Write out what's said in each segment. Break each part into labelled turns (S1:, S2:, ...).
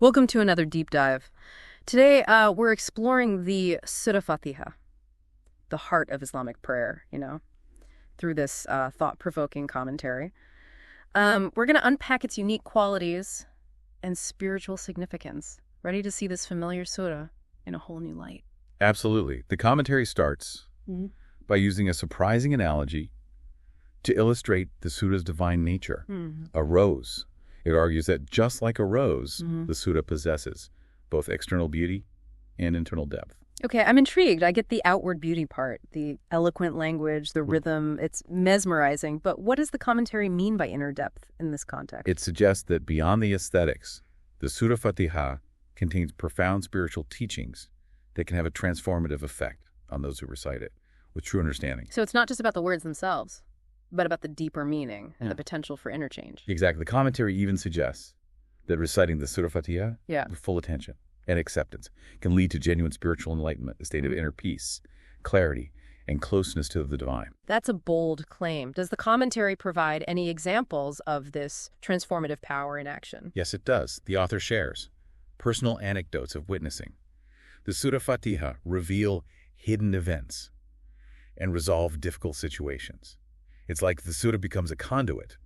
S1: Welcome to another deep dive. Today, we're exploring the Surah Fatiha, the heart of Islamic prayer, through this thought-provoking commentary. We're going to unpack its unique qualities and spiritual significance. Ready to see this familiar surah in a whole new light?
S2: Absolutely. The commentary starts by using a surprising analogy to illustrate the surah's divine nature. A rose. It argues that just like a rose, the surah possesses both external beauty and internal depth.
S1: Okay, I'm intrigued. I get the outward beauty part, the eloquent language, the rhythm. It's mesmerizing. But what does the commentary mean by inner depth in this context?
S2: It suggests that beyond the aesthetics, the Surah Fatiha contains profound spiritual teachings that can have a transformative effect on those who recite it with true understanding.
S1: So it's not just about the words themselves, but about the deeper meaning and the potential for interchange.
S2: Exactly. The commentary even suggests that reciting the Surah Fatiha with full attention and acceptance can lead to genuine spiritual enlightenment, a state of inner peace, clarity, and closeness to the divine.
S1: That's a bold claim. Does the commentary provide any examples of this transformative power in action?
S2: Yes, it does. The author shares personal anecdotes of witnessing the Surah Fatiha reveal hidden events and resolve difficult situations. It's like the surah becomes a conduit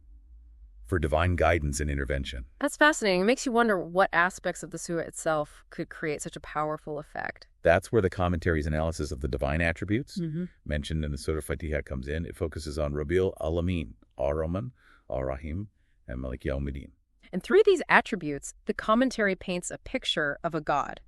S2: for divine guidance and intervention.
S1: That's fascinating. It makes you wonder what aspects of the surah itself could create such a powerful effect.
S2: That's where the commentary's analysis of the divine attributes mentioned in the Surah Fatiha comes in. It focuses on rabbil, aalameen, Ar-Rahman, Ar-Raheem, and Maaliki, yaumid-deen.
S1: And through these attributes, the commentary paints a picture of a God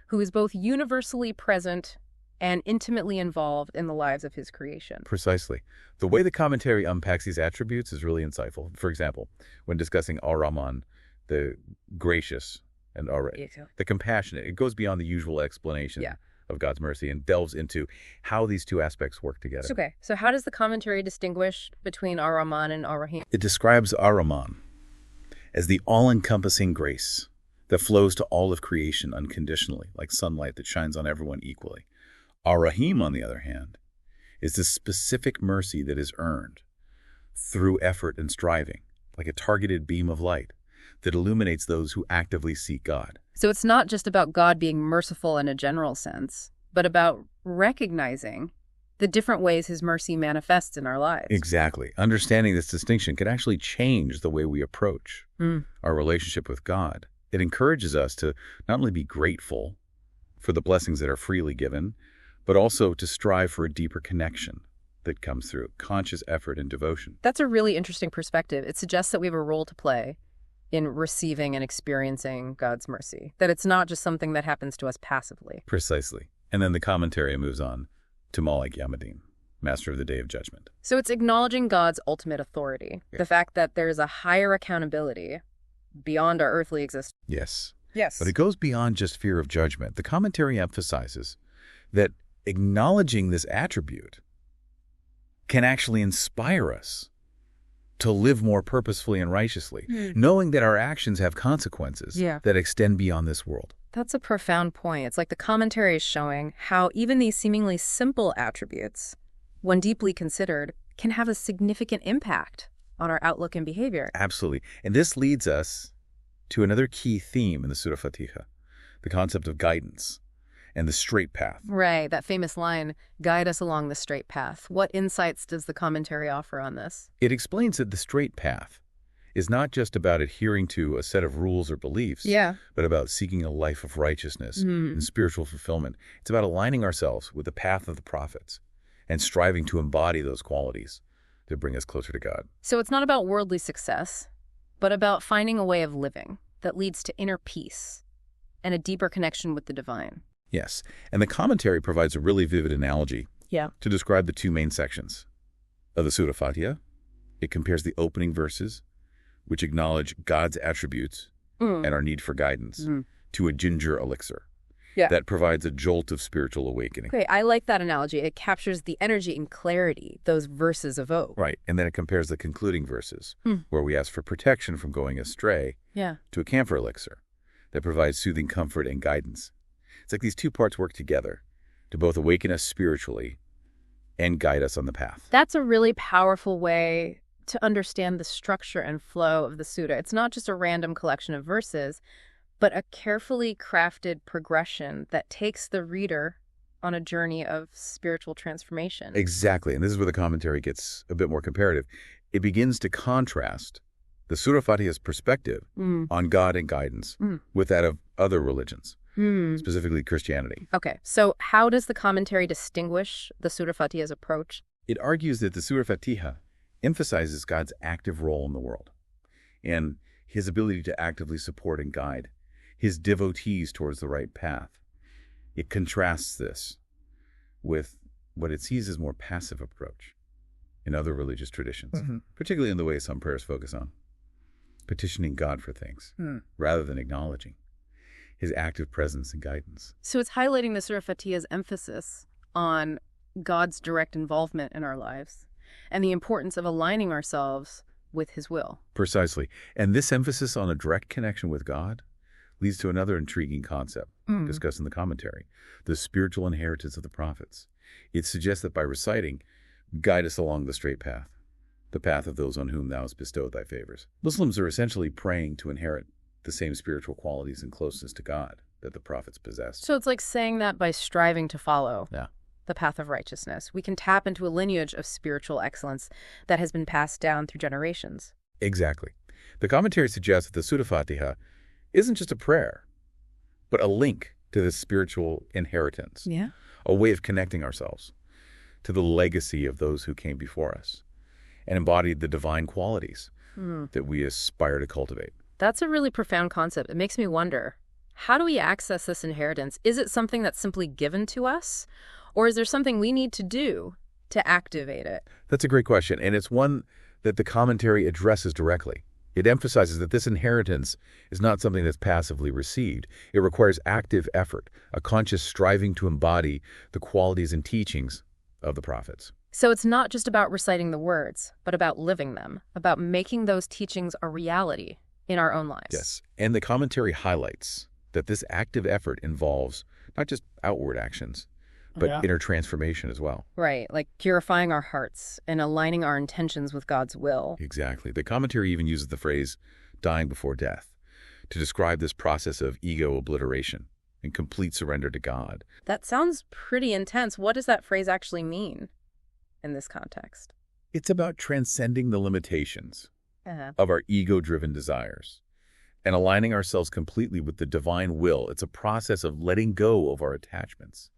S1: who is both universally present and intimately involved in the lives of his creation.
S2: Precisely. The way the commentary unpacks these attributes is really insightful. For example, when discussing Ar-Rahman, the gracious, and the compassionate, it goes beyond the usual explanation of God's mercy and delves into how these two aspects work together.
S1: Okay, so how does the commentary distinguish between Ar-Rahman and Ar-Rahim?
S2: It describes Ar-Rahman as the all-encompassing grace that flows to all of creation unconditionally, like sunlight that shines on everyone equally. Ar-Rahim, on the other hand, is the specific mercy that is earned through effort and striving, like a targeted beam of light that illuminates those who actively seek God.
S1: So it's not just about God being merciful in a general sense, but about recognizing the different ways his mercy manifests in our lives.
S2: Exactly. Understanding this distinction can actually change the way we approach our relationship with God. It encourages us to not only be grateful for the blessings that are freely given, but also to strive for a deeper connection that comes through conscious effort and devotion.
S1: That's a really interesting perspective. It suggests that we have a role to play in receiving and experiencing God's mercy, that it's not just something that happens to us passively.
S2: Precisely. And then the commentary moves on to Maaliki, yaumid-deen, master of the day of judgment.
S1: So it's acknowledging God's ultimate authority, the fact that there's a higher accountability beyond our earthly existence.
S2: Yes.
S1: Yes.
S2: But it goes beyond just fear of judgment. The commentary emphasizes that acknowledging this attribute can actually inspire us to live more purposefully and righteously, knowing that our actions have consequences that extend beyond this world.
S1: That's a profound point. It's like the commentary is showing how even these seemingly simple attributes, when deeply considered, can have a significant impact on our outlook and behavior.
S2: Absolutely. And this leads us to another key theme in the Surah Fatiha, the concept of guidance and the straight path.
S1: Right, that famous line, guide us along the straight path. What insights does the commentary offer on this?
S2: It explains that the straight path is not just about adhering to a set of rules or beliefs, but about seeking a life of righteousness and spiritual fulfillment. It's about aligning ourselves with the path of the prophets and striving to embody those qualities that bring us closer to God.
S1: So it's not about worldly success, but about finding a way of living that leads to inner peace and a deeper connection with the divine.
S2: Yes, and the commentary provides a really vivid analogy to describe the two main sections of the Surah Fatiha. It compares the opening verses, which acknowledge God's attributes and our need for guidance, to a ginger elixir that provides a jolt of spiritual awakening.
S1: Okay, I like that analogy. It captures the energy and clarity those verses evoke.
S2: Right, and then it compares the concluding verses, where we ask for protection from going astray, to a camphor elixir that provides soothing comfort and guidance. It's like these two parts work together to both awaken us spiritually and guide us on the path.
S1: That's a really powerful way to understand the structure and flow of the surah. It's not just a random collection of verses, but a carefully crafted progression that takes the reader on a journey of spiritual transformation.
S2: Exactly, and this is where the commentary gets a bit more comparative. It begins to contrast the Surah Fatiha's perspective on God and guidance with that of other religions, specifically Christianity.
S1: Okay, so how does the commentary distinguish the Surah Fatiha's approach?
S2: It argues that the Surah Fatiha emphasizes God's active role in the world and his ability to actively support and guide his devotees towards the right path. It contrasts this with what it sees as more passive approach in other religious traditions, particularly in the way some prayers focus on petitioning God for things rather than acknowledging his active presence and guidance.
S1: So it's highlighting the Surah Fatiha's emphasis on God's direct involvement in our lives and the importance of aligning ourselves with his will.
S2: Precisely. And this emphasis on a direct connection with God leads to another intriguing concept discussed in the commentary, the spiritual inheritance of the prophets. It suggests that by reciting, guide us along the straight path, the path of those on whom thou hast bestowed thy favors. Muslims are essentially praying to inherit the same spiritual qualities and closeness to God that the prophets possessed.
S1: So it's like saying that by striving to follow
S2: Yeah.
S1: the path of righteousness, we can tap into a lineage of spiritual excellence that has been passed down through generations.
S2: Exactly. The commentary suggests that the Surah Fatiha isn't just a prayer, but a link to this spiritual inheritance,
S1: Yeah.
S2: a way of connecting ourselves to the legacy of those who came before us and embodied the divine qualities that we aspire to cultivate.
S1: That's a really profound concept. It makes me wonder, how do we access this inheritance? Is it something that's simply given to us, or is there something we need to do to activate it?
S2: That's a great question, and it's one that the commentary addresses directly. It emphasizes that this inheritance is not something that's passively received. It requires active effort, a conscious striving to embody the qualities and teachings of the prophets.
S1: So it's not just about reciting the words, but about living them, about making those teachings a reality in our own lives.
S2: Yes, and the commentary highlights that this active effort involves not just outward actions, but inner transformation as well.
S1: Right, like purifying our hearts and aligning our intentions with God's will.
S2: Exactly. The commentary even uses the phrase dying before death to describe this process of ego obliteration and complete surrender to God.
S1: That sounds pretty intense. What does that phrase actually mean in this context?
S2: It's about transcending the limitations of our ego-driven desires and aligning ourselves completely with the divine will. It's a process of letting go of our attachments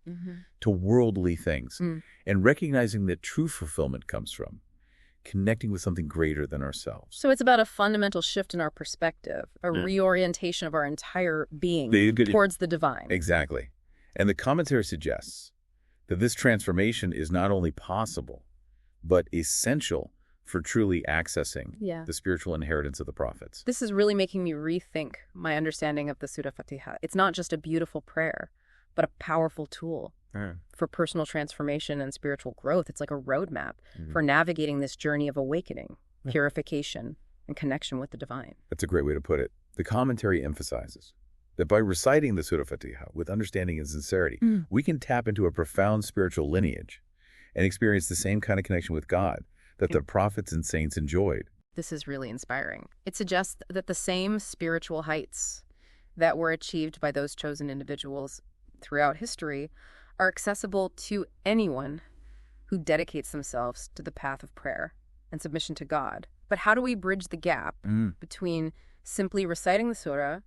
S2: to worldly things and recognizing that true fulfillment comes from connecting with something greater than ourselves.
S1: So it's about a fundamental shift in our perspective, a reorientation of our entire being towards the divine.
S2: Exactly. And the commentary suggests that this transformation is not only possible, but essential for truly accessing the spiritual inheritance of the prophets.
S1: This is really making me rethink my understanding of the Surah Fatiha. It's not just a beautiful prayer, but a powerful tool for personal transformation and spiritual growth. It's like a roadmap for navigating this journey of awakening, purification, and connection with the divine.
S2: That's a great way to put it. The commentary emphasizes that by reciting the Surah Fatiha with understanding and sincerity, we can tap into a profound spiritual lineage and experience the same kind of connection with God that the prophets and saints enjoyed.
S1: This is really inspiring. It suggests that the same spiritual heights that were achieved by those chosen individuals throughout history are accessible to anyone who dedicates themselves to the path of prayer and submission to God. But how do we bridge the gap between simply reciting the surah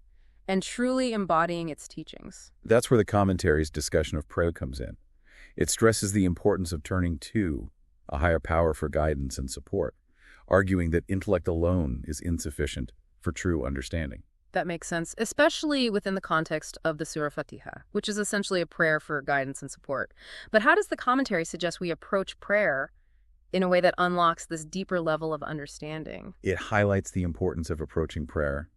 S1: and truly embodying its teachings?
S2: That's where the commentary's discussion of prayer comes in. It stresses the importance of turning to a higher power for guidance and support, arguing that intellect alone is insufficient for true understanding.
S1: That makes sense, especially within the context of the Surah Fatiha, which is essentially a prayer for guidance and support. But how does the commentary suggest we approach prayer in a way that unlocks this deeper level of understanding?
S2: It highlights the importance of approaching prayer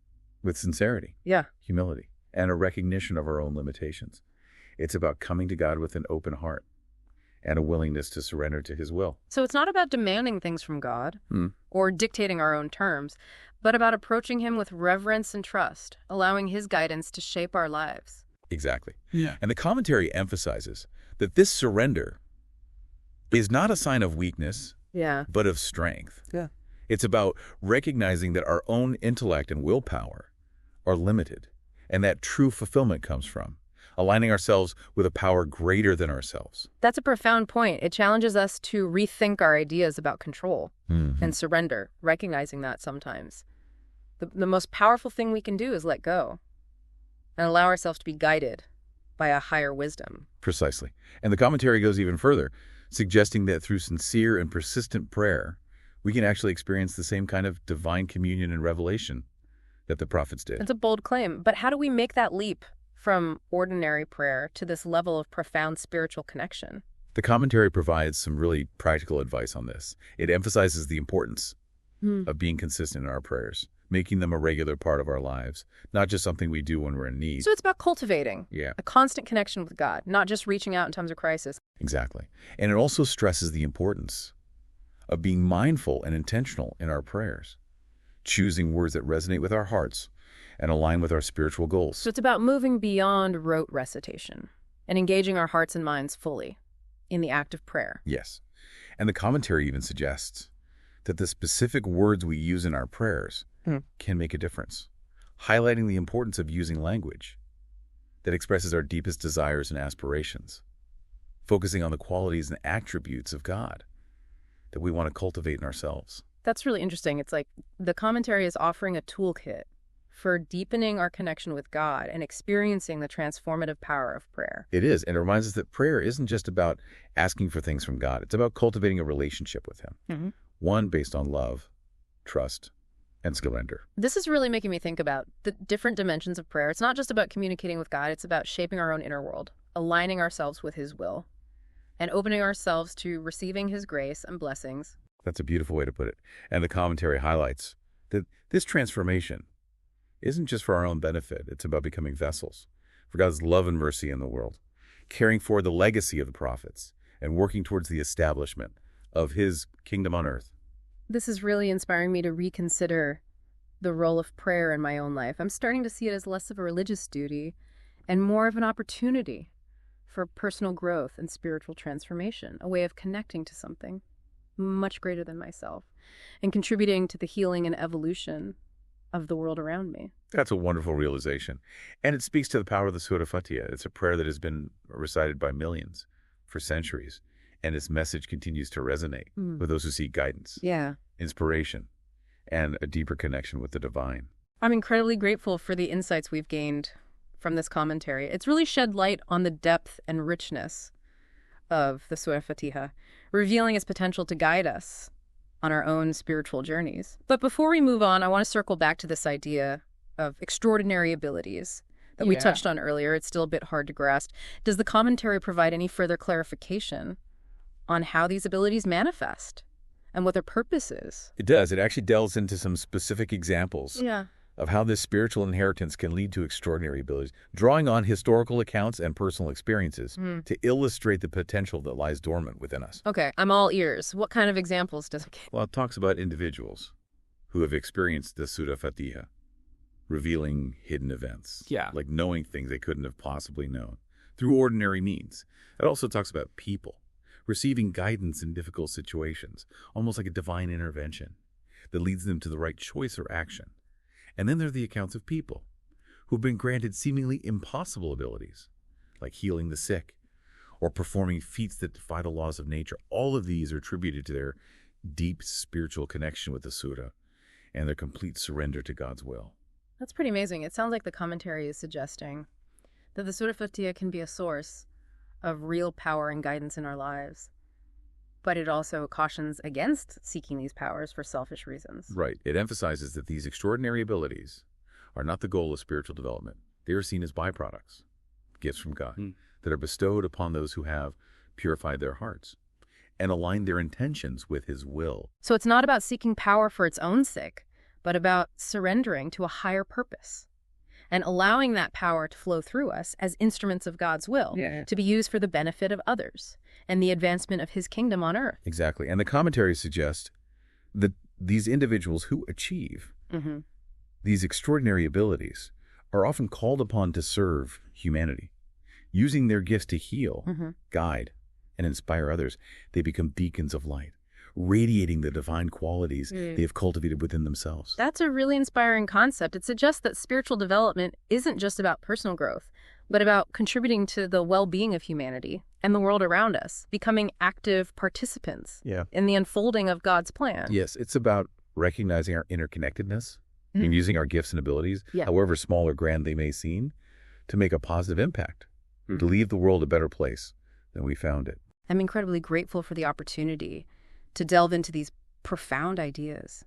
S2: with sincerity, humility, and a recognition of our own limitations. It's about coming to God with an open heart and a willingness to surrender to his will.
S1: So it's not about demanding things from God or dictating our own terms, but about approaching him with reverence and trust, allowing his guidance to shape our lives.
S2: Exactly. And the commentary emphasizes that this surrender is not a sign of weakness, but of strength. It's about recognizing that our own intellect and willpower are limited and that true fulfillment comes from aligning ourselves with a power greater than ourselves.
S1: That's a profound point. It challenges us to rethink our ideas about control and surrender, recognizing that sometimes. The most powerful thing we can do is let go and allow ourselves to be guided by a higher wisdom.
S2: Precisely. And the commentary goes even further, suggesting that through sincere and persistent prayer, we can actually experience the same kind of divine communion and revelation that the prophets did.
S1: It's a bold claim, but how do we make that leap from ordinary prayer to this level of profound spiritual connection?
S2: The commentary provides some really practical advice on this. It emphasizes the importance of being consistent in our prayers, making them a regular part of our lives, not just something we do when we're in need.
S1: So it's about cultivating a constant connection with God, not just reaching out in times of crisis.
S2: Exactly. And it also stresses the importance of being mindful and intentional in our prayers, choosing words that resonate with our hearts and align with our spiritual goals.
S1: So it's about moving beyond rote recitation and engaging our hearts and minds fully in the act of prayer.
S2: Yes. And the commentary even suggests that the specific words we use in our prayers can make a difference, highlighting the importance of using language that expresses our deepest desires and aspirations, focusing on the qualities and attributes of God that we want to cultivate in ourselves.
S1: That's really interesting. It's like the commentary is offering a toolkit for deepening our connection with God and experiencing the transformative power of prayer.
S2: It is, and it reminds us that prayer isn't just about asking for things from God. It's about cultivating a relationship with Him, one based on love, trust, and surrender.
S1: This is really making me think about the different dimensions of prayer. It's not just about communicating with God. It's about shaping our own inner world, aligning ourselves with His will, and opening ourselves to receiving His grace and blessings.
S2: That's a beautiful way to put it. And the commentary highlights that this transformation isn't just for our own benefit. It's about becoming vessels for God's love and mercy in the world, carrying forward the legacy of the prophets, and working towards the establishment of His kingdom on earth.
S1: This is really inspiring me to reconsider the role of prayer in my own life. I'm starting to see it as less of a religious duty and more of an opportunity for personal growth and spiritual transformation, a way of connecting to something much greater than myself and contributing to the healing and evolution of the world around me.
S2: That's a wonderful realization. And it speaks to the power of the Surah Fatiha. It's a prayer that has been recited by millions for centuries, and its message continues to resonate with those who seek guidance, inspiration, and a deeper connection with the divine.
S1: I'm incredibly grateful for the insights we've gained from this commentary. It's really shed light on the depth and richness of the Surah Fatiha, revealing its potential to guide us on our own spiritual journeys. But before we move on, I want to circle back to this idea of extraordinary abilities that we touched on earlier. It's still a bit hard to grasp. Does the commentary provide any further clarification on how these abilities manifest and what their purpose is?
S2: It does. It actually delves into some specific examples of how this spiritual inheritance can lead to extraordinary abilities, drawing on historical accounts and personal experiences to illustrate the potential that lies dormant within us.
S1: Okay, I'm all ears. What kind of examples does it give?
S2: Well, it talks about individuals who have experienced the Surah Fatiha, revealing hidden events, like knowing things they couldn't have possibly known through ordinary means. It also talks about people receiving guidance in difficult situations, almost like a divine intervention that leads them to the right choice or action. And then there are the accounts of people who've been granted seemingly impossible abilities, like healing the sick or performing feats that defy the laws of nature. All of these are attributed to their deep spiritual connection with the Surah and their complete surrender to God's will.
S1: That's pretty amazing. It sounds like the commentary is suggesting that the Surah Fatiha can be a source of real power and guidance in our lives. But it also cautions against seeking these powers for selfish reasons.
S2: Right. It emphasizes that these extraordinary abilities are not the goal of spiritual development. They are seen as byproducts, gifts from God, that are bestowed upon those who have purified their hearts and aligned their intentions with His will.
S1: So it's not about seeking power for its own sake, but about surrendering to a higher purpose and allowing that power to flow through us as instruments of God's will to be used for the benefit of others and the advancement of His kingdom on earth.
S2: Exactly. And the commentaries suggest that these individuals who achieve these extraordinary abilities are often called upon to serve humanity. Using their gifts to heal, guide, and inspire others, they become beacons of light, radiating the divine qualities they have cultivated within themselves.
S1: That's a really inspiring concept. It suggests that spiritual development isn't just about personal growth, but about contributing to the well-being of humanity and the world around us, becoming active participants in the unfolding of God's plan.
S2: Yes, it's about recognizing our interconnectedness and using our gifts and abilities, however small or grand they may seem, to make a positive impact, to leave the world a better place than we found it.
S1: I'm incredibly grateful for the opportunity to delve into these profound ideas.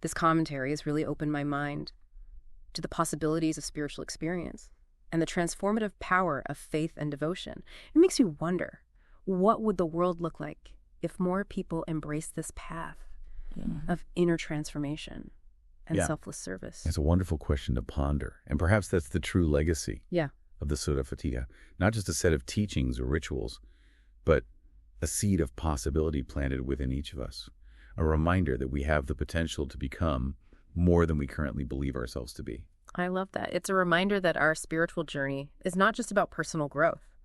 S1: This commentary has really opened my mind to the possibilities of spiritual experience and the transformative power of faith and devotion. It makes you wonder, what would the world look like if more people embraced this path of inner transformation and selfless service?
S2: It's a wonderful question to ponder, and perhaps that's the true legacy of the Surah Fatiha. Not just a set of teachings or rituals, but a seed of possibility planted within each of us. A reminder that we have the potential to become more than we currently believe ourselves to be.
S1: I love that. It's a reminder that our spiritual journey is not just about personal growth,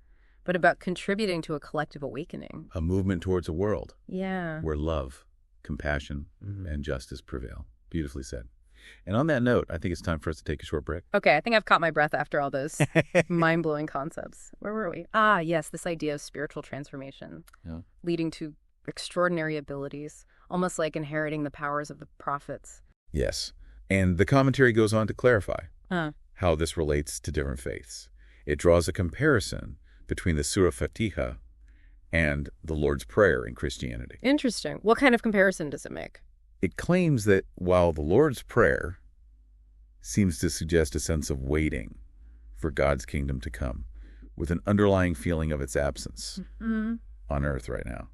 S1: but about contributing to a collective awakening.
S2: A movement towards a world
S1: where
S2: love, compassion, and justice prevail. Beautifully said. And on that note, I think it's time for us to take a short break.
S1: Okay, I think I've caught my breath after all those mind-blowing concepts. Where were we? Yes, this idea of spiritual transformation, leading to extraordinary abilities, almost like inheriting the powers of the prophets.
S2: Yes, and the commentary goes on to clarify how this relates to different faiths. It draws a comparison between the Surah Fatiha and the Lord's Prayer in Christianity.
S1: Interesting. What kind of comparison does it make?
S2: It claims that while the Lord's Prayer seems to suggest a sense of waiting for God's kingdom to come, with an underlying feeling of its absence on earth right now,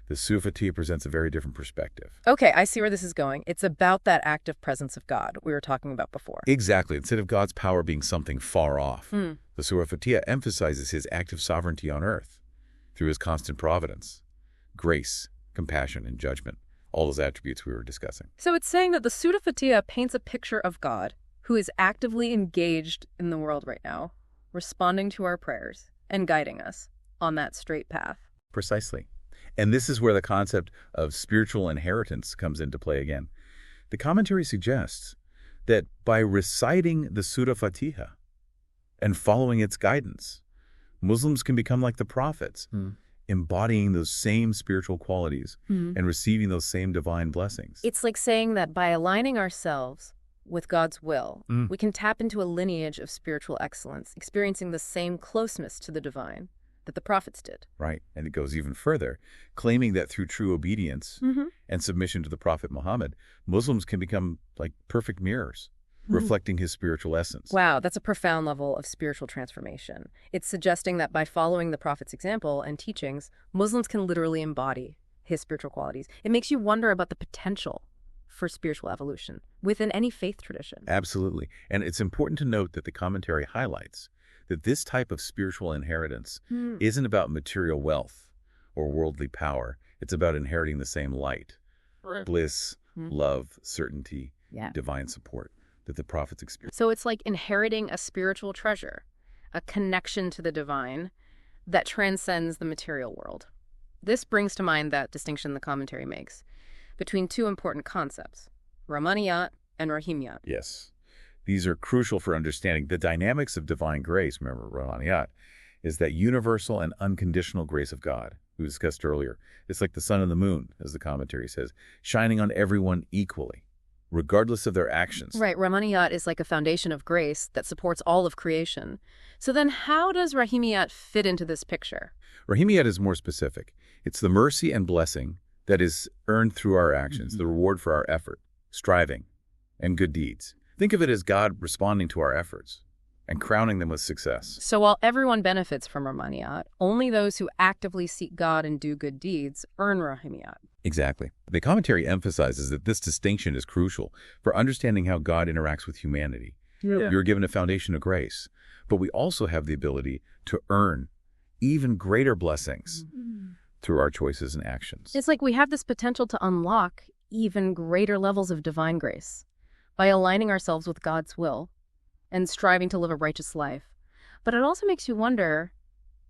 S2: the Surah Fatiha presents a very different perspective.
S1: Okay, I see where this is going. It's about that active presence of God we were talking about before.
S2: Exactly. Instead of God's power being something far off, the Surah Fatiha emphasizes his active sovereignty on earth through his constant providence, grace, compassion, and judgment. All those attributes we were discussing.
S1: So it's saying that the Surah Fatiha paints a picture of God who is actively engaged in the world right now, responding to our prayers and guiding us on that straight path.
S2: Precisely. And this is where the concept of spiritual inheritance comes into play again. The commentary suggests that by reciting the Surah Fatiha and following its guidance, Muslims can become like the prophets, embodying those same spiritual qualities and receiving those same divine blessings.
S1: It's like saying that by aligning ourselves with God's will, we can tap into a lineage of spiritual excellence, experiencing the same closeness to the divine that the prophets did.
S2: Right. And it goes even further, claiming that through true obedience and submission to the Prophet Muhammad, Muslims can become like perfect mirrors, reflecting his spiritual essence.
S1: Wow, that's a profound level of spiritual transformation. It's suggesting that by following the Prophet's example and teachings, Muslims can literally embody his spiritual qualities. It makes you wonder about the potential for spiritual evolution within any faith tradition.
S2: Absolutely. And it's important to note that the commentary highlights that this type of spiritual inheritance isn't about material wealth or worldly power. It's about inheriting the same light, bliss, love, certainty, divine support that the prophets experienced.
S1: So it's like inheriting a spiritual treasure, a connection to the divine that transcends the material world. This brings to mind that distinction the commentary makes between two important concepts, Rahmaniyat and Rahimiyat.
S2: Yes. These are crucial for understanding the dynamics of divine grace. Remember, Rahmaniyat is that universal and unconditional grace of God we discussed earlier. It's like the sun and the moon, as the commentary says, shining on everyone equally, regardless of their actions.
S1: Right. Rahmaniyat is like a foundation of grace that supports all of creation. So then how does Rahimiyat fit into this picture?
S2: Rahimiyat is more specific. It's the mercy and blessing that is earned through our actions, the reward for our effort, striving, and good deeds. Think of it as God responding to our efforts and crowning them with success.
S1: So while everyone benefits from Rahmaniyat, only those who actively seek God and do good deeds earn Rahimiyat.
S2: Exactly. The commentary emphasizes that this distinction is crucial for understanding how God interacts with humanity. You're given a foundation of grace, but we also have the ability to earn even greater blessings through our choices and actions.
S1: It's like we have this potential to unlock even greater levels of divine grace by aligning ourselves with God's will and striving to live a righteous life. But it also makes you wonder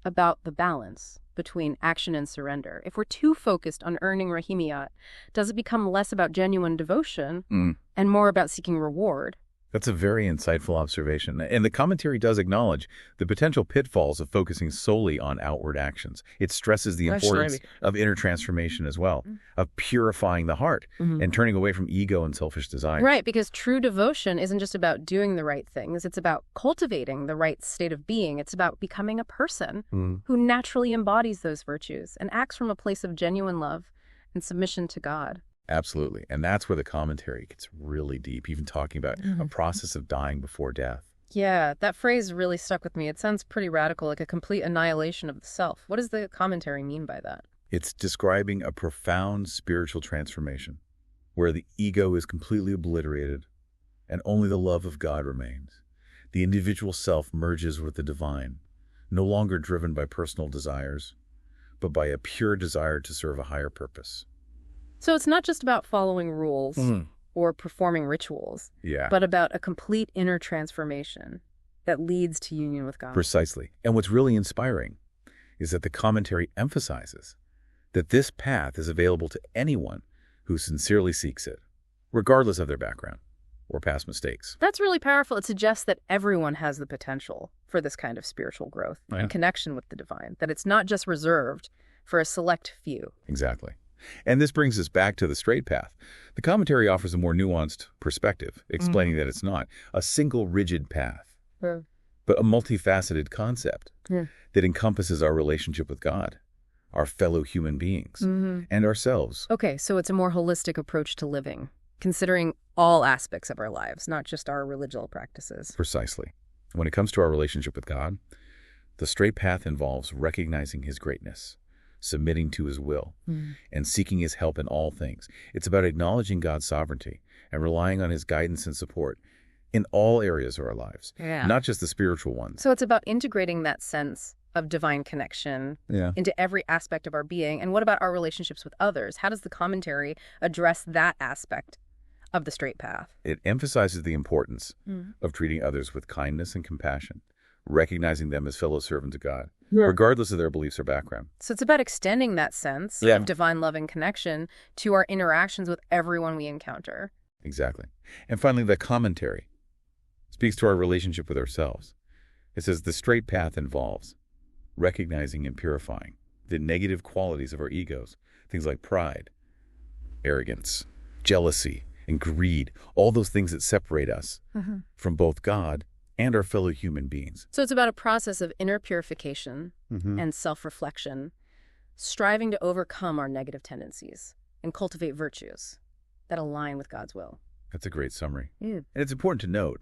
S1: about the balance between action and surrender. If we're too focused on earning rahimiyat, does it become less about genuine devotion and more about seeking reward?
S2: That's a very insightful observation. And the commentary does acknowledge the potential pitfalls of focusing solely on outward actions. It stresses the importance of inner transformation as well, of purifying the heart and turning away from ego and selfish desires.
S1: Right, because true devotion isn't just about doing the right things. It's about cultivating the right state of being. It's about becoming a person who naturally embodies those virtues and acts from a place of genuine love and submission to God.
S2: Absolutely. And that's where the commentary gets really deep, even talking about a process of dying before death.
S1: Yeah, that phrase really stuck with me. It sounds pretty radical, like a complete annihilation of the self. What does the commentary mean by that?
S2: It's describing a profound spiritual transformation where the ego is completely obliterated and only the love of God remains. The individual self merges with the divine, no longer driven by personal desires, but by a pure desire to serve a higher purpose.
S1: So it's not just about following rules or performing rituals, but about a complete inner transformation that leads to union with God.
S2: Precisely. And what's really inspiring is that the commentary emphasizes that this path is available to anyone who sincerely seeks it, regardless of their background or past mistakes.
S1: That's really powerful. It suggests that everyone has the potential for this kind of spiritual growth and connection with the divine, that it's not just reserved for a select few.
S2: Exactly. And this brings us back to the straight path. The commentary offers a more nuanced perspective, explaining that it's not a single rigid path, but a multifaceted concept that encompasses our relationship with God, our fellow human beings, and ourselves.
S1: Okay, so it's a more holistic approach to living, considering all aspects of our lives, not just our religious practices.
S2: Precisely. When it comes to our relationship with God, the straight path involves recognizing His greatness, submitting to His will, and seeking His help in all things. It's about acknowledging God's sovereignty and relying on His guidance and support in all areas of our lives, not just the spiritual ones.
S1: So it's about integrating that sense of divine connection into every aspect of our being. And what about our relationships with others? How does the commentary address that aspect of the straight path?
S2: It emphasizes the importance of treating others with kindness and compassion, recognizing them as fellow servants of God, regardless of their beliefs or background.
S1: So it's about extending that sense of divine love and connection to our interactions with everyone we encounter.
S2: Exactly. And finally, the commentary speaks to our relationship with ourselves. It says the straight path involves recognizing and purifying the negative qualities of our egos, things like pride, arrogance, jealousy, and greed, all those things that separate us from both God and our fellow human beings.
S1: So it's about a process of inner purification and self-reflection, striving to overcome our negative tendencies and cultivate virtues that align with God's will.
S2: That's a great summary. And it's important to note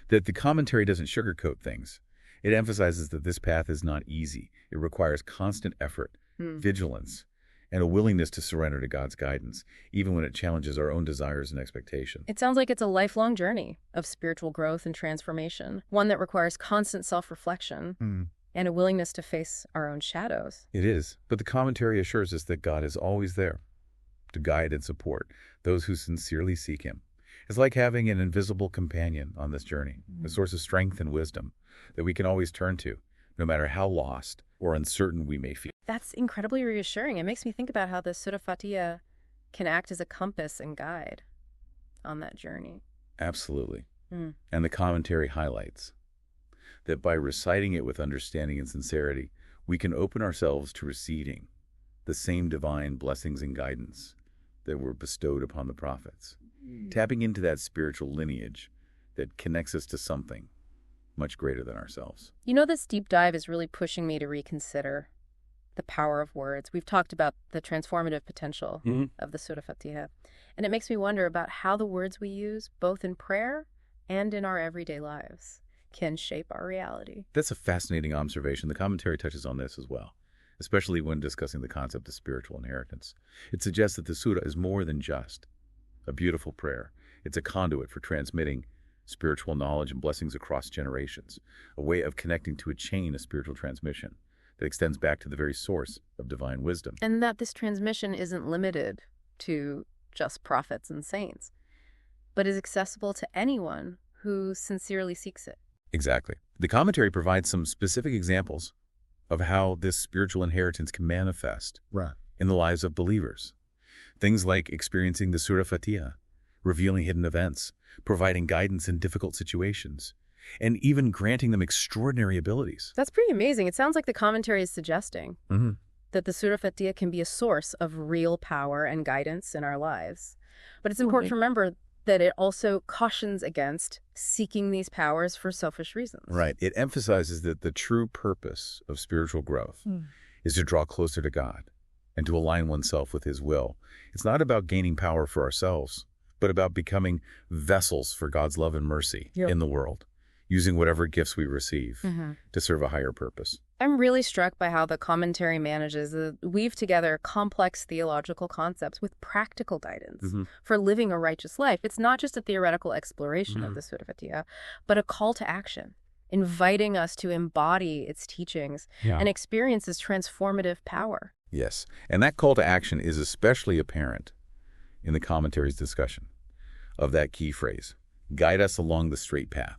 S2: that the commentary doesn't sugarcoat things. It emphasizes that this path is not easy. It requires constant effort, vigilance, and a willingness to surrender to God's guidance, even when it challenges our own desires and expectations.
S1: It sounds like it's a lifelong journey of spiritual growth and transformation, one that requires constant self-reflection and a willingness to face our own shadows.
S2: It is, but the commentary assures us that God is always there to guide and support those who sincerely seek Him. It's like having an invisible companion on this journey, a source of strength and wisdom that we can always turn to, no matter how lost or uncertain we may feel.
S1: That's incredibly reassuring. It makes me think about how the Surah Fatiha can act as a compass and guide on that journey.
S2: Absolutely. And the commentary highlights that by reciting it with understanding and sincerity, we can open ourselves to receiving the same divine blessings and guidance that were bestowed upon the prophets, tapping into that spiritual lineage that connects us to something much greater than ourselves.
S1: You know, this deep dive is really pushing me to reconsider the power of words. We've talked about the transformative potential of the Surah Fatiha, and it makes me wonder about how the words we use, both in prayer and in our everyday lives, can shape our reality.
S2: That's a fascinating observation. The commentary touches on this as well, especially when discussing the concept of spiritual inheritance. It suggests that the surah is more than just a beautiful prayer. It's a conduit for transmitting spiritual knowledge and blessings across generations, a way of connecting to a chain of spiritual transmission that extends back to the very source of divine wisdom.
S1: And that this transmission isn't limited to just prophets and saints, but is accessible to anyone who sincerely seeks it.
S2: Exactly. The commentary provides some specific examples of how this spiritual inheritance can manifest
S3: Right.
S2: in the lives of believers. Things like experiencing the Surah Fatiha, revealing hidden events, providing guidance in difficult situations, and even granting them extraordinary abilities.
S1: That's pretty amazing. It sounds like the commentary is suggesting
S2: Mm-hmm.
S1: that the Surah Fatiha can be a source of real power and guidance in our lives. But it's important to remember that it also cautions against seeking these powers for selfish reasons.
S2: Right. It emphasizes that the true purpose of spiritual growth is to draw closer to God and to align oneself with His will. It's not about gaining power for ourselves, but about becoming vessels for God's love and mercy in the world, using whatever gifts we receive to serve a higher purpose.
S1: I'm really struck by how the commentary manages to weave together complex theological concepts with practical guidance for living a righteous life. It's not just a theoretical exploration of the Surah Fatiha, but a call to action, inviting us to embody its teachings and experience its transformative power.
S2: Yes, and that call to action is especially apparent in the commentary's discussion of that key phrase, guide us along the straight path,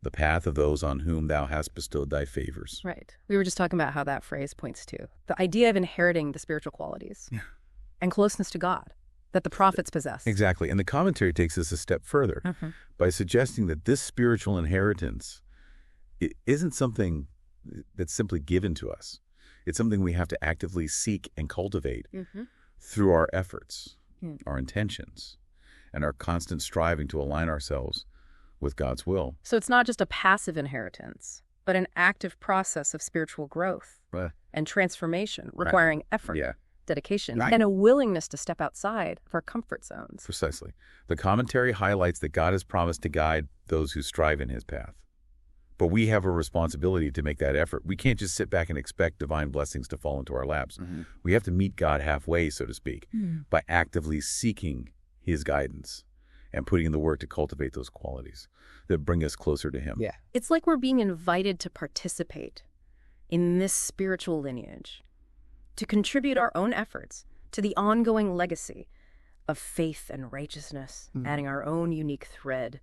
S2: the path of those on whom thou hast bestowed thy favors.
S1: Right. We were just talking about how that phrase points to the idea of inheriting the spiritual qualities and closeness to God that the prophets possess.
S2: Exactly. And the commentary takes this a step further by suggesting that this spiritual inheritance isn't something that's simply given to us. It's something we have to actively seek and cultivate through our efforts, our intentions, and our constant striving to align ourselves with God's will.
S1: So it's not just a passive inheritance, but an active process of spiritual growth and transformation requiring effort, dedication, and a willingness to step outside of our comfort zones.
S2: Precisely. The commentary highlights that God has promised to guide those who strive in His path. But we have a responsibility to make that effort. We can't just sit back and expect divine blessings to fall into our laps. We have to meet God halfway, so to speak, by actively seeking His guidance and putting in the work to cultivate those qualities that bring us closer to Him.
S1: It's like we're being invited to participate in this spiritual lineage, to contribute our own efforts to the ongoing legacy of faith and righteousness, adding our own unique thread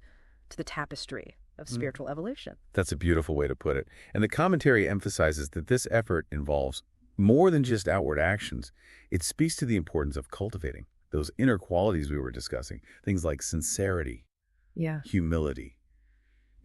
S1: to the tapestry of spiritual evolution.
S2: That's a beautiful way to put it. And the commentary emphasizes that this effort involves more than just outward actions. It speaks to the importance of cultivating those inner qualities we were discussing, things like sincerity, humility,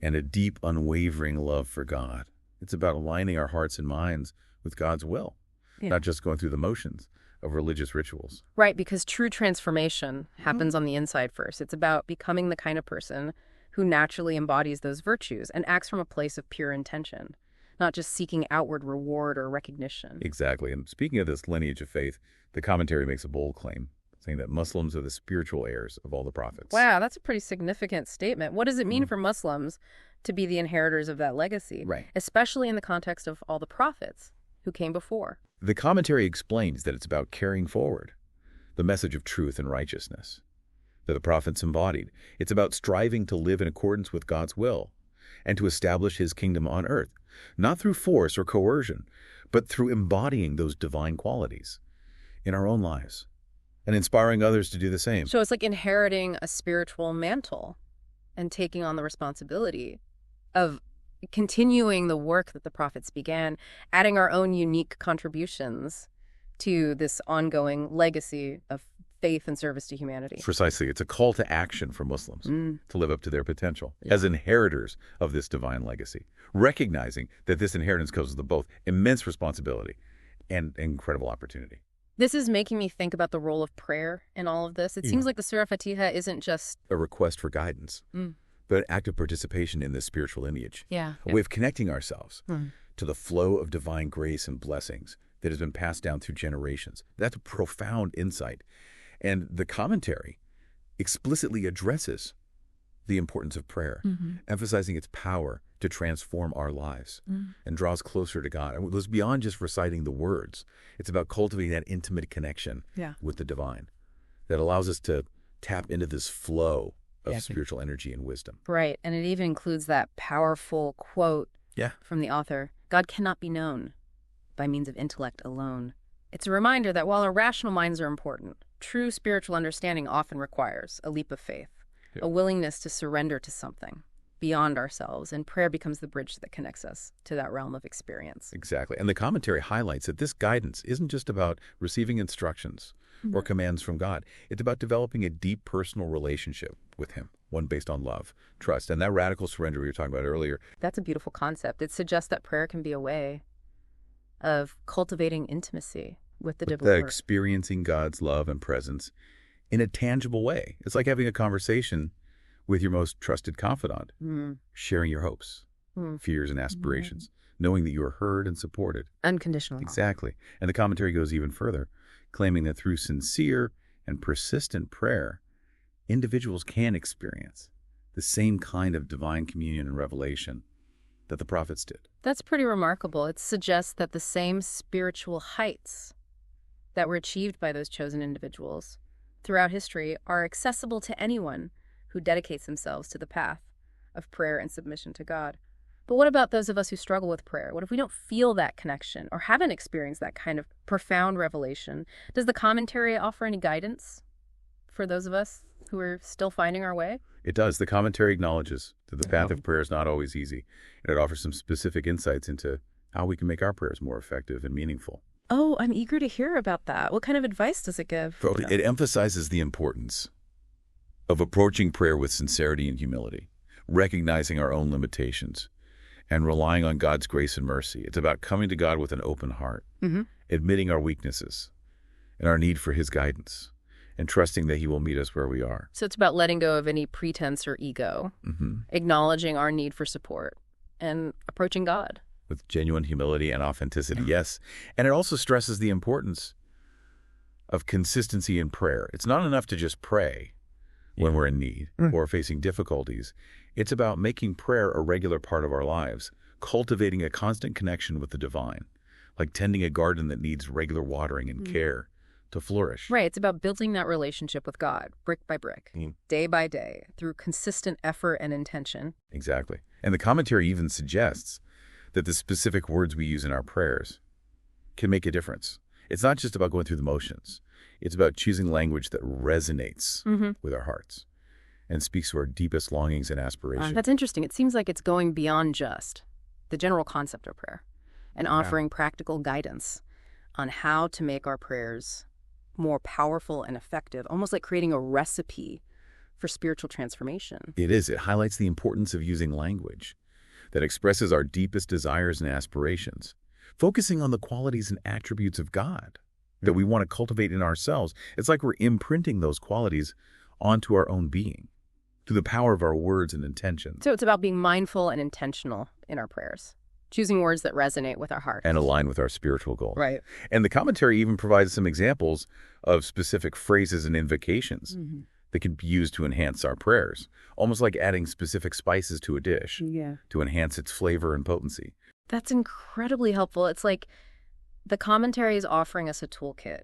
S2: and a deep, unwavering love for God. It's about aligning our hearts and minds with God's will, not just going through the motions of religious rituals.
S1: Right, because true transformation happens on the inside first. It's about becoming the kind of person who naturally embodies those virtues and acts from a place of pure intention, not just seeking outward reward or recognition.
S2: Exactly. And speaking of this lineage of faith, the commentary makes a bold claim, saying that Muslims are the spiritual heirs of all the prophets.
S1: Wow, that's a pretty significant statement. What does it mean for Muslims to be the inheritors of that legacy, especially in the context of all the prophets who came before?
S2: The commentary explains that it's about carrying forward the message of truth and righteousness that the prophets embodied. It's about striving to live in accordance with God's will and to establish His kingdom on earth, not through force or coercion, but through embodying those divine qualities in our own lives and inspiring others to do the same.
S1: So it's like inheriting a spiritual mantle and taking on the responsibility of continuing the work that the prophets began, adding our own unique contributions to this ongoing legacy of faith and service to humanity.
S2: Precisely. It's a call to action for Muslims to live up to their potential as inheritors of this divine legacy, recognizing that this inheritance comes with both immense responsibility and incredible opportunity.
S1: This is making me think about the role of prayer in all of this. It seems like the Surah Fatiha isn't just
S2: a request for guidance, but an active participation in this spiritual lineage. A way of connecting ourselves to the flow of divine grace and blessings that has been passed down through generations. That's a profound insight. And the commentary explicitly addresses the importance of prayer, emphasizing its power to transform our lives and draw us closer to God. And it goes beyond just reciting the words. It's about cultivating that intimate connection with the divine that allows us to tap into this flow of spiritual energy and wisdom.
S1: Right. And it even includes that powerful quote from the author, God cannot be known by means of intellect alone. It's a reminder that while our rational minds are important, true spiritual understanding often requires a leap of faith, a willingness to surrender to something beyond ourselves, and prayer becomes the bridge that connects us to that realm of experience.
S2: Exactly. And the commentary highlights that this guidance isn't just about receiving instructions or commands from God. It's about developing a deep personal relationship with him, one based on love, trust, and that radical surrender we were talking about earlier.
S1: That's a beautiful concept. It suggests that prayer can be a way of cultivating intimacy with the divine.
S2: Experiencing God's love and presence in a tangible way. It's like having a conversation with your most trusted confidant, sharing your hopes, fears, and aspirations, knowing that you are heard and supported.
S1: Unconditional.
S2: Exactly. And the commentary goes even further, claiming that through sincere and persistent prayer, individuals can experience the same kind of divine communion and revelation that the prophets did.
S1: That's pretty remarkable. It suggests that the same spiritual heights that were achieved by those chosen individuals throughout history are accessible to anyone who dedicates themselves to the path of prayer and submission to God. But what about those of us who struggle with prayer? What if we don't feel that connection or haven't experienced that kind of profound revelation? Does the commentary offer any guidance for those of us who are still finding our way?
S2: It does. The commentary acknowledges that the path of prayer is not always easy, and it offers some specific insights into how we can make our prayers more effective and meaningful.
S1: Oh, I'm eager to hear about that. What kind of advice does it give?
S2: It emphasizes the importance of approaching prayer with sincerity and humility, recognizing our own limitations, and relying on God's grace and mercy. It's about coming to God with an open heart, admitting our weaknesses and our need for his guidance, and trusting that he will meet us where we are.
S1: So it's about letting go of any pretense or ego, acknowledging our need for support, and approaching God
S2: with genuine humility and authenticity, yes. And it also stresses the importance of consistency in prayer. It's not enough to just pray when we're in need or facing difficulties. It's about making prayer a regular part of our lives, cultivating a constant connection with the divine, like tending a garden that needs regular watering and care to flourish.
S1: Right. It's about building that relationship with God, brick by brick, day by day, through consistent effort and intention.
S2: Exactly. And the commentary even suggests that the specific words we use in our prayers can make a difference. It's not just about going through the motions. It's about choosing language that resonates with our hearts and speaks to our deepest longings and aspirations.
S1: That's interesting. It seems like it's going beyond just the general concept of prayer and offering practical guidance on how to make our prayers more powerful and effective, almost like creating a recipe for spiritual transformation.
S2: It is. It highlights the importance of using language that expresses our deepest desires and aspirations, focusing on the qualities and attributes of God that we want to cultivate in ourselves. It's like we're imprinting those qualities onto our own being through the power of our words and intentions.
S1: So it's about being mindful and intentional in our prayers, choosing words that resonate with our heart
S2: and align with our spiritual goals.
S1: Right.
S2: And the commentary even provides some examples of specific phrases and invocations that can be used to enhance our prayers, almost like adding specific spices to a dish to enhance its flavor and potency.
S1: That's incredibly helpful. It's like the commentary is offering us a toolkit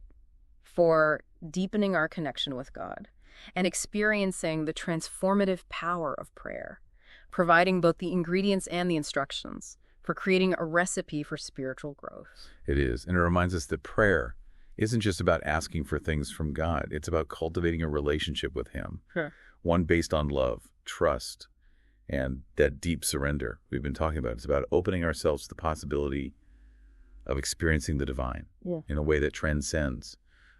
S1: for deepening our connection with God and experiencing the transformative power of prayer, providing both the ingredients and the instructions for creating a recipe for spiritual growth.
S2: It is. And it reminds us that prayer isn't just about asking for things from God. It's about cultivating a relationship with him, one based on love, trust, and that deep surrender we've been talking about. It's about opening ourselves to the possibility of experiencing the divine in a way that transcends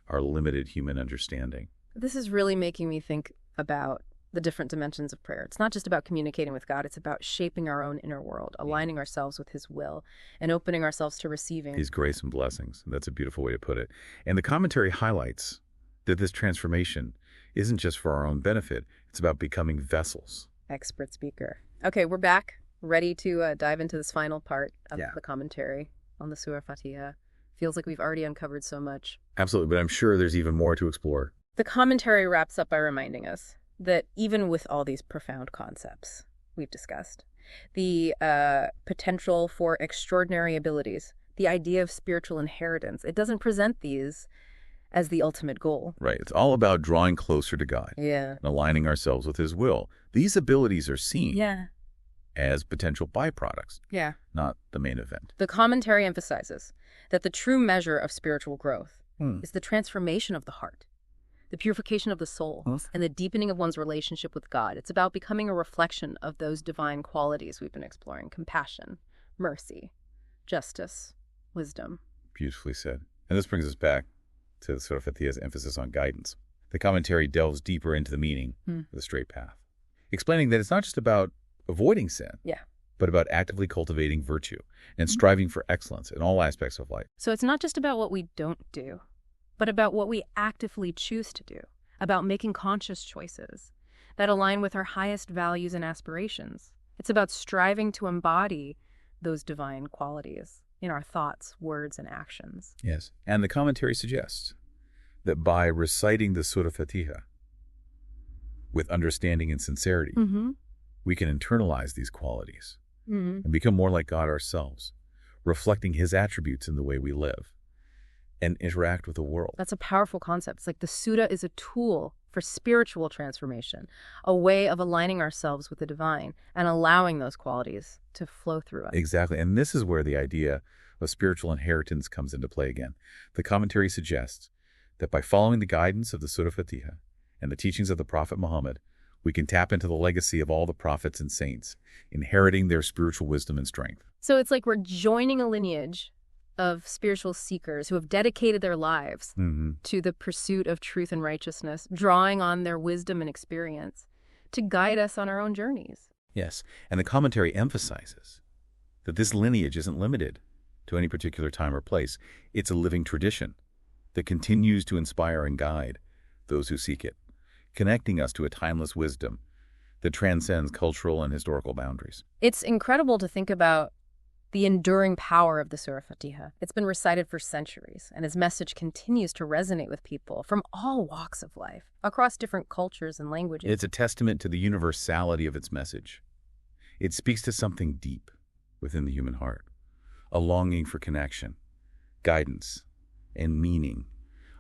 S2: our limited human understanding.
S1: This is really making me think about the different dimensions of prayer. It's not just about communicating with God. It's about shaping our own inner world, aligning ourselves with his will, and opening ourselves to receiving
S2: his grace and blessings. That's a beautiful way to put it. And the commentary highlights that this transformation isn't just for our own benefit. It's about becoming vessels.
S1: Expert speaker. Okay, we're back, ready to dive into this final part of the commentary on the Surah Fatiha. Feels like we've already uncovered so much.
S2: Absolutely, but I'm sure there's even more to explore.
S1: The commentary wraps up by reminding us that even with all these profound concepts we've discussed, the potential for extraordinary abilities, the idea of spiritual inheritance, it doesn't present these as the ultimate goal.
S2: Right. It's all about drawing closer to God and aligning ourselves with his will. These abilities are seen as potential byproducts, not the main event.
S1: The commentary emphasizes that the true measure of spiritual growth is the transformation of the heart, the purification of the soul, and the deepening of one's relationship with God. It's about becoming a reflection of those divine qualities we've been exploring: compassion, mercy, justice, wisdom.
S2: Beautifully said. And this brings us back to the Surah Fatiha's emphasis on guidance. The commentary delves deeper into the meaning of the straight path, explaining that it's not just about avoiding sin, but about actively cultivating virtue and striving for excellence in all aspects of life.
S1: So it's not just about what we don't do, but about what we actively choose to do, about making conscious choices that align with our highest values and aspirations. It's about striving to embody those divine qualities in our thoughts, words, and actions.
S2: Yes. And the commentary suggests that by reciting the Surah Fatiha with understanding and sincerity, we can internalize these qualities and become more like God ourselves, reflecting his attributes in the way we live and interact with the world.
S1: That's a powerful concept. It's like the Surah is a tool for spiritual transformation, a way of aligning ourselves with the divine and allowing those qualities to flow through us.
S2: Exactly. And this is where the idea of spiritual inheritance comes into play again. The commentary suggests that by following the guidance of the Surah Fatiha and the teachings of the Prophet Muhammad, we can tap into the legacy of all the prophets and saints, inheriting their spiritual wisdom and strength.
S1: So it's like we're joining a lineage of spiritual seekers who have dedicated their lives to the pursuit of truth and righteousness, drawing on their wisdom and experience to guide us on our own journeys.
S2: Yes, and the commentary emphasizes that this lineage isn't limited to any particular time or place. It's a living tradition that continues to inspire and guide those who seek it, connecting us to a timeless wisdom that transcends cultural and historical boundaries.
S1: It's incredible to think about the enduring power of the Surah Fatiha. It's been recited for centuries, and its message continues to resonate with people from all walks of life, across different cultures and languages.
S2: It's a testament to the universality of its message. It speaks to something deep within the human heart, a longing for connection, guidance, and meaning,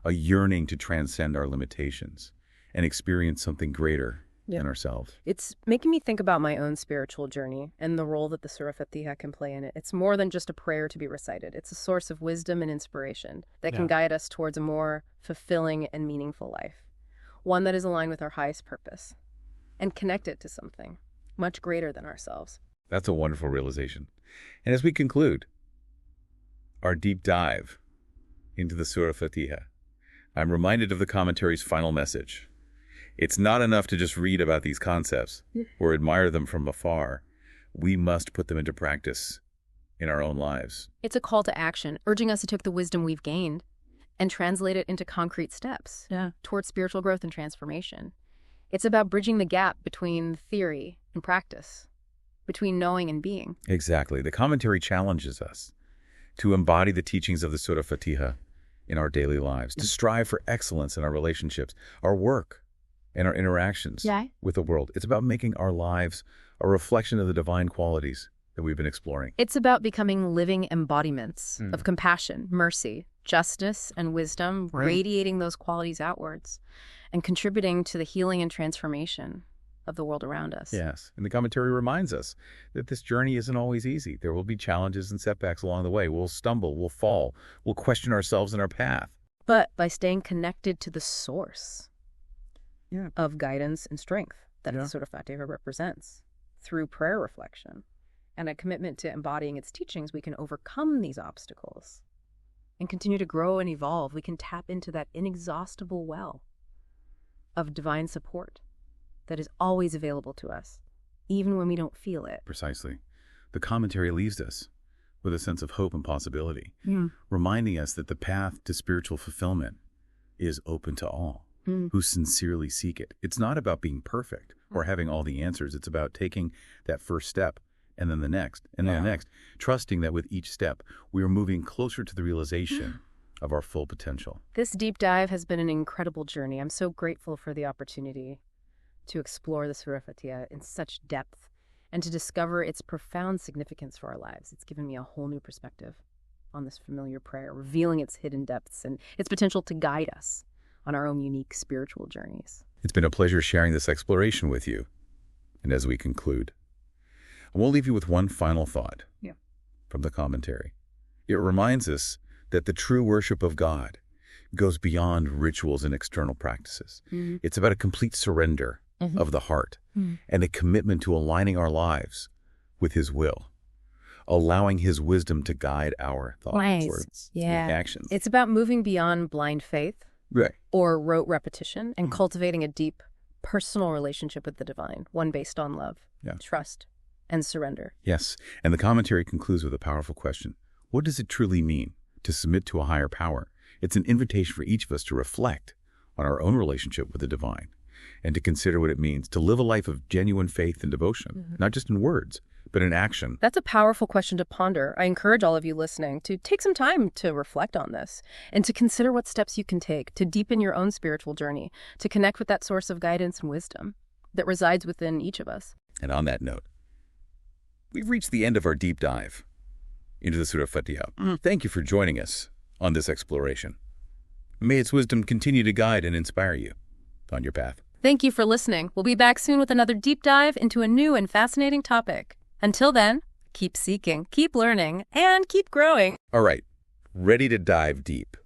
S2: a yearning to transcend our limitations and experience something greater than ourselves.
S1: It's making me think about my own spiritual journey and the role that the Surah Fatiha can play in it. It's more than just a prayer to be recited. It's a source of wisdom and inspiration that can guide us towards a more fulfilling and meaningful life, one that is aligned with our highest purpose and connected to something much greater than ourselves.
S2: That's a wonderful realization. And as we conclude our deep dive into the Surah Fatiha, I'm reminded of the commentary's final message. It's not enough to just read about these concepts or admire them from afar. We must put them into practice in our own lives.
S1: It's a call to action, urging us to take the wisdom we've gained and translate it into concrete steps towards spiritual growth and transformation. It's about bridging the gap between theory and practice, between knowing and being.
S2: Exactly. The commentary challenges us to embody the teachings of the Surah Fatiha in our daily lives, to strive for excellence in our relationships, our work, and our interactions with the world. It's about making our lives a reflection of the divine qualities that we've been exploring.
S1: It's about becoming living embodiments of compassion, mercy, justice, and wisdom, radiating those qualities outwards and contributing to the healing and transformation of the world around us.
S2: Yes, and the commentary reminds us that this journey isn't always easy. There will be challenges and setbacks along the way. We'll stumble, we'll fall, we'll question ourselves in our path.
S1: But by staying connected to the source of guidance and strength that the Surah Fatiha represents, through prayer reflection and a commitment to embodying its teachings, we can overcome these obstacles and continue to grow and evolve. We can tap into that inexhaustible well of divine support that is always available to us, even when we don't feel it.
S2: Precisely. The commentary leaves us with a sense of hope and possibility, reminding us that the path to spiritual fulfillment is open to all who sincerely seek it. It's not about being perfect or having all the answers. It's about taking that first step and then the next and then the next, trusting that with each step, we are moving closer to the realization of our full potential.
S1: This deep dive has been an incredible journey. I'm so grateful for the opportunity to explore the Surah Fatiha in such depth and to discover its profound significance for our lives. It's given me a whole new perspective on this familiar prayer, revealing its hidden depths and its potential to guide us on our own unique spiritual journeys.
S2: It's been a pleasure sharing this exploration with you. And as we conclude, I will leave you with one final thought from the commentary. It reminds us that the true worship of God goes beyond rituals and external practices. It's about a complete surrender of the heart and a commitment to aligning our lives with His will, allowing His wisdom to guide our thoughts, words, and actions.
S1: It's about moving beyond blind faith or rote repetition and cultivating a deep personal relationship with the divine, one based on love, trust, and surrender.
S2: Yes, and the commentary concludes with a powerful question. What does it truly mean to submit to a higher power? It's an invitation for each of us to reflect on our own relationship with the divine and to consider what it means to live a life of genuine faith and devotion, not just in words, but in action.
S1: That's a powerful question to ponder. I encourage all of you listening to take some time to reflect on this and to consider what steps you can take to deepen your own spiritual journey, to connect with that source of guidance and wisdom that resides within each of us.
S2: And on that note, we've reached the end of our deep dive into the Surah Fatiha. Thank you for joining us on this exploration. May its wisdom continue to guide and inspire you on your path.
S1: Thank you for listening. We'll be back soon with another deep dive into a new and fascinating topic. Until then, keep seeking, keep learning, and keep growing.
S2: All right, ready to dive deep.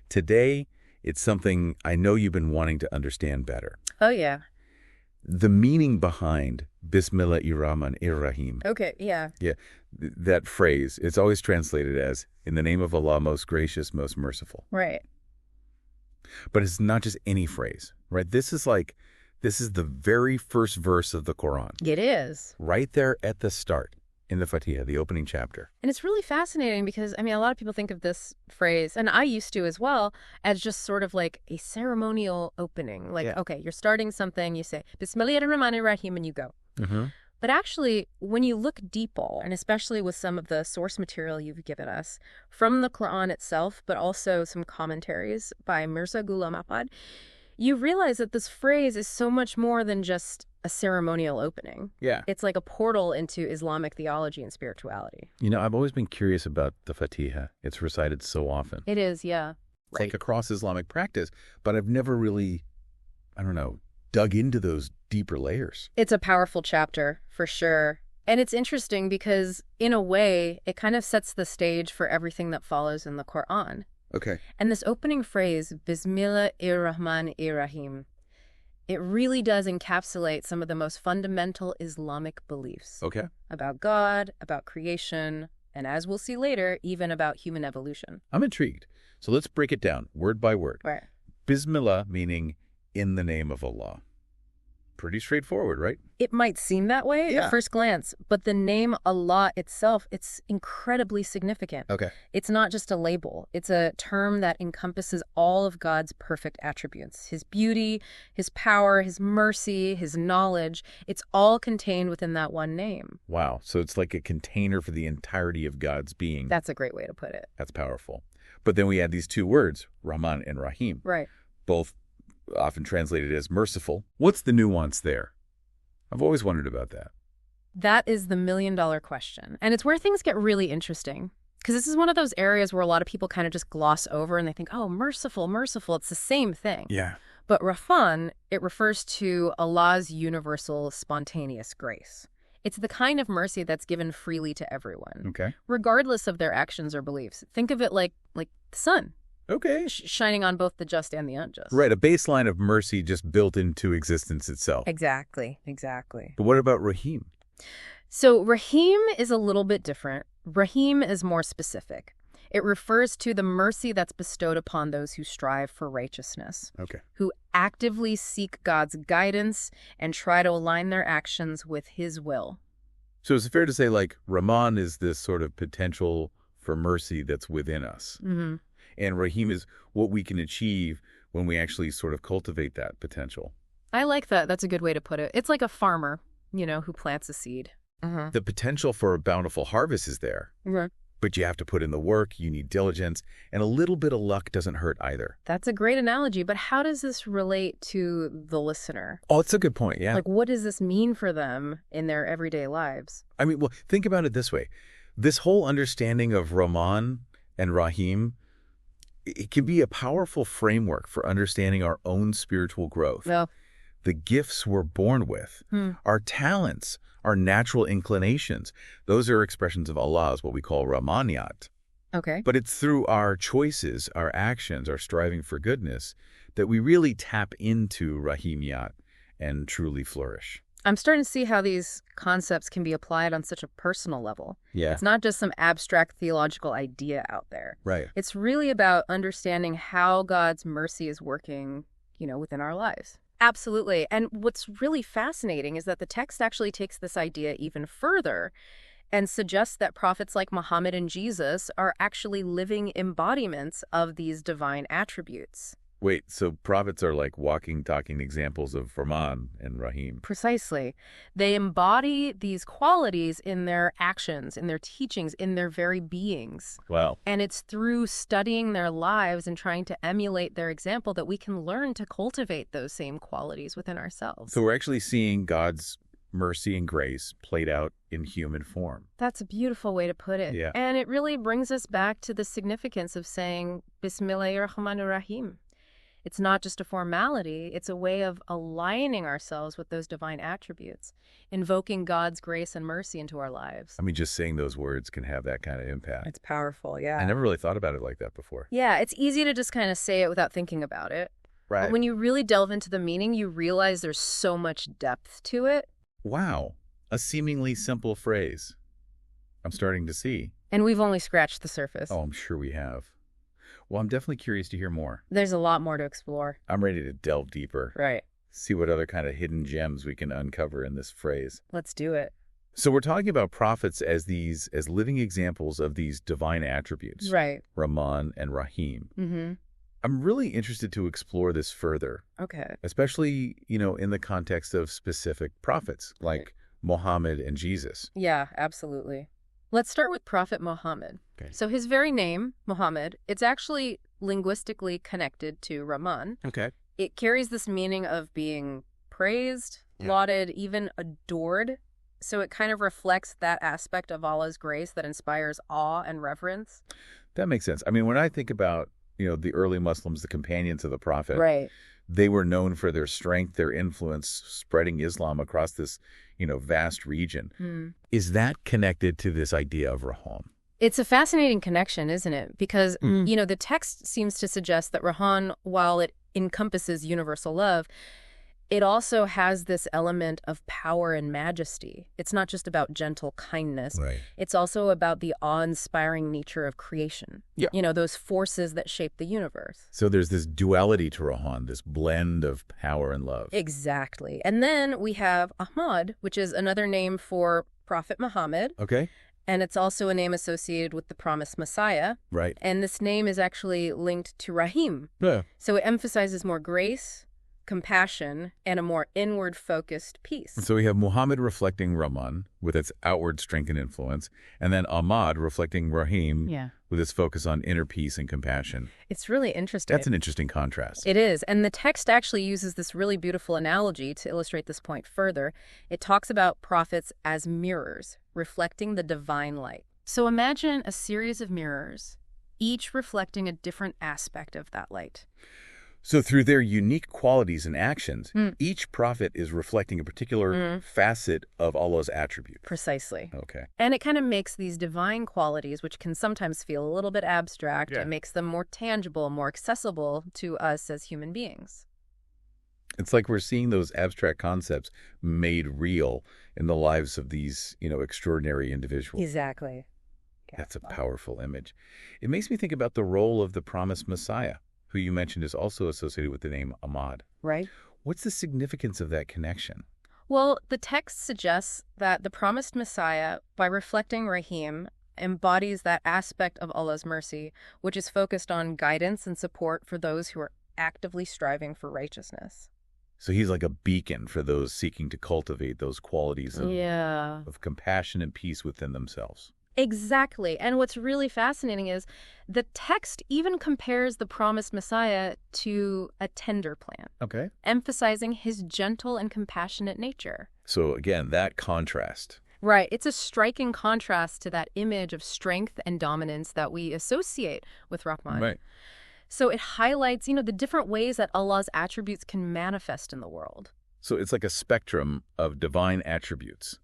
S2: Today, it's something I know you've been wanting to understand better.
S1: Oh, yeah.
S2: The meaning behind Bis-mil-la, Ar-Rahma-nir-Raheem.
S1: Okay, yeah.
S2: Yeah, that phrase, it's always translated as, in the name of Allah, most gracious, most merciful.
S1: Right.
S2: But it's not just any phrase, right? This is the very first verse of the Quran.
S1: It is.
S2: Right there at the start in the Fatiha, the opening chapter.
S1: And it's really fascinating because, I mean, a lot of people think of this phrase, and I used to as well, as just sort of like a ceremonial opening. Like, okay, you're starting something, you say, Bis-mil-la, and you go. But actually, when you look deeper, and especially with some of the source material you've given us from the Quran itself, but also some commentaries by Mirza Ghulam Ahmad, you realize that this phrase is so much more than just a ceremonial opening.
S2: Yeah.
S1: It's like a portal into Islamic theology and spirituality.
S2: You know, I've always been curious about the Fatiha. It's recited so often.
S1: It is, yeah.
S2: It's like across Islamic practice, but I've never really, dug into those deeper layers.
S1: It's a powerful chapter, for sure. And it's interesting because, in a way, it kind of sets the stage for everything that follows in the Quran.
S2: Okay.
S1: And this opening phrase, Bis-mil-la-Rahim, it really does encapsulate some of the most fundamental Islamic beliefs.
S2: Okay.
S1: About God, about creation, and as we'll see later, even about human evolution.
S2: I'm intrigued. So let's break it down word by word.
S1: Right.
S2: Bis-mil-la meaning in the name of Allah. Pretty straightforward, right?
S1: It might seem that way at first glance, but the name Allah itself, it's incredibly significant.
S2: Okay.
S1: It's not just a label. It's a term that encompasses all of God's perfect attributes. His beauty, His power, His mercy, His knowledge. It's all contained within that one name.
S2: Wow. So it's like a container for the entirety of God's being.
S1: That's a great way to put it.
S2: That's powerful. But then we add these two words, Rahman and Rahim.
S1: Right.
S2: Both often translated as merciful. What's the nuance there? I've always wondered about that.
S1: That is the million-dollar question. And it's where things get really interesting. Because this is one of those areas where a lot of people kind of just gloss over and they think, oh, merciful, merciful. It's the same thing.
S2: Yeah.
S1: But Rahman, it refers to Allah's universal spontaneous grace. It's the kind of mercy that's given freely to everyone.
S2: Okay.
S1: Regardless of their actions or beliefs. Think of it like the sun.
S2: Okay.
S1: Shining on both the just and the unjust.
S2: Right, a baseline of mercy just built into existence itself.
S1: Exactly, exactly.
S2: But what about Rahim?
S1: So Rahim is a little bit different. Rahim is more specific. It refers to the mercy that's bestowed upon those who strive for righteousness.
S2: Okay.
S1: Who actively seek God's guidance and try to align their actions with His will.
S2: So it's fair to say, like, Rahman is this sort of potential for mercy that's within us.
S1: Mm-hmm.
S2: And Rahim is what we can achieve when we actually sort of cultivate that potential.
S1: I like that. That's a good way to put it. It's like a farmer, who plants a seed. Mm-hmm.
S2: The potential for a bountiful harvest is there.
S1: Right.
S2: But you have to put in the work, you need diligence, and a little bit of luck doesn't hurt either.
S1: That's a great analogy, but how does this relate to the listener?
S2: Oh, it's a good point, yeah.
S1: Like, what does this mean for them in their everyday lives?
S2: I mean, well, think about it this way. This whole understanding of Rahman and Rahim, it can be a powerful framework for understanding our own spiritual growth.
S1: Well,
S2: the gifts we're born with, our talents, our natural inclinations. Those are expressions of Allah's, what we call Rahmaniyat.
S1: Okay.
S2: But it's through our choices, our actions, our striving for goodness, that we really tap into Rahimiyat and truly flourish.
S1: I'm starting to see how these concepts can be applied on such a personal level.
S2: Yeah.
S1: It's not just some abstract theological idea out there.
S2: Right.
S1: It's really about understanding how God's mercy is working, within our lives. Absolutely. And what's really fascinating is that the text actually takes this idea even further and suggests that prophets like Muhammad and Jesus are actually living embodiments of these divine attributes.
S2: Wait, so prophets are like walking, talking examples of Rahman and Rahim.
S1: Precisely. They embody these qualities in their actions, in their teachings, in their very beings.
S2: Wow.
S1: And it's through studying their lives and trying to emulate their example that we can learn to cultivate those same qualities within ourselves.
S2: So we're actually seeing God's mercy and grace played out in human form.
S1: That's a beautiful way to put it.
S2: Yeah.
S1: And it really brings us back to the significance of saying Bis-mil-la-hi. It's not just a formality, it's a way of aligning ourselves with those divine attributes, invoking God's grace and mercy into our lives.
S2: I mean, just saying those words can have that kind of impact.
S1: It's powerful, yeah.
S2: I never really thought about it like that before.
S1: Yeah, it's easy to just kind of say it without thinking about it.
S2: Right.
S1: But when you really delve into the meaning, you realize there's so much depth to it.
S2: Wow. A seemingly simple phrase. I'm starting to see.
S1: And we've only scratched the surface.
S2: Oh, I'm sure we have. Well, I'm definitely curious to hear more.
S1: There's a lot more to explore.
S2: I'm ready to delve deeper.
S1: Right.
S2: See what other kind of hidden gems we can uncover in this phrase.
S1: Let's do it.
S2: So we're talking about prophets as living examples of these divine attributes.
S1: Right.
S2: Rahman and Rahim.
S1: Mm-hmm.
S2: I'm really interested to explore this further.
S1: Okay.
S2: Especially, in the context of specific prophets like Muhammad and Jesus.
S1: Yeah, absolutely. Let's start with Prophet Muhammad.
S2: Okay.
S1: So his very name, Muhammad, it's actually linguistically connected to Rahman.
S2: Okay.
S1: It carries this meaning of being praised, lauded, even adored. So it kind of reflects that aspect of Allah's grace that inspires awe and reverence.
S2: That makes sense. I mean, when I think about, the early Muslims, the companions of the Prophet,
S1: Right.
S2: they were known for their strength, their influence, spreading Islam across this, vast region. Is that connected to this idea of Rahman?
S1: It's a fascinating connection, isn't it? Because, the text seems to suggest that Rahman, while it encompasses universal love, it also has this element of power and majesty. It's not just about gentle kindness.
S2: Right.
S1: It's also about the awe-inspiring nature of creation.
S2: Yeah.
S1: Those forces that shape the universe.
S2: So there's this duality to Rahman, this blend of power and love.
S1: Exactly. And then we have Ahmad, which is another name for Prophet Muhammad.
S2: Okay.
S1: And it's also a name associated with the promised Messiah.
S2: Right.
S1: And this name is actually linked to Rahim.
S2: Yeah.
S1: So it emphasizes more grace, compassion, and a more inward-focused peace.
S2: So we have Muhammad reflecting Rahman with its outward strength and influence, and then Ahmad reflecting Rahim with its focus on inner peace and compassion.
S1: It's really interesting.
S2: That's an interesting contrast.
S1: It is. And the text actually uses this really beautiful analogy to illustrate this point further. It talks about prophets as mirrors, reflecting the divine light. So imagine a series of mirrors, each reflecting a different aspect of that light.
S2: So through their unique qualities and actions, each prophet is reflecting a particular facet of Allah's attribute.
S1: Precisely.
S2: Okay.
S1: And it kind of makes these divine qualities, which can sometimes feel a little bit abstract, it makes them more tangible, more accessible to us as human beings.
S2: It's like we're seeing those abstract concepts made real in the lives of these, extraordinary individuals.
S1: Exactly.
S2: That's a powerful image. It makes me think about the role of the promised Messiah, who you mentioned is also associated with the name Ahmad.
S1: Right.
S2: What's the significance of that connection?
S1: Well, the text suggests that the promised Messiah, by reflecting Rahim, embodies that aspect of Allah's mercy, which is focused on guidance and support for those who are actively striving for righteousness.
S2: So he's like a beacon for those seeking to cultivate those qualities of compassion and peace within themselves.
S1: Exactly. And what's really fascinating is the text even compares the promised Messiah to a tender plant.
S2: Okay.
S1: Emphasizing his gentle and compassionate nature.
S2: So again, that contrast.
S1: Right. It's a striking contrast to that image of strength and dominance that we associate with Rahman.
S2: Right.
S1: So it highlights, the different ways that Allah's attributes can manifest in the world.
S2: So it's like a spectrum of divine attributes,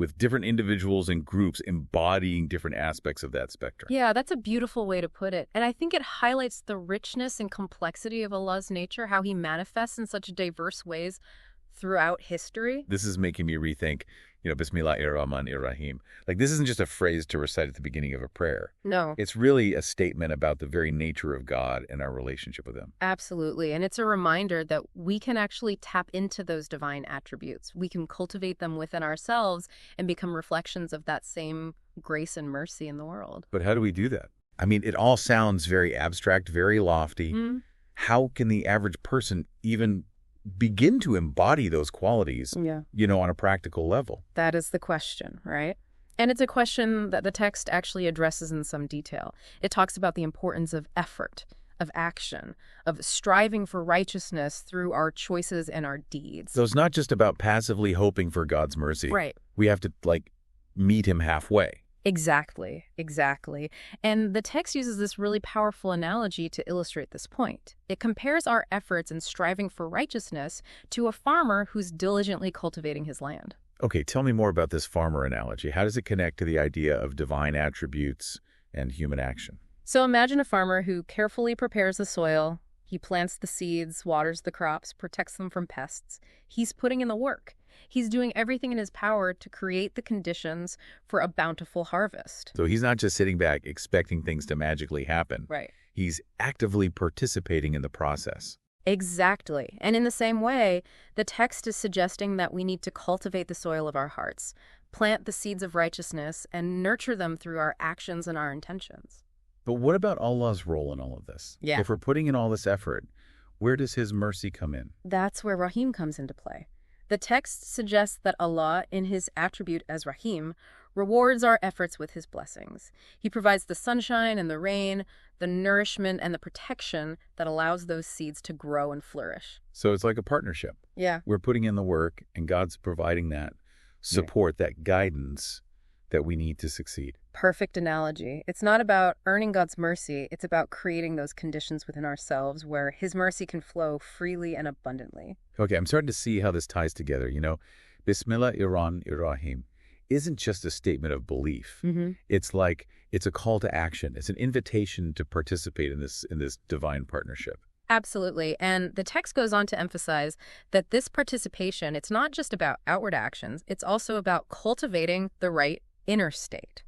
S2: with different individuals and groups embodying different aspects of that spectrum.
S1: Yeah, that's a beautiful way to put it. And I think it highlights the richness and complexity of Allah's nature, how he manifests in such diverse ways throughout history.
S2: This is making me rethink, Bis-mil-la, Ar-Rahma-nir-Raheem. Like, this isn't just a phrase to recite at the beginning of a prayer.
S1: No.
S2: It's really a statement about the very nature of God and our relationship with him.
S1: Absolutely. And it's a reminder that we can actually tap into those divine attributes. We can cultivate them within ourselves and become reflections of that same grace and mercy in the world.
S2: But how do we do that? I mean, it all sounds very abstract, very lofty. How can the average person even begin to embody those qualities, on a practical level?
S1: That is the question, right? And it's a question that the text actually addresses in some detail. It talks about the importance of effort, of action, of striving for righteousness through our choices and our deeds.
S2: So it's not just about passively hoping for God's mercy.
S1: Right.
S2: We have to, meet him halfway.
S1: Exactly. And the text uses this really powerful analogy to illustrate this point. It compares our efforts in striving for righteousness to a farmer who's diligently cultivating his land.
S2: Okay, tell me more about this farmer analogy. How does it connect to the idea of divine attributes and human action?
S1: So imagine a farmer who carefully prepares the soil. He plants the seeds, waters the crops, protects them from pests. He's putting in the work. He's doing everything in his power to create the conditions for a bountiful harvest.
S2: So he's not just sitting back expecting things to magically happen.
S1: Right.
S2: He's actively participating in the process.
S1: Exactly. And in the same way, the text is suggesting that we need to cultivate the soil of our hearts, plant the seeds of righteousness, and nurture them through our actions and our intentions.
S2: But what about Allah's role in all of this?
S1: Yeah.
S2: If we're putting in all this effort, where does his mercy come in?
S1: That's where Rahim comes into play. The text suggests that Allah, in his attribute as Rahim, rewards our efforts with his blessings. He provides the sunshine and the rain, the nourishment and the protection that allows those seeds to grow and flourish.
S2: So it's like a partnership.
S1: Yeah.
S2: We're putting in the work, and God's providing that support, that guidance that we need to succeed.
S1: Perfect analogy. It's not about earning God's mercy. It's about creating those conditions within ourselves where his mercy can flow freely and abundantly.
S2: Okay, I'm starting to see how this ties together. Bismillah-ir-Rahman-ir-Raheem isn't just a statement of belief. It's a call to action. It's an invitation to participate in this divine partnership.
S1: Absolutely. And the text goes on to emphasize that this participation, it's not just about outward actions. It's also about cultivating the right inner state,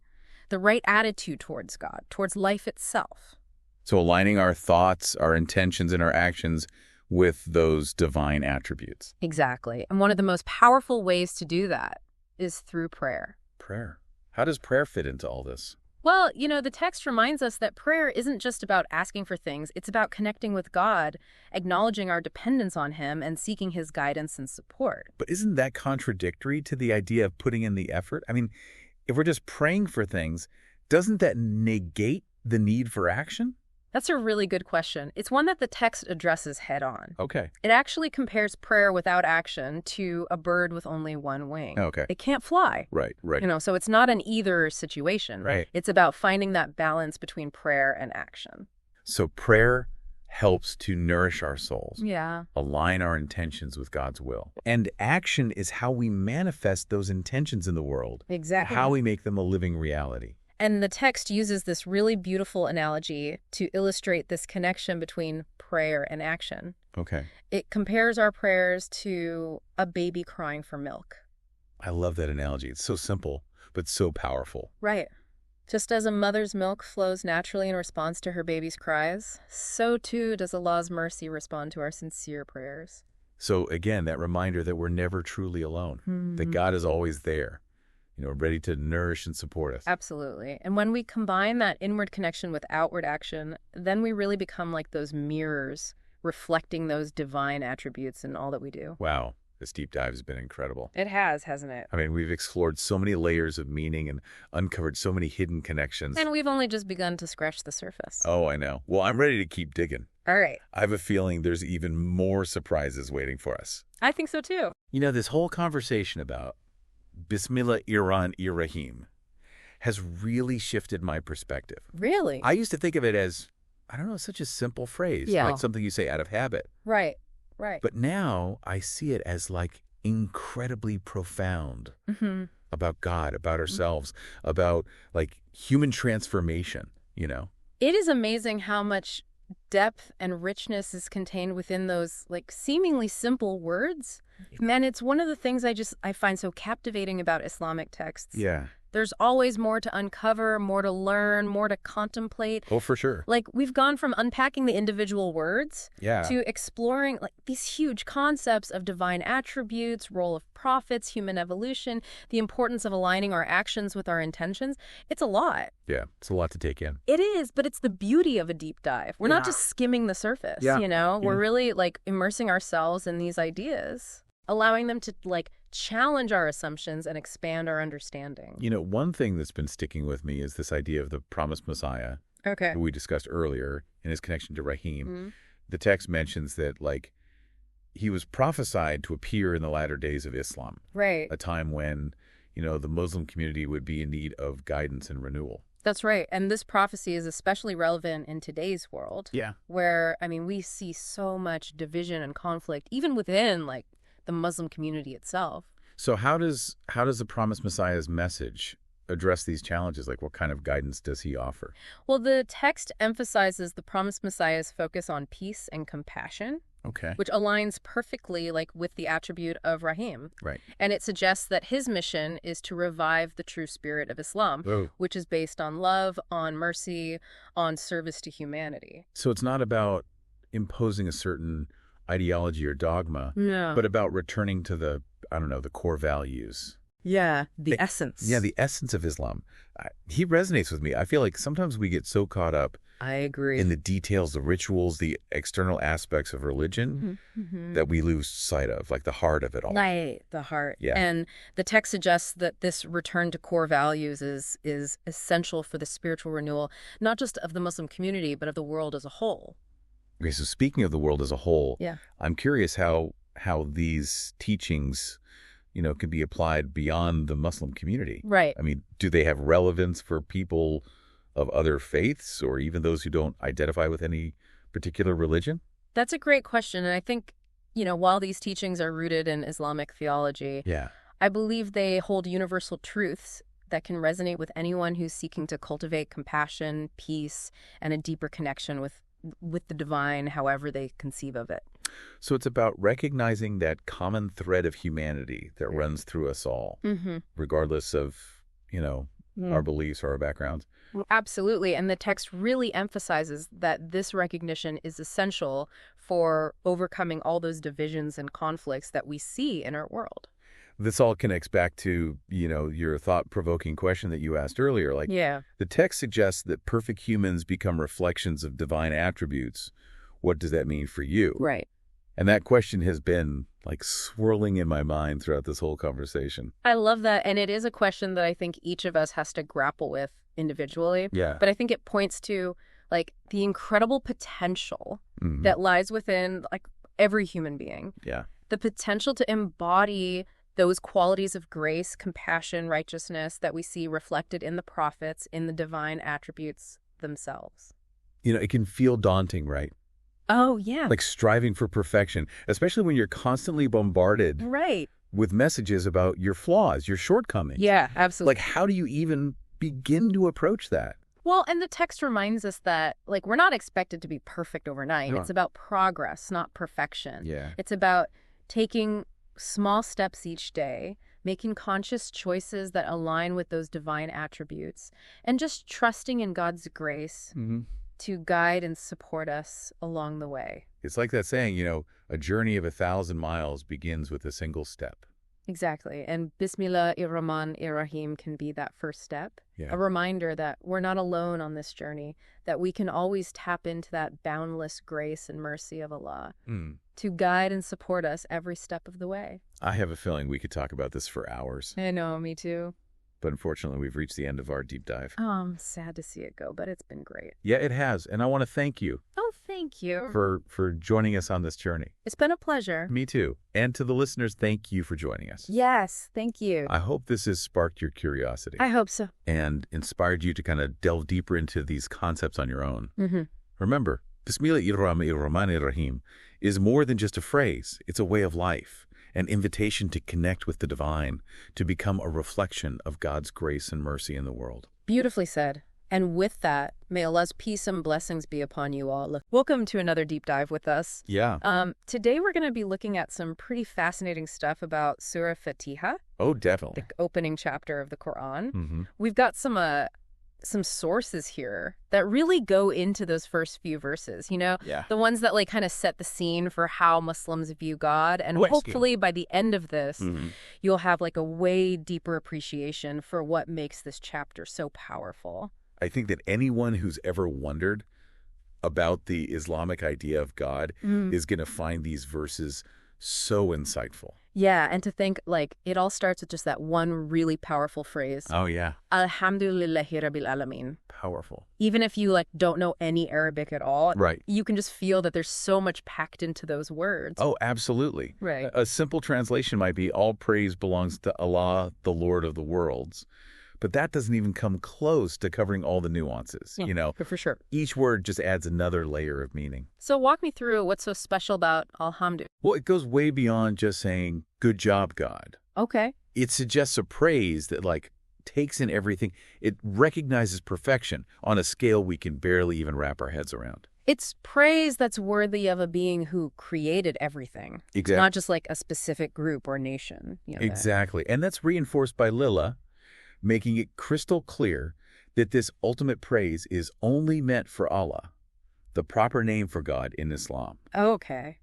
S1: the right attitude towards God, towards life itself.
S2: So aligning our thoughts, our intentions, and our actions with those divine attributes.
S1: Exactly. And one of the most powerful ways to do that is through prayer.
S2: Prayer. How does prayer fit into all this?
S1: Well, the text reminds us that prayer isn't just about asking for things. It's about connecting with God, acknowledging our dependence on him, and seeking his guidance and support.
S2: But isn't that contradictory to the idea of putting in the effort? I mean, if we're just praying for things, doesn't that negate the need for action?
S1: That's a really good question. It's one that the text addresses head on.
S2: Okay.
S1: It actually compares prayer without action to a bird with only one wing.
S2: Okay.
S1: It can't fly.
S2: Right.
S1: So it's not an either situation.
S2: Right.
S1: It's about finding that balance between prayer and action.
S2: So prayer helps to nourish our souls.
S1: Yeah.
S2: Align our intentions with God's will. And action is how we manifest those intentions in the world.
S1: Exactly.
S2: How we make them a living reality.
S1: And the text uses this really beautiful analogy to illustrate this connection between prayer and action.
S2: Okay.
S1: It compares our prayers to a baby crying for milk.
S2: I love that analogy. It's so simple, but so powerful.
S1: Right. Just as a mother's milk flows naturally in response to her baby's cries, so too does Allah's mercy respond to our sincere prayers.
S2: So again, that reminder that we're never truly alone, that God is always there, ready to nourish and support us.
S1: Absolutely. And when we combine that inward connection with outward action, then we really become like those mirrors reflecting those divine attributes in all that we do.
S2: Wow. This deep dive has been incredible.
S1: It has, hasn't it?
S2: I mean, we've explored so many layers of meaning and uncovered so many hidden connections.
S1: And we've only just begun to scratch the surface.
S2: Oh, I know. Well, I'm ready to keep digging.
S1: All right.
S2: I have a feeling there's even more surprises waiting for us.
S1: I think so too.
S2: This whole conversation about Bismillah-ir-Rahman-ir-Raheem has really shifted my perspective.
S1: Really?
S2: I used to think of it as, such a simple phrase, like something you say out of habit.
S1: Right.
S2: But now I see it as incredibly profound, about God, about ourselves, about like human transformation, you know?
S1: It is amazing how much depth and richness is contained within those like seemingly simple words. Man, it's one of the things I find so captivating about Islamic texts.
S2: Yeah.
S1: There's always more to uncover, more to learn, more to contemplate.
S2: Oh, for sure.
S1: Like, we've gone from unpacking the individual words to exploring like these huge concepts of divine attributes, role of prophets, human evolution, the importance of aligning our actions with our intentions. It's a lot.
S2: Yeah, it's a lot to take in.
S1: It is, but it's the beauty of a deep dive. We're not just skimming the surface, you know? We're really like immersing ourselves in these ideas, allowing them to like challenge our assumptions and expand our understanding.
S2: You know, one thing that's been sticking with me is this idea of the promised Messiah.
S1: Okay.
S2: Who we discussed earlier in his connection to Rahim.
S1: Mm-hmm.
S2: The text mentions that, like, he was prophesied to appear in the latter days of Islam.
S1: Right.
S2: A time when, you know, the Muslim community would be in need of guidance and renewal.
S1: That's right. And this prophecy is especially relevant in today's world.
S2: Yeah.
S1: Where, I mean, we see so much division and conflict, even within, like, the Muslim community itself.
S2: So how does the promised Messiah's message address these challenges? Like, what kind of guidance does he offer?
S1: Well, the text emphasizes the promised Messiah's focus on peace and compassion.
S2: Okay.
S1: Which aligns perfectly like with the attribute of Rahim.
S2: Right.
S1: And it suggests that his mission is to revive the true spirit of Islam, which is based on love, on mercy, on service to humanity.
S2: So it's not about imposing a certain ideology or dogma, but about returning to the, I don't know, the core values.
S1: Yeah, the essence.
S2: Yeah, the essence of Islam. He resonates with me. I feel like sometimes we get so caught up
S1: I agree.
S2: in the details, the rituals, the external aspects of religion that we lose sight of, like the heart of it all.
S1: Right, the heart.
S2: Yeah.
S1: And the text suggests that this return to core values is essential for the spiritual renewal, not just of the Muslim community, but of the world as a whole.
S2: Okay, so speaking of the world as a whole,
S1: Yeah.
S2: I'm curious how these teachings, you know, can be applied beyond the Muslim community.
S1: Right.
S2: I mean, do they have relevance for people of other faiths or even those who don't identify with any particular religion?
S1: That's a great question. And I think, you know, while these teachings are rooted in Islamic theology, I believe they hold universal truths that can resonate with anyone who's seeking to cultivate compassion, peace, and a deeper connection with the divine, however they conceive of it.
S2: So it's about recognizing that common thread of humanity that runs through us all, regardless of, you know, our beliefs or our backgrounds.
S1: Absolutely. And the text really emphasizes that this recognition is essential for overcoming all those divisions and conflicts that we see in our world.
S2: This all connects back to, you know, your thought-provoking question that you asked earlier. Like, the text suggests that perfect humans become reflections of divine attributes. What does that mean for you?
S1: Right.
S2: And that question has been, like, swirling in my mind throughout this whole conversation.
S1: I love that. And it is a question that I think each of us has to grapple with individually.
S2: Yeah.
S1: But I think it points to, like, the incredible potential that lies within, like, every human being.
S2: Yeah.
S1: The potential to embody those qualities of grace, compassion, righteousness that we see reflected in the prophets, in the divine attributes themselves.
S2: You know, it can feel daunting, right?
S1: Oh, yeah.
S2: Like striving for perfection, especially when you're constantly bombarded with messages about your flaws, your shortcomings.
S1: Yeah, absolutely.
S2: Like, how do you even begin to approach that?
S1: Well, and the text reminds us that, like, we're not expected to be perfect overnight. It's about progress, not perfection.
S2: Yeah.
S1: It's about taking small steps each day, making conscious choices that align with those divine attributes, and just trusting in God's grace to guide and support us along the way.
S2: It's like that saying, you know, a journey of 1,000 miles begins with a single step.
S1: Exactly. And Bis-mil-la, Ar-Rahma-nir-Raheem can be that first step.
S2: Yeah.
S1: A reminder that we're not alone on this journey, that we can always tap into that boundless grace and mercy of Allah to guide and support us every step of the way.
S2: I have a feeling we could talk about this for hours.
S1: I know, me too.
S2: But unfortunately, we've reached the end of our deep dive.
S1: Oh, I'm sad to see it go, but it's been great.
S2: Yeah, it has. And I want to thank you.
S1: Oh, thank you.
S2: For joining us on this journey.
S1: It's been a pleasure.
S2: Me too. And to the listeners, thank you for joining us.
S1: Yes, thank you.
S2: I hope this has sparked your curiosity.
S1: I hope so.
S2: And inspired you to kind of delve deeper into these concepts on your own. Remember, Bis-mil-la, Rahmanin-Raheem is more than just a phrase. It's a way of life. an invitation to connect with the divine, to become a reflection of God's grace and mercy in the world.
S1: Beautifully said. And with that, may Allah's peace and blessings be upon you all. Welcome to another deep dive with us.
S2: Yeah.
S1: Today we're going to be looking at some pretty fascinating stuff about Surah Fatiha,
S2: Oh, definitely.
S1: the opening chapter of the Quran.
S2: Mm-hmm.
S1: We've got some sources here that really go into those first few verses,
S2: Yeah.
S1: the ones that kind of set the scene for how Muslims view God. And
S2: West
S1: hopefully by the end of this,
S2: Mm-hmm.
S1: you'll have a way deeper appreciation for what makes this chapter so powerful.
S2: I think that anyone who's ever wondered about the Islamic idea of God is going to find these verses so insightful.
S1: Yeah, and to think, it all starts with just that one really powerful phrase.
S2: Oh, yeah.
S1: Al-hamdu lil-lahi rabbil aalameen.
S2: Powerful.
S1: Even if you, don't know any Arabic at all,
S2: Right.
S1: you can just feel that there's so much packed into those words.
S2: Oh, absolutely.
S1: Right.
S2: A simple translation might be, all praise belongs to Allah, the Lord of the worlds. But that doesn't even come close to covering all the nuances,
S1: For sure.
S2: Each word just adds another layer of meaning.
S1: So walk me through what's so special about Alhamdu.
S2: Well, it goes way beyond just saying, good job, God.
S1: Okay.
S2: It suggests a praise that, takes in everything. It recognizes perfection on a scale we can barely even wrap our heads around.
S1: It's praise that's worthy of a being who created everything.
S2: Exactly.
S1: Not just a specific group or nation.
S2: Exactly. And that's reinforced by lil-la, making it crystal clear that this ultimate praise is only meant for Allah, the proper name for God in Islam.
S1: Okay.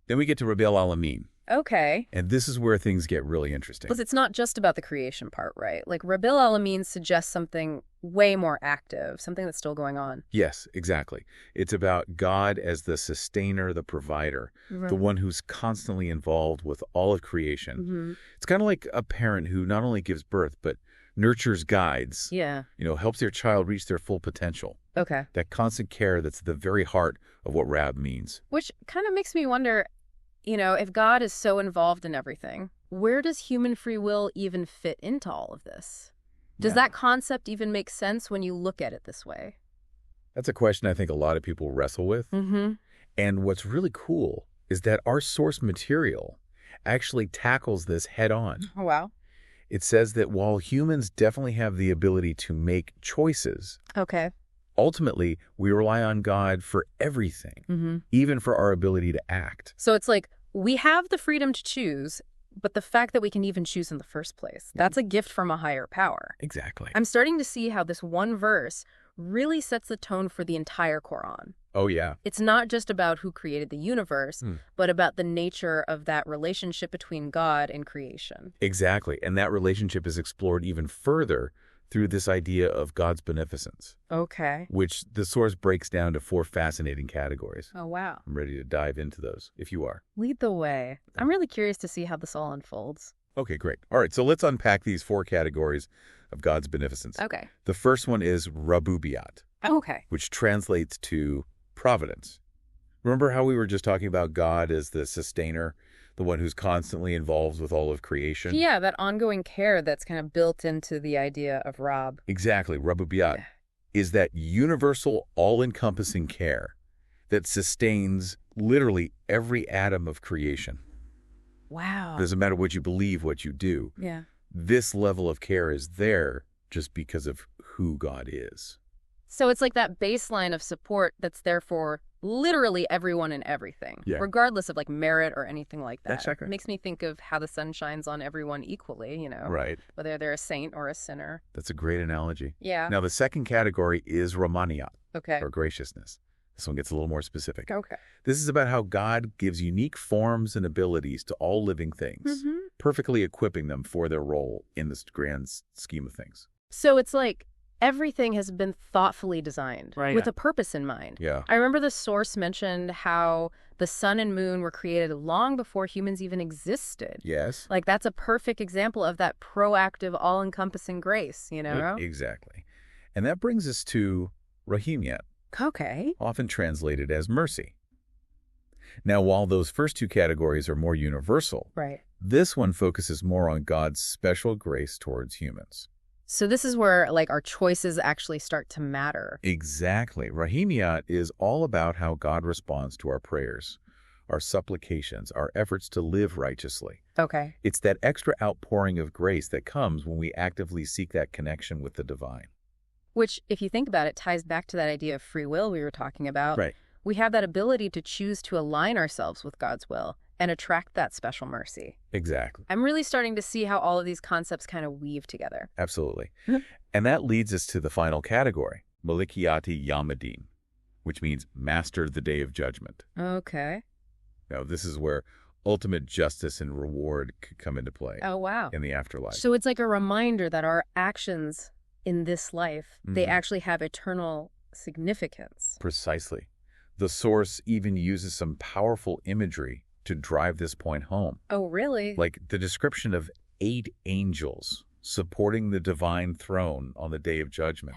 S2: Then we get to rabbil aalameen.
S1: Okay.
S2: And this is where things get really interesting.
S1: Because it's not just about the creation part, right? Rabbil aalameen suggests something way more active, something that's still going on.
S2: Yes, exactly. It's about God as the sustainer, the provider, the one who's constantly involved with all of creation.
S1: Mm-hmm.
S2: It's kind of like a parent who not only gives birth, but nurtures, guides,
S1: Yeah.
S2: Helps their child reach their full potential.
S1: Okay.
S2: That constant care that's at the very heart of what Rab means.
S1: Which kind of makes me wonder, if God is so involved in everything, where does human free will even fit into all of this? Does that concept even make sense when you look at it this way?
S2: That's a question I think a lot of people wrestle with.
S1: Mm-hmm.
S2: And what's really cool is that our source material actually tackles this head on.
S1: Oh, wow.
S2: It says that while humans definitely have the ability to make choices,
S1: Okay.
S2: ultimately we rely on God for everything,
S1: Mm-hmm.
S2: even for our ability to act.
S1: So it's we have the freedom to choose, but the fact that we can even choose in the first place, that's a gift from a higher power.
S2: Exactly.
S1: I'm starting to see how this one verse really sets the tone for the entire Quran.
S2: Oh, yeah.
S1: It's not just about who created the universe, but about the nature of that relationship between God and creation.
S2: Exactly. And that relationship is explored even further through this idea of God's beneficence,
S1: Okay.
S2: which the source breaks down to 4 fascinating categories.
S1: Oh, wow.
S2: I'm ready to dive into those, if you are.
S1: Lead the way. I'm really curious to see how this all unfolds.
S2: Okay, great. All right, so let's unpack these 4 categories of God's beneficence.
S1: Okay.
S2: The first one is rabubiyat,
S1: Okay.
S2: which translates to providence. Remember how we were just talking about God as the sustainer, the one who's constantly involved with all of creation?
S1: Yeah, that ongoing care that's kind of built into the idea of Rab.
S2: Exactly. Rabubiyat is that universal, all-encompassing care that sustains literally every atom of creation.
S1: Wow.
S2: Doesn't matter what you believe, what you do.
S1: Yeah.
S2: This level of care is there just because of who God is.
S1: So it's that baseline of support that's there for literally everyone and everything,
S2: Yeah.
S1: regardless of merit or anything like that.
S2: That's accurate.
S1: It makes me think of how the sun shines on everyone equally,
S2: Right.
S1: whether they're a saint or a sinner.
S2: That's a great analogy.
S1: Yeah.
S2: Now, the second category is Rahmaniyat,
S1: Okay.
S2: or graciousness. This one gets a little more specific.
S1: Okay.
S2: This is about how God gives unique forms and abilities to all living things,
S1: Mm-hmm.
S2: perfectly equipping them for their role in this grand scheme of things.
S1: So it's everything has been thoughtfully designed
S2: Right.
S1: with a purpose in mind.
S2: Yeah.
S1: I remember the source mentioned how the sun and moon were created long before humans even existed.
S2: Yes.
S1: That's a perfect example of that proactive, all-encompassing grace,
S2: Exactly. And that brings us to Rahimiyat,
S1: Okay.
S2: often translated as mercy. Now, while those first 2 categories are more universal,
S1: Right.
S2: this one focuses more on God's special grace towards humans.
S1: So this is where our choices actually start to matter.
S2: Exactly. Rahimiyat is all about how God responds to our prayers, our supplications, our efforts to live righteously.
S1: Okay.
S2: It's that extra outpouring of grace that comes when we actively seek that connection with the divine.
S1: Which, if you think about it, ties back to that idea of free will we were talking about.
S2: Right.
S1: We have that ability to choose to align ourselves with God's will and attract that special mercy.
S2: Exactly.
S1: I'm really starting to see how all of these concepts kind of weave together.
S2: Absolutely. And that leads us to the final category, Maaliki yaumid-deen, which means master the day of judgment.
S1: Okay.
S2: Now, this is where ultimate justice and reward could come into play.
S1: Oh, wow.
S2: In the afterlife.
S1: So it's like a reminder that our actions in this life, they actually have eternal significance.
S2: Precisely. The source even uses some powerful imagery to drive this point home.
S1: Oh, really?
S2: Like the description of 8 angels supporting the divine throne on the day of judgment.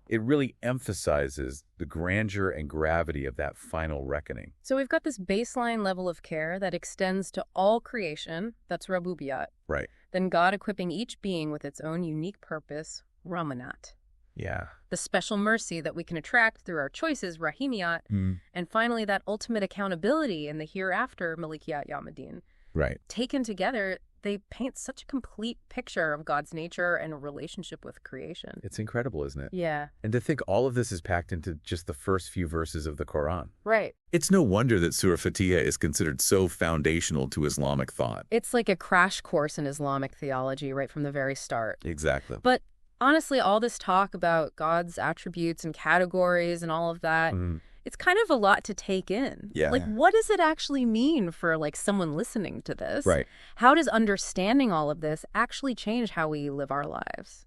S2: It really emphasizes the grandeur and gravity of that final reckoning.
S1: So we've got this baseline level of care that extends to all creation, that's Rabubiyat.
S2: Right.
S1: Then God equipping each being with its own unique purpose, Rahmanat.
S2: Yeah.
S1: The special mercy that we can attract through our choices, Rahimiyat. And finally, that ultimate accountability in the hereafter, Malikiyat Yaumid-deen.
S2: Right.
S1: Taken together, they paint such a complete picture of God's nature and a relationship with creation.
S2: It's incredible, isn't it?
S1: Yeah.
S2: And to think all of this is packed into just the first few verses of the Quran.
S1: Right.
S2: It's no wonder that Surah Fatiha is considered so foundational to Islamic thought.
S1: It's like a crash course in Islamic theology right from the very start.
S2: Exactly.
S1: But honestly, all this talk about God's attributes and categories and all of that, it's kind of a lot to take in.
S2: Yeah.
S1: Like, what does it actually mean for, like, someone listening to this?
S2: Right.
S1: How does understanding all of this actually change how we live our lives?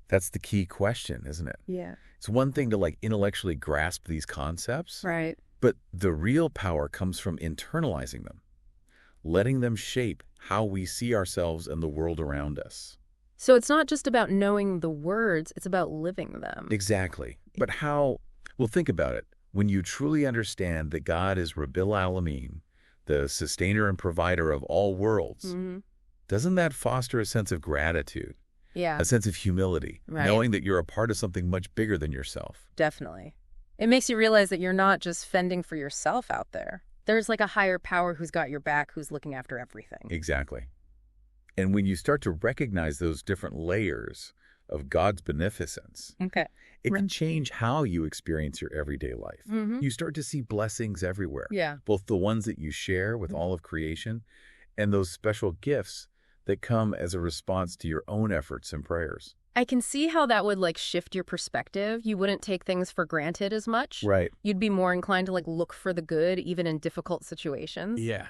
S2: That's the key question, isn't it?
S1: Yeah.
S2: It's one thing to, like, intellectually grasp these concepts.
S1: Right.
S2: But the real power comes from internalizing them, letting them shape how we see ourselves and the world around us.
S1: So it's not just about knowing the words, it's about living them.
S2: Exactly. But how? Well, think about it. When you truly understand that God is rabbil, aalameen, the sustainer and provider of all worlds, doesn't that foster a sense of gratitude?
S1: Yeah.
S2: A sense of humility,
S1: Right.
S2: knowing that you're a part of something much bigger than yourself.
S1: Definitely. It makes you realize that you're not just fending for yourself out there. There's like a higher power who's got your back, who's looking after everything.
S2: Exactly. And when you start to recognize those different layers of God's beneficence,
S1: Okay.
S2: it can change how you experience your everyday life. You start to see blessings everywhere,
S1: Yeah.
S2: both the ones that you share with all of creation and those special gifts that come as a response to your own efforts and prayers.
S1: I can see how that would like shift your perspective. You wouldn't take things for granted as much.
S2: Right.
S1: You'd be more inclined to like look for the good even in difficult situations.
S2: Yeah.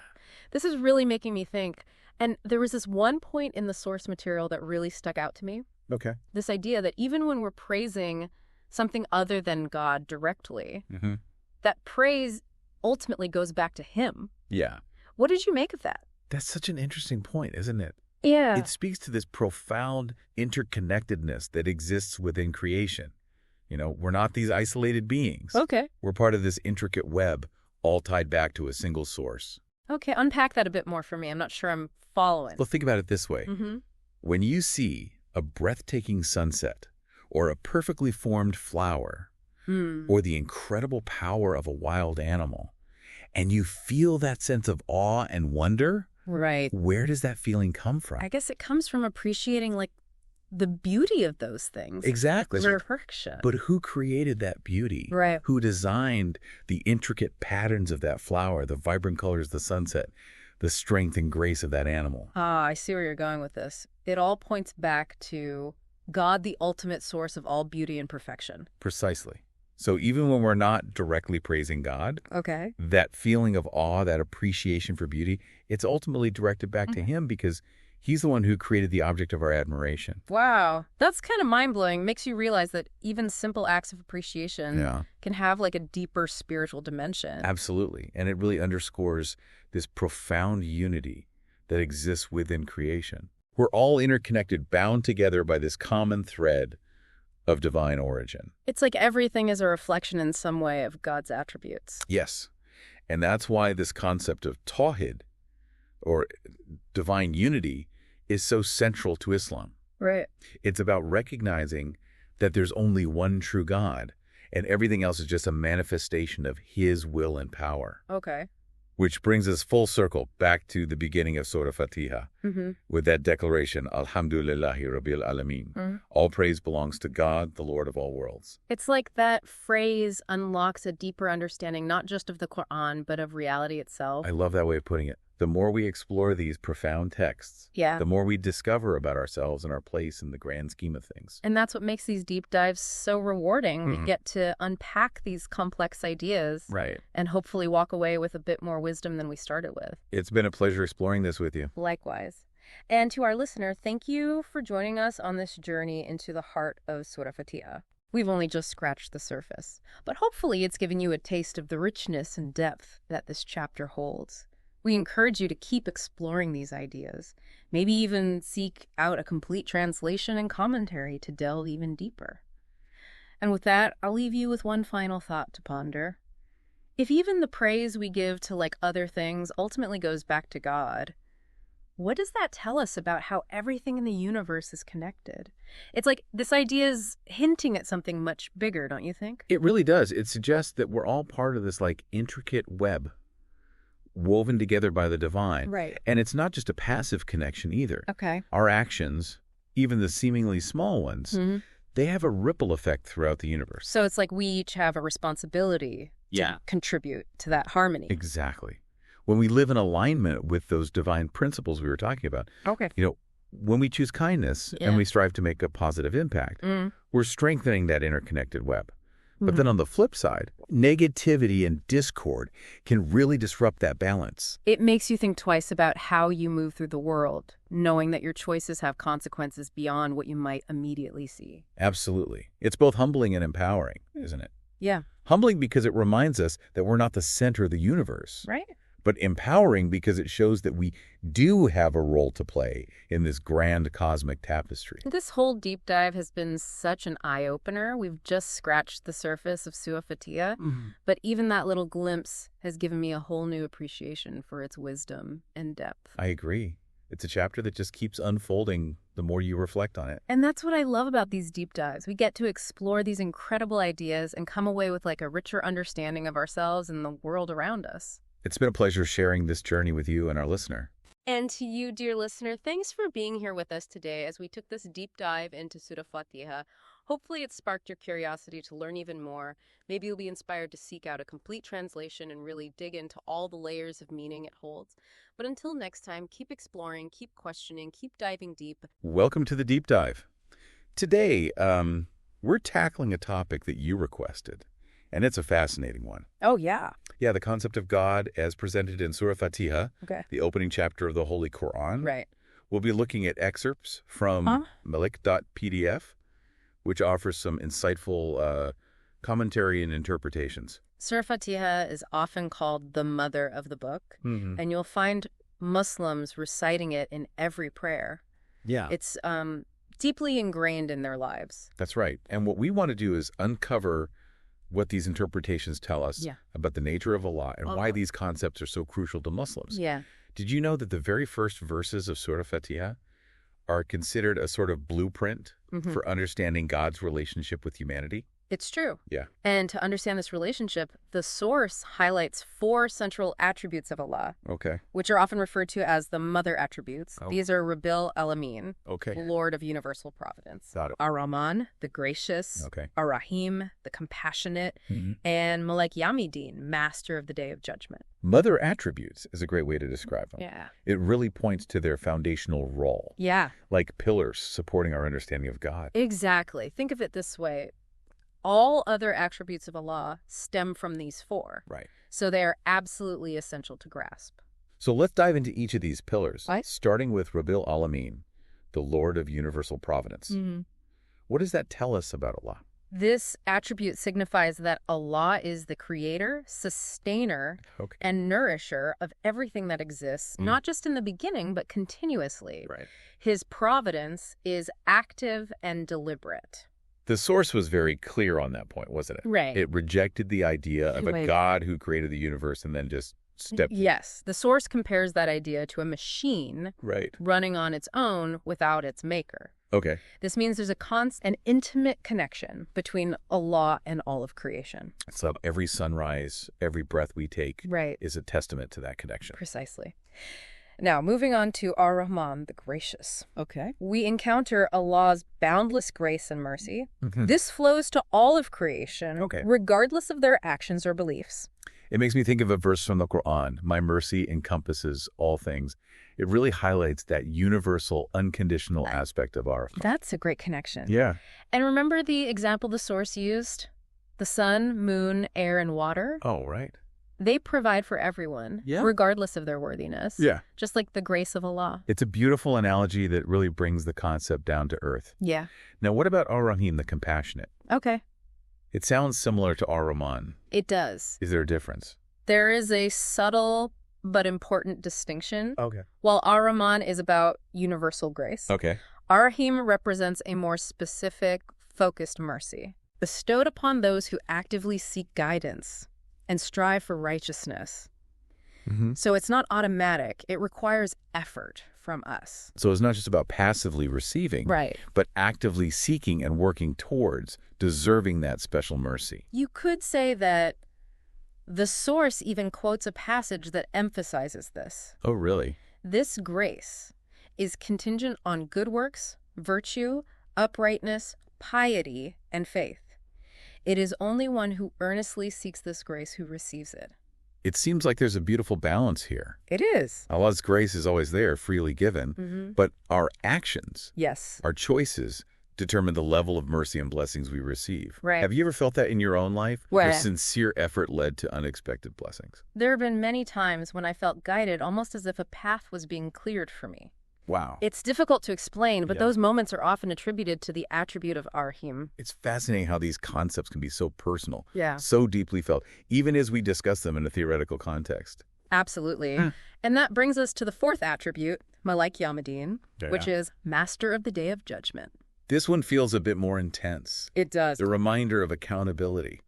S1: This is really making me think. And there was this one point in the source material that really stuck out to me.
S2: Okay.
S1: This idea that even when we're praising something other than God directly, that praise ultimately goes back to him.
S2: Yeah.
S1: What did you make of that?
S2: That's such an interesting point, isn't it?
S1: Yeah.
S2: It speaks to this profound interconnectedness that exists within creation. You know, we're not these isolated beings.
S1: Okay.
S2: We're part of this intricate web, all tied back to a single source.
S1: Okay, unpack that a bit more for me. I'm not sure I'm following.
S2: Well, think about it this way. When you see a breathtaking sunset or a perfectly formed flower or the incredible power of a wild animal, and you feel that sense of awe and wonder,
S1: Right.
S2: where does that feeling come from?
S1: I guess it comes from appreciating like the beauty of those things.
S2: Exactly.
S1: Perfection.
S2: But who created that beauty?
S1: Right.
S2: Who designed the intricate patterns of that flower, the vibrant colors of the sunset, the strength and grace of that animal?
S1: Ah, I see where you're going with this. It all points back to God, the ultimate source of all beauty and perfection.
S2: Precisely. So even when we're not directly praising God,
S1: Okay.
S2: that feeling of awe, that appreciation for beauty, it's ultimately directed back to him because he's the one who created the object of our admiration.
S1: Wow. That's kind of mind-blowing. Makes you realize that even simple acts of appreciation can have like a deeper spiritual dimension.
S2: Absolutely. And it really underscores this profound unity that exists within creation. We're all interconnected, bound together by this common thread of divine origin.
S1: It's like everything is a reflection in some way of God's attributes.
S2: Yes. And that's why this concept of tawhid, or divine unity, is so central to Islam.
S1: Right.
S2: It's about recognizing that there's only one true God, and everything else is just a manifestation of his will and power.
S1: Okay.
S2: Which brings us full circle back to the beginning of Surah Fatiha with that declaration, Al-hamdu, lil-la-hi, rabbil, aalameen. All praise belongs to God, the Lord of all worlds.
S1: It's like that phrase unlocks a deeper understanding, not just of the Quran, but of reality itself.
S2: I love that way of putting it. The more we explore these profound texts, the more we discover about ourselves and our place in the grand scheme of things.
S1: And that's what makes these deep dives so rewarding. We get to unpack these complex ideas and hopefully walk away with a bit more wisdom than we started with.
S2: It's been a pleasure exploring this with you.
S1: Likewise. And to our listener, thank you for joining us on this journey into the heart of Surah Fatiha. We've only just scratched the surface, but hopefully it's given you a taste of the richness and depth that this chapter holds. We encourage you to keep exploring these ideas, maybe even seek out a complete translation and commentary to delve even deeper. And with that, I'll leave you with one final thought to ponder. If even the praise we give to like other things ultimately goes back to God, what does that tell us about how everything in the universe is connected? It's like this idea is hinting at something much bigger, don't you think?
S2: It really does. It suggests that we're all part of this like intricate web woven together by the divine.
S1: Right.
S2: And it's not just a passive connection either.
S1: Okay.
S2: Our actions, even the seemingly small ones, they have a ripple effect throughout the universe.
S1: So it's like we each have a responsibility to contribute to that harmony.
S2: Exactly. When we live in alignment with those divine principles we were talking about.
S1: Okay.
S2: You know, when we choose kindness and we strive to make a positive impact, we're strengthening that interconnected web. But then on the flip side, negativity and discord can really disrupt that balance.
S1: It makes you think twice about how you move through the world, knowing that your choices have consequences beyond what you might immediately see.
S2: Absolutely. It's both humbling and empowering, isn't it?
S1: Yeah.
S2: Humbling because it reminds us that we're not the center of the universe.
S1: Right.
S2: But empowering because it shows that we do have a role to play in this grand cosmic tapestry.
S1: This whole deep dive has been such an eye-opener. We've just scratched the surface of Surah Fatiha, but even that little glimpse has given me a whole new appreciation for its wisdom and depth.
S2: I agree. It's a chapter that just keeps unfolding the more you reflect on it.
S1: And that's what I love about these deep dives. We get to explore these incredible ideas and come away with like a richer understanding of ourselves and the world around us.
S2: It's been a pleasure sharing this journey with you and our listener.
S1: And to you, dear listener, thanks for being here with us today as we took this deep dive into Surah Fatiha. Hopefully it sparked your curiosity to learn even more. Maybe you'll be inspired to seek out a complete translation and really dig into all the layers of meaning it holds. But until next time, keep exploring, keep questioning, keep diving deep.
S2: Welcome to the Deep Dive. Today, we're tackling a topic that you requested, and it's a fascinating one.
S1: Oh, yeah.
S2: Yeah, the concept of God as presented in Surah Fatiha, the opening chapter of the Holy Quran.
S1: Right.
S2: We'll be looking at excerpts from Maaliki.pdf, which offers some insightful commentary and interpretations.
S1: Surah Fatiha is often called the mother of the book, and you'll find Muslims reciting it in every prayer.
S2: Yeah.
S1: It's deeply ingrained in their lives.
S2: That's right. And what we want to do is uncover what these interpretations tell us about the nature of Allah and why these concepts are so crucial to Muslims.
S1: Yeah.
S2: Did you know that the very first verses of Surah Fatiha are considered a sort of blueprint for understanding God's relationship with humanity?
S1: It's true.
S2: Yeah.
S1: And to understand this relationship, the source highlights 4 central attributes of Allah, which are often referred to as the mother attributes. These are rabbil, aalameen, Lord of universal providence. Ar-Rahman, the gracious. Ar-Raheem, the compassionate. And yaumid-deen, master of the day of judgment.
S2: Mother attributes is a great way to describe them.
S1: Yeah.
S2: It really points to their foundational role.
S1: Yeah.
S2: Like pillars supporting our understanding of God.
S1: Exactly. Think of it this way. All other attributes of Allah stem from these 4.
S2: Right.
S1: So they are absolutely essential to grasp.
S2: So let's dive into each of these pillars, starting with Rabbil Aalameen, the Lord of universal providence. What does that tell us about Allah?
S1: This attribute signifies that Allah is the creator, sustainer, and nourisher of everything that exists, not just in the beginning, but continuously.
S2: Right.
S1: His providence is active and deliberate.
S2: The source was very clear on that point, wasn't it?
S1: Right.
S2: It rejected the idea of a God who created the universe and then just step.
S1: Yes. The source compares that idea to a machine
S2: Right.
S1: running on its own without its maker.
S2: Okay.
S1: This means there's a constant and intimate connection between Allah and all of creation.
S2: So every sunrise, every breath we take
S1: Right.
S2: is a testament to that connection.
S1: Precisely. Now, moving on to Ar-Rahman, the gracious.
S3: Okay.
S1: We encounter Allah's boundless grace and mercy.
S2: Mhm.
S1: This flows to all of creation,
S2: Okay.
S1: regardless of their actions or beliefs.
S2: It makes me think of a verse from the Quran, my mercy encompasses all things. It really highlights that universal, unconditional aspect of our.
S1: That's a great connection.
S2: Yeah.
S1: And remember the example the source used? The sun, moon, air, and water?
S2: Oh, right.
S1: They provide for everyone,
S3: Yeah.
S1: regardless of their worthiness.
S2: Yeah.
S1: Just like the grace of Allah.
S2: It's a beautiful analogy that really brings the concept down to earth.
S1: Yeah.
S2: Now, what about Ar-Rahim, the compassionate?
S1: Okay.
S2: It sounds similar to Ar-Rahman.
S1: It does.
S2: Is there a difference?
S1: There is a subtle but important distinction.
S2: Okay.
S1: While Ar-Rahman is about universal grace,
S2: Okay.
S1: Ar-Rahim represents a more specific, focused mercy, bestowed upon those who actively seek guidance and strive for righteousness.
S2: Mm-hmm.
S1: So it's not automatic. It requires effort from us.
S2: So it's not just about passively receiving,
S1: Right.
S2: but actively seeking and working towards deserving that special mercy.
S1: You could say that the source even quotes a passage that emphasizes this.
S2: Oh, really?
S1: This grace is contingent on good works, virtue, uprightness, piety, and faith. It is only one who earnestly seeks this grace who receives it.
S2: It seems like there's a beautiful balance here.
S1: It is.
S2: Allah's grace is always there, freely given, but our actions,
S1: Yes.
S2: our choices, determine the level of mercy and blessings we receive.
S1: Right.
S2: Have you ever felt that in your own life?
S1: Where?
S2: Where sincere effort led to unexpected blessings?
S1: There have been many times when I felt guided, almost as if a path was being cleared for me.
S2: Wow.
S1: It's difficult to explain, but
S2: Yeah.
S1: those moments are often attributed to the attribute of Ar-Rahim.
S2: It's fascinating how these concepts can be so personal,
S1: Yeah.
S2: so deeply felt, even as we discuss them in a theoretical context.
S1: Absolutely.
S2: Hmm.
S1: And that brings us to the fourth attribute, Maaliki yaumid-deen,
S2: Yeah.
S1: which is master of the day of judgment.
S2: This one feels a bit more intense.
S1: It does.
S2: The reminder of accountability.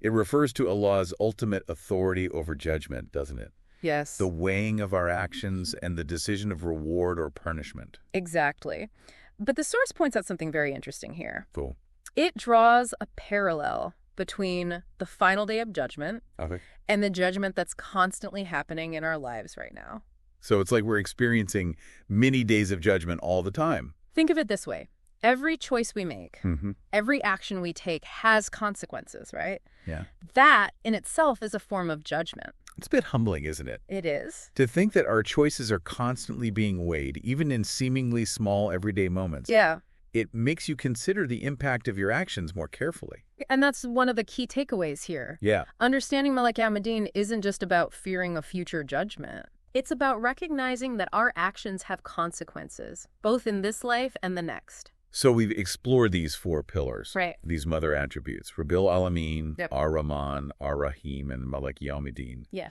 S2: It refers to Allah's ultimate authority over judgment, doesn't it?
S1: Yes.
S2: The weighing of our actions and the decision of reward or punishment.
S1: Exactly. But the source points out something very interesting here.
S2: Cool.
S1: It draws a parallel between the final day of judgment
S2: Okay.
S1: and the judgment that's constantly happening in our lives right now.
S2: So it's like we're experiencing many days of judgment all the time.
S1: Think of it this way. Every choice we make,
S2: Mm-hmm.
S1: every action we take has consequences, right?
S2: Yeah.
S1: That in itself is a form of judgment.
S2: It's a bit humbling, isn't it?
S1: It is.
S2: To think that our choices are constantly being weighed, even in seemingly small everyday moments.
S1: Yeah.
S2: It makes you consider the impact of your actions more carefully.
S1: And that's one of the key takeaways here.
S2: Yeah.
S1: Understanding Maaliki yaumid-deen isn't just about fearing a future judgment. It's about recognizing that our actions have consequences, both in this life and the next.
S2: So we've explored these four pillars.
S1: Right.
S2: These mother attributes. Rabbil, aalameen,
S1: Yep.
S2: Ar-Rahman, Ar-Rahim, and Maaliki yaumid-deen.
S1: Yeah.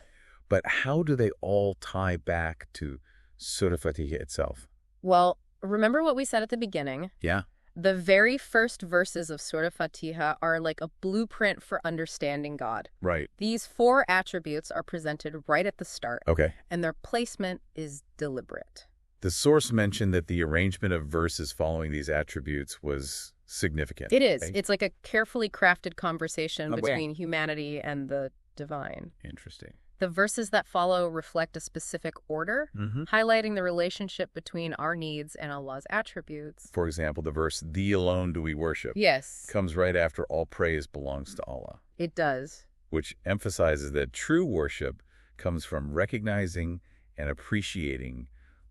S2: But how do they all tie back to Surah Fatiha itself?
S1: Well, remember what we said at the beginning?
S2: Yeah.
S1: The very first verses of Surah Fatiha are like a blueprint for understanding God.
S2: Right.
S1: These four attributes are presented right at the start,
S2: Okay.
S1: and their placement is deliberate.
S2: The source mentioned that the arrangement of verses following these attributes was significant.
S1: It is.
S2: Okay?
S1: It's like a carefully crafted conversation
S2: Okay.
S1: between humanity and the divine.
S2: Interesting.
S1: The verses that follow reflect a specific order,
S2: Mm-hmm.
S1: highlighting the relationship between our needs and Allah's attributes.
S2: For example, the verse, "Thee alone do we worship,"
S1: Yes,
S2: comes right after "All praise belongs to Allah,"
S1: it does.
S2: which emphasizes that true worship comes from recognizing and appreciating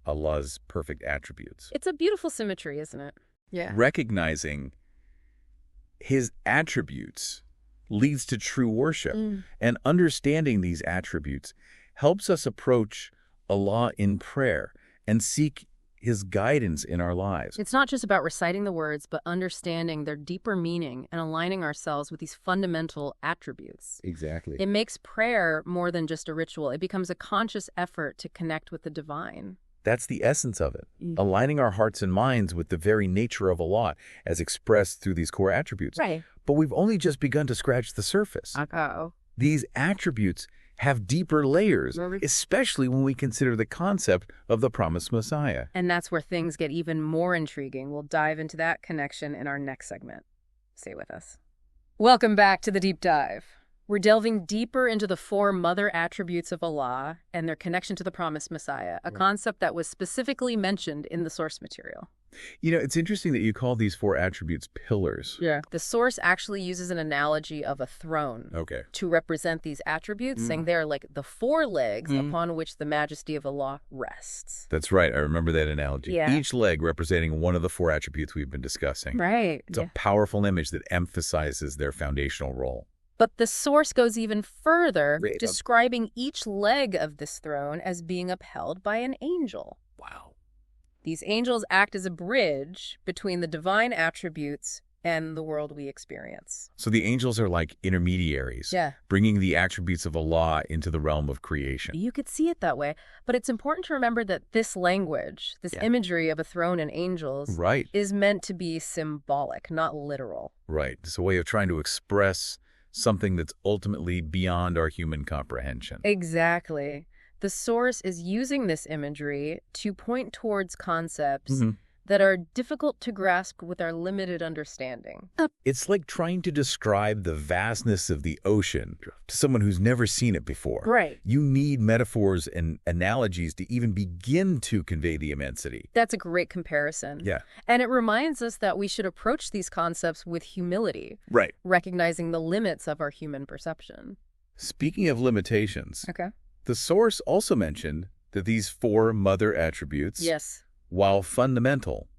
S2: Allah's perfect attributes.
S1: It's a beautiful symmetry, isn't it? Yeah.
S2: Recognizing His attributes leads to true worship, and understanding these attributes helps us approach Allah in prayer and seek His guidance in our lives.
S1: It's not just about reciting the words, but understanding their deeper meaning and aligning ourselves with these fundamental attributes.
S2: Exactly.
S1: It makes prayer more than just a ritual. It becomes a conscious effort to connect with the divine.
S2: That's the essence of it, aligning our hearts and minds with the very nature of Allah as expressed through these core attributes.
S1: Right.
S2: But we've only just begun to scratch the surface.
S1: Uh-oh.
S2: These attributes have deeper layers,
S1: Really?
S2: especially when we consider the concept of the promised Messiah.
S1: And that's where things get even more intriguing. We'll dive into that connection in our next segment. Stay with us. Welcome back to the Deep Dive. We're delving deeper into the four mother attributes of Allah and their connection to the promised Messiah, a concept that was specifically mentioned in the source material.
S2: You know, it's interesting that you call these four attributes pillars.
S1: Yeah. The source actually uses an analogy of a throne
S2: Okay.
S1: to represent these attributes, saying they're like the four legs upon which the majesty of Allah rests.
S2: That's right. I remember that analogy.
S1: Yeah.
S2: Each leg representing one of the four attributes we've been discussing.
S1: Right.
S2: It's a powerful image that emphasizes their foundational role.
S1: But the source goes even further,
S2: Right.
S1: describing each leg of this throne as being upheld by an angel.
S2: Wow.
S1: These angels act as a bridge between the divine attributes and the world we experience.
S2: So the angels are like intermediaries,
S1: Yeah.
S2: bringing the attributes of Allah into the realm of creation.
S1: You could see it that way, but it's important to remember that this language, this imagery of a throne and angels,
S2: Right.
S1: is meant to be symbolic, not literal.
S2: Right. It's a way of trying to express something that's ultimately beyond our human comprehension.
S1: Exactly. The source is using this imagery to point towards concepts that are difficult to grasp with our limited understanding.
S2: It's like trying to describe the vastness of the ocean to someone who's never seen it before.
S1: Right.
S2: You need metaphors and analogies to even begin to convey the immensity.
S1: That's a great comparison.
S2: Yeah.
S1: And it reminds us that we should approach these concepts with humility,
S2: Right.
S1: recognizing the limits of our human perception.
S2: Speaking of limitations,
S1: Okay.
S2: the source also mentioned that these four mother attributes,
S1: Yes.
S2: while fundamental,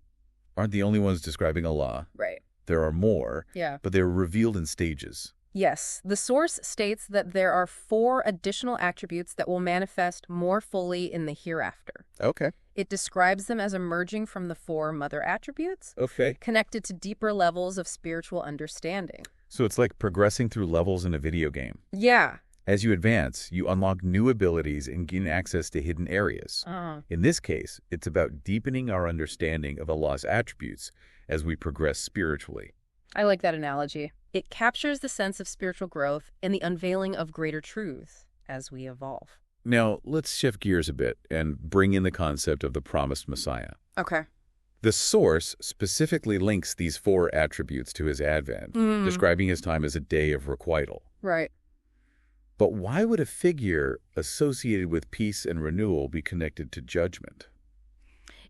S2: aren't the only ones describing Allah.
S1: Right.
S2: There are more,
S1: Yeah.
S2: but they're revealed in stages.
S1: Yes. The source states that there are four additional attributes that will manifest more fully in the hereafter.
S2: Okay.
S1: It describes them as emerging from the four mother attributes,
S2: Okay.
S1: connected to deeper levels of spiritual understanding.
S2: So it's like progressing through levels in a video game.
S1: Yeah.
S2: As you advance, you unlock new abilities and gain access to hidden areas. In this case, it's about deepening our understanding of Allah's attributes as we progress spiritually.
S1: I like that analogy. It captures the sense of spiritual growth and the unveiling of greater truths as we evolve.
S2: Now, let's shift gears a bit and bring in the concept of the promised Messiah.
S1: Okay.
S2: The source specifically links these four attributes to his advent, describing his time as a day of requital.
S1: Right.
S2: But why would a figure associated with peace and renewal be connected to judgment?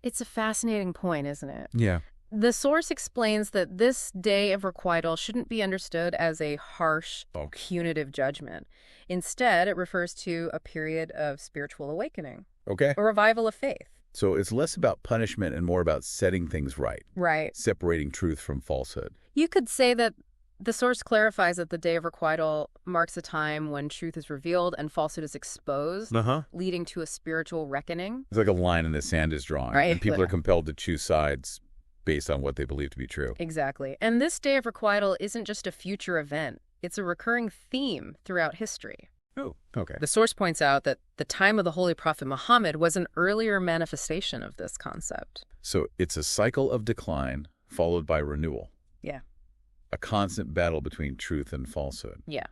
S1: It's a fascinating point, isn't it?
S2: Yeah.
S1: The source explains that this day of requital shouldn't be understood as a harsh, punitive judgment. Instead, it refers to a period of spiritual awakening,
S2: Okay.
S1: a revival of faith.
S2: So it's less about punishment and more about setting things right,
S1: Right.
S2: separating truth from falsehood.
S1: You could say that the source clarifies that the day of requital marks a time when truth is revealed and falsehood is exposed, leading to a spiritual reckoning.
S2: It's like a line in the sand is drawn,
S1: Right.
S2: and people are compelled to choose sides based on what they believe to be true.
S1: Exactly. And this day of requital isn't just a future event. It's a recurring theme throughout history.
S2: Oh, okay.
S1: The source points out that the time of the Holy Prophet Muhammad was an earlier manifestation of this concept.
S2: So it's a cycle of decline followed by renewal.
S1: Yeah.
S2: A constant battle between truth and falsehood.
S1: Yeah.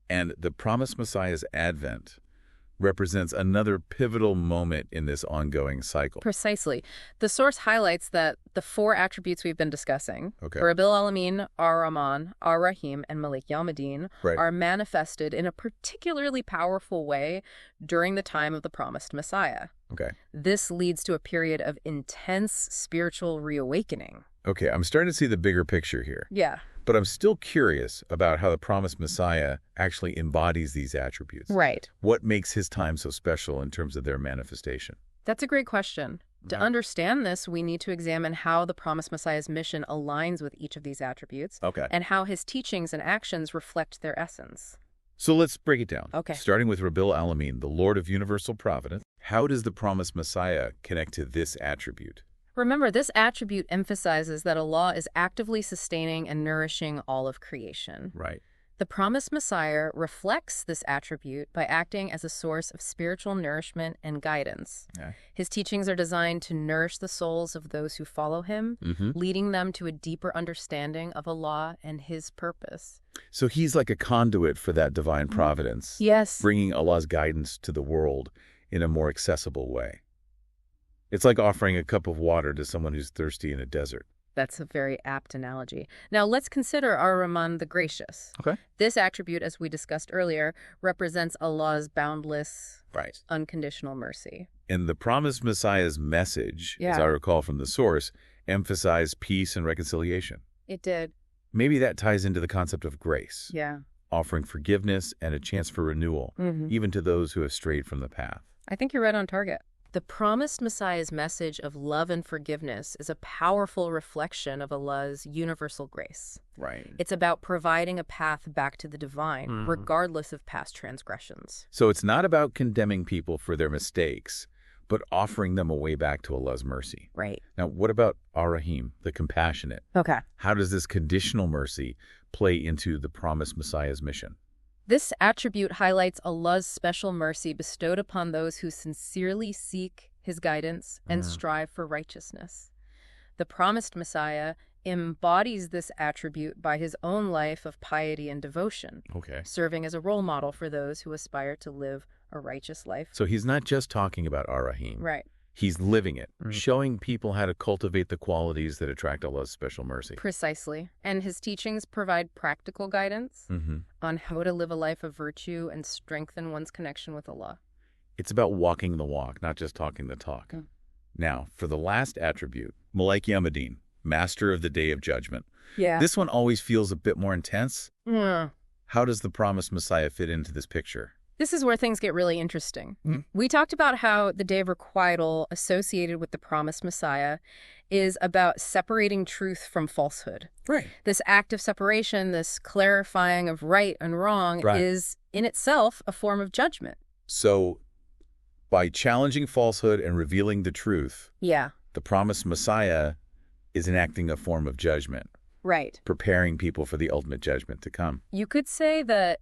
S2: And the promised Messiah's advent represents another pivotal moment in this ongoing cycle.
S1: Precisely. The source highlights that the four attributes we've been discussing,
S2: Okay.
S1: rabbil, aalameen, Ar-Rahman, Ar-Raheem, and Malik yaumid-deen,
S2: Right.
S1: are manifested in a particularly powerful way during the time of the promised Messiah.
S2: Okay.
S1: This leads to a period of intense spiritual reawakening.
S2: Okay, I'm starting to see the bigger picture here.
S1: Yeah.
S2: But I'm still curious about how the promised Messiah actually embodies these attributes.
S1: Right.
S2: What makes his time so special in terms of their manifestation?
S1: That's a great question. To understand this, we need to examine how the promised Messiah's mission aligns with each of these attributes
S2: Okay.
S1: and how his teachings and actions reflect their essence.
S2: So let's break it down.
S1: Okay.
S2: Starting with Rabbil Aalameen, the Lord of Universal Providence. How does the promised Messiah connect to this attribute?
S1: Remember, this attribute emphasizes that Allah is actively sustaining and nourishing all of creation.
S2: Right.
S1: The promised Messiah reflects this attribute by acting as a source of spiritual nourishment and guidance.
S2: Yeah.
S1: His teachings are designed to nourish the souls of those who follow him, leading them to a deeper understanding of Allah and his purpose.
S2: So he's like a conduit for that divine providence.
S1: Yes.
S2: Bringing Allah's guidance to the world in a more accessible way. It's like offering a cup of water to someone who's thirsty in a desert.
S1: That's a very apt analogy. Now let's consider Ar-Rahman the Gracious.
S2: Okay.
S1: This attribute, as we discussed earlier, represents Allah's boundless, unconditional mercy.
S2: And the promised Messiah's message, as
S1: Yeah.
S2: I recall from the source, emphasized peace and reconciliation.
S1: It did.
S2: Maybe that ties into the concept of grace,
S1: Yeah.
S2: offering forgiveness and a chance for renewal, even to those who have strayed from the path.
S1: I think you're right on target. The promised Messiah's message of love and forgiveness is a powerful reflection of Allah's universal grace.
S2: Right.
S1: It's about providing a path back to the divine, regardless of past transgressions.
S2: So it's not about condemning people for their mistakes, but offering them a way back to Allah's mercy.
S1: Right.
S2: Now, what about Ar-Rahim, the compassionate?
S1: Okay.
S2: How does this conditional mercy play into the promised Messiah's mission?
S1: This attribute highlights Allah's special mercy bestowed upon those who sincerely seek his guidance and strive for righteousness. The promised Messiah embodies this attribute by his own life of piety and devotion, serving as a role model for those who aspire to live a righteous life.
S2: So he's not just talking about Ar-Rahim.
S1: Right.
S2: He's living it, showing people how to cultivate the qualities that attract Allah's special mercy.
S1: Precisely. And his teachings provide practical guidance on how to live a life of virtue and strengthen one's connection with Allah.
S2: It's about walking the walk, not just talking the talk. Now, for the last attribute, Maaliki yaumid-deen, master of the day of judgment.
S1: Yeah.
S2: This one always feels a bit more intense. How does the promised Messiah fit into this picture?
S1: This is where things get really interesting. We talked about how the day of requital associated with the promised Messiah is about separating truth from falsehood.
S2: Right.
S1: This act of separation, this clarifying of right and wrong, is in itself a form of judgment.
S2: So, by challenging falsehood and revealing the truth, the promised Messiah is enacting a form of judgment.
S1: Right.
S2: Preparing people for the ultimate judgment to come.
S1: You could say that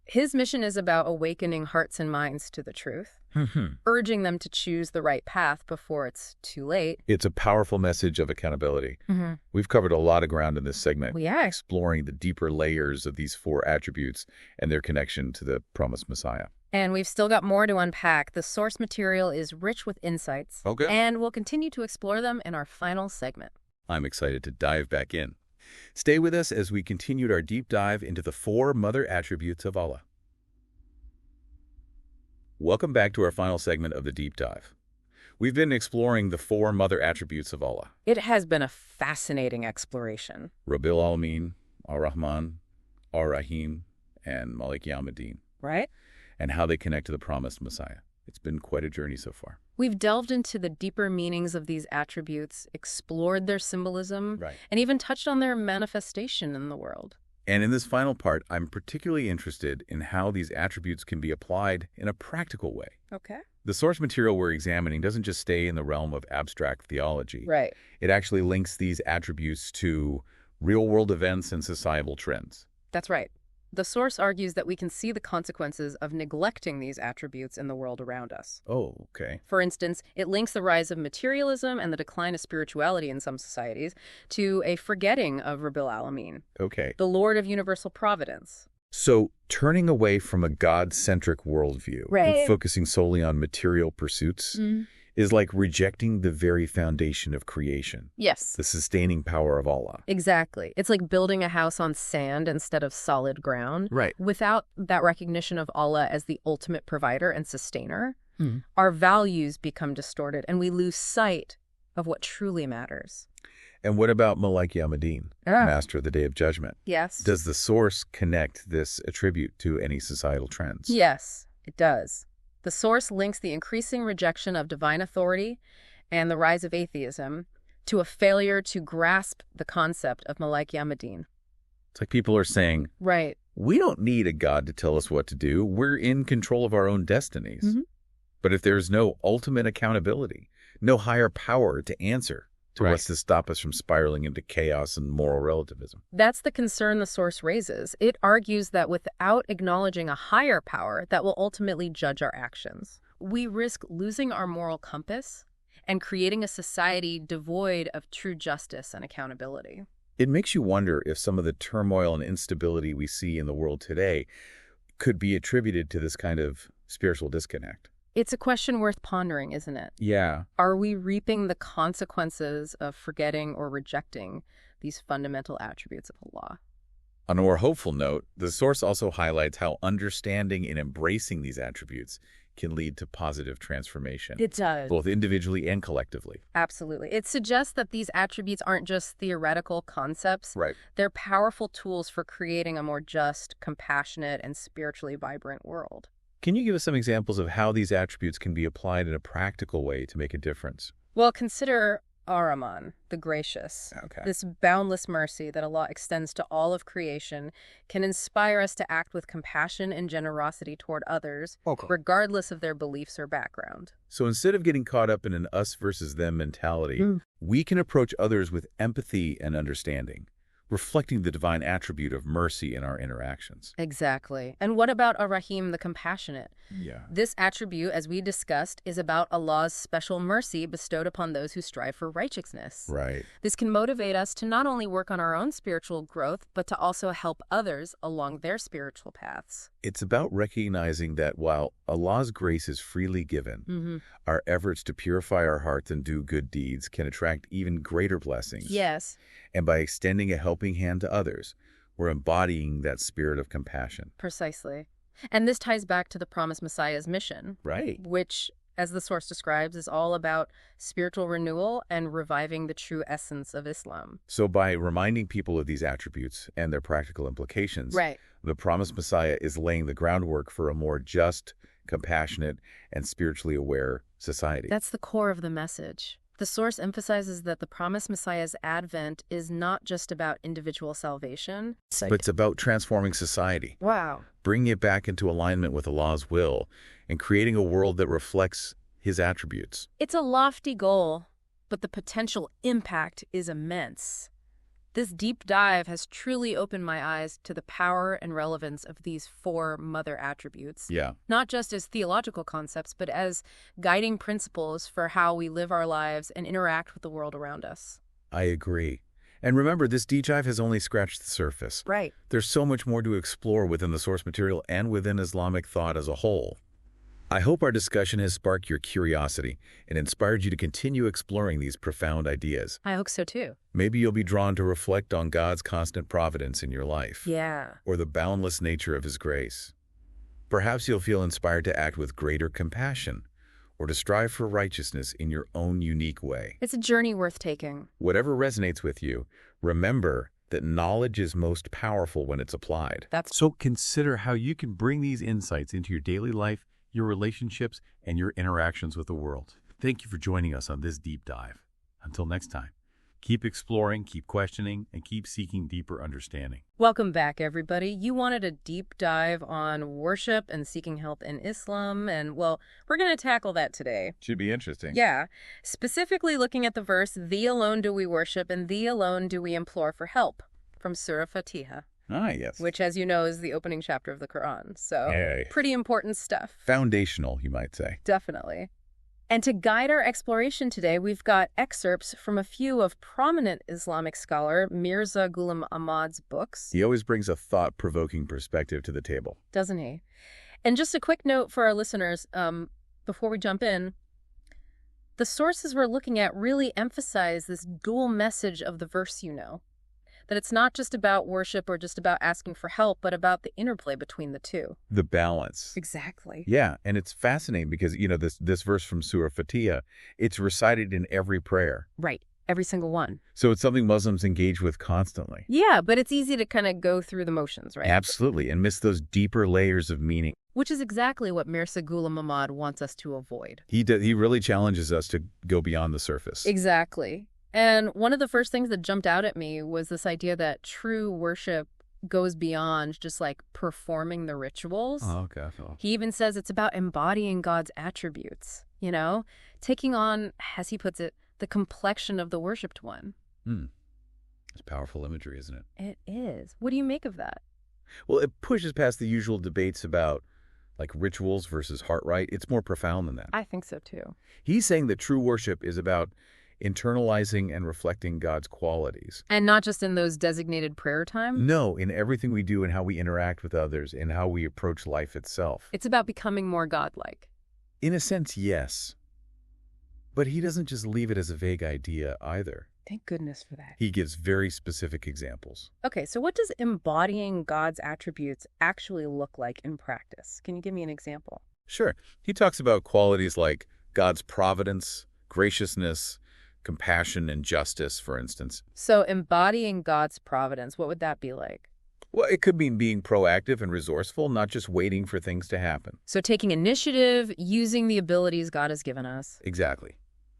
S1: his mission is about awakening hearts and minds to the truth, urging them to choose the right path before it's too late.
S2: It's a powerful message of accountability. We've covered a lot of ground in this segment, exploring the deeper layers of these four attributes and their connection to the promised Messiah.
S1: And we've still got more to unpack. The source material is rich with insights, and we'll continue to explore them in our final segment.
S2: I'm excited to dive back in. Stay with us as we continued our deep dive into the four mother attributes of Allah. Welcome back to our final segment of the deep dive. We've been exploring the four mother attributes of Allah.
S1: It has been a fascinating exploration.
S2: Rabbil, aalameen, Ar-Rahman, Ar-Raheem, and Maaliki yaumid-deen.
S1: Right?
S2: And how they connect to the promised Messiah. It's been quite a journey so far.
S1: We've delved into the deeper meanings of these attributes, explored their symbolism, and even touched on their manifestation in the world.
S2: And in this final part, I'm particularly interested in how these attributes can be applied in a practical way. The source material we're examining doesn't just stay in the realm of abstract theology. It actually links these attributes to real-world events and societal trends.
S1: That's right. The source argues that we can see the consequences of neglecting these attributes in the world around us. For instance, it links the rise of materialism and the decline of spirituality in some societies to a forgetting of rabbil, aalameen, the Lord of universal providence.
S2: So, turning away from a God-centric worldview and focusing solely on material pursuits is like rejecting the very foundation of creation. The sustaining power of Allah.
S1: Exactly. It's like building a house on sand instead of solid ground. Without that recognition of Allah as the ultimate provider and sustainer, our values become distorted and we lose sight of what truly matters.
S2: And what about Maaliki yaumid-deen, master of the day of judgment? Does the source connect this attribute to any societal trends?
S1: Yes, it does. The source links the increasing rejection of divine authority and the rise of atheism to a failure to grasp the concept of Maaliki yaumid-deen.
S2: It's like people are saying, we don't need a God to tell us what to do. We're in control of our own destinies. But if there's no ultimate accountability, no higher power to answer, to what's to stop us from spiraling into chaos and moral relativism.
S1: That's the concern the source raises. It argues that without acknowledging a higher power that will ultimately judge our actions, we risk losing our moral compass and creating a society devoid of true justice and accountability.
S2: It makes you wonder if some of the turmoil and instability we see in the world today could be attributed to this kind of spiritual disconnect.
S1: It's a question worth pondering, isn't it?
S2: Yeah.
S1: Are we reaping the consequences of forgetting or rejecting these fundamental attributes of Allah?
S2: On a more hopeful note, the source also highlights how understanding and embracing these attributes can lead to positive transformation.
S1: It does.
S2: Both individually and collectively.
S1: Absolutely. It suggests that these attributes aren't just theoretical concepts.
S2: Right.
S1: They're powerful tools for creating a more just, compassionate, and spiritually vibrant world.
S2: Can you give us some examples of how these attributes can be applied in a practical way to make a difference?
S1: Well, consider Ar-Rahman, the gracious.
S2: Okay.
S1: This boundless mercy that Allah extends to all of creation can inspire us to act with compassion and generosity toward others, regardless of their beliefs or background.
S2: So instead of getting caught up in an us versus them mentality, we can approach others with empathy and understanding, reflecting the divine attribute of mercy in our interactions.
S1: Exactly. And what about Ar-Rahim, the compassionate?
S2: Yeah.
S1: This attribute, as we discussed, is about Allah's special mercy bestowed upon those who strive for righteousness.
S2: Right.
S1: This can motivate us to not only work on our own spiritual growth, but to also help others along their spiritual paths.
S2: It's about recognizing that while Allah's grace is freely given, our efforts to purify our hearts and do good deeds can attract even greater blessings.
S1: Yes.
S2: And by extending a helping hand to others, we're embodying that spirit of compassion.
S1: Precisely. And this ties back to the promised Messiah's mission.
S2: Right.
S1: Which, as the source describes, is all about spiritual renewal and reviving the true essence of Islam.
S2: So by reminding people of these attributes and their practical implications, the promised Messiah is laying the groundwork for a more just, compassionate, and spiritually aware society.
S1: That's the core of the message. The source emphasizes that the promised Messiah's advent is not just about individual salvation,
S2: but it's about transforming society.
S1: Wow.
S2: Bringing it back into alignment with Allah's will and creating a world that reflects His attributes.
S1: It's a lofty goal, but the potential impact is immense. This deep dive has truly opened my eyes to the power and relevance of these four mother attributes.
S2: Yeah.
S1: Not just as theological concepts, but as guiding principles for how we live our lives and interact with the world around us.
S2: I agree. And remember, this deep dive has only scratched the surface.
S1: Right.
S2: There's so much more to explore within the source material and within Islamic thought as a whole. I hope our discussion has sparked your curiosity and inspired you to continue exploring these profound ideas.
S1: I hope so too.
S2: Maybe you'll be drawn to reflect on God's constant providence in your life.
S1: Yeah.
S2: Or the boundless nature of His grace. Perhaps you'll feel inspired to act with greater compassion or to strive for righteousness in your own unique way.
S1: It's a journey worth taking.
S2: Whatever resonates with you, remember that knowledge is most powerful when it's applied. So consider how you can bring these insights into your daily life, your relationships, and your interactions with the world. Thank you for joining us on this deep dive. Until next time, keep exploring, keep questioning, and keep seeking deeper understanding.
S1: Welcome back, everybody. You wanted a deep dive on worship and seeking help in Islam, and, well, we're going to tackle that today.
S2: Should be interesting.
S1: Yeah. Specifically looking at the verse, "Thee alone do we worship, and Thee alone do we implore for help," from Surah Fatiha.
S2: Ah, yes.
S1: Which, as you know, is the opening chapter of the Quran. So, pretty important stuff.
S2: Foundational, you might say.
S1: Definitely. And to guide our exploration today, we've got excerpts from a few of prominent Islamic scholar Mirza Ghulam Ahmad's books.
S2: He always brings a thought-provoking perspective to the table.
S1: Doesn't he? And just a quick note for our listeners, before we jump in, the sources we're looking at really emphasize this dual message of the verse, that it's not just about worship or just about asking for help, but about the interplay between the two.
S2: The balance.
S1: Exactly.
S2: Yeah, and it's fascinating because, this verse from Surah Fatiha, it's recited in every prayer.
S1: Right. Every single one.
S2: So it's something Muslims engage with constantly.
S1: Yeah, but it's easy to kind of go through the motions, right?
S2: Absolutely, and miss those deeper layers of meaning.
S1: Which is exactly what Mirza Ghulam Ahmad wants us to avoid.
S2: He really challenges us to go beyond the surface.
S1: Exactly. And one of the first things that jumped out at me was this idea that true worship goes beyond just like performing the rituals.
S2: Oh, okay.
S1: He even says it's about embodying God's attributes, taking on, as he puts it, the complexion of the worshipped one.
S2: It's powerful imagery, isn't it?
S1: It is. What do you make of that?
S2: Well, it pushes past the usual debates about like rituals versus heart right. It's more profound than that.
S1: I think so too.
S2: He's saying that true worship is about internalizing and reflecting God's qualities.
S1: And not just in those designated prayer times?
S2: No, in everything we do and how we interact with others and how we approach life itself.
S1: It's about becoming more godlike.
S2: In a sense, yes. But he doesn't just leave it as a vague idea either.
S1: Thank goodness for that.
S2: He gives very specific examples.
S1: Okay, so what does embodying God's attributes actually look like in practice? Can you give me an example?
S2: Sure. He talks about qualities like God's providence, graciousness, compassion, and justice, for instance.
S1: So embodying God's providence, what would that be like?
S2: Well, it could mean being proactive and resourceful, not just waiting for things to happen.
S1: So taking initiative, using the abilities God has given us.
S2: Exactly.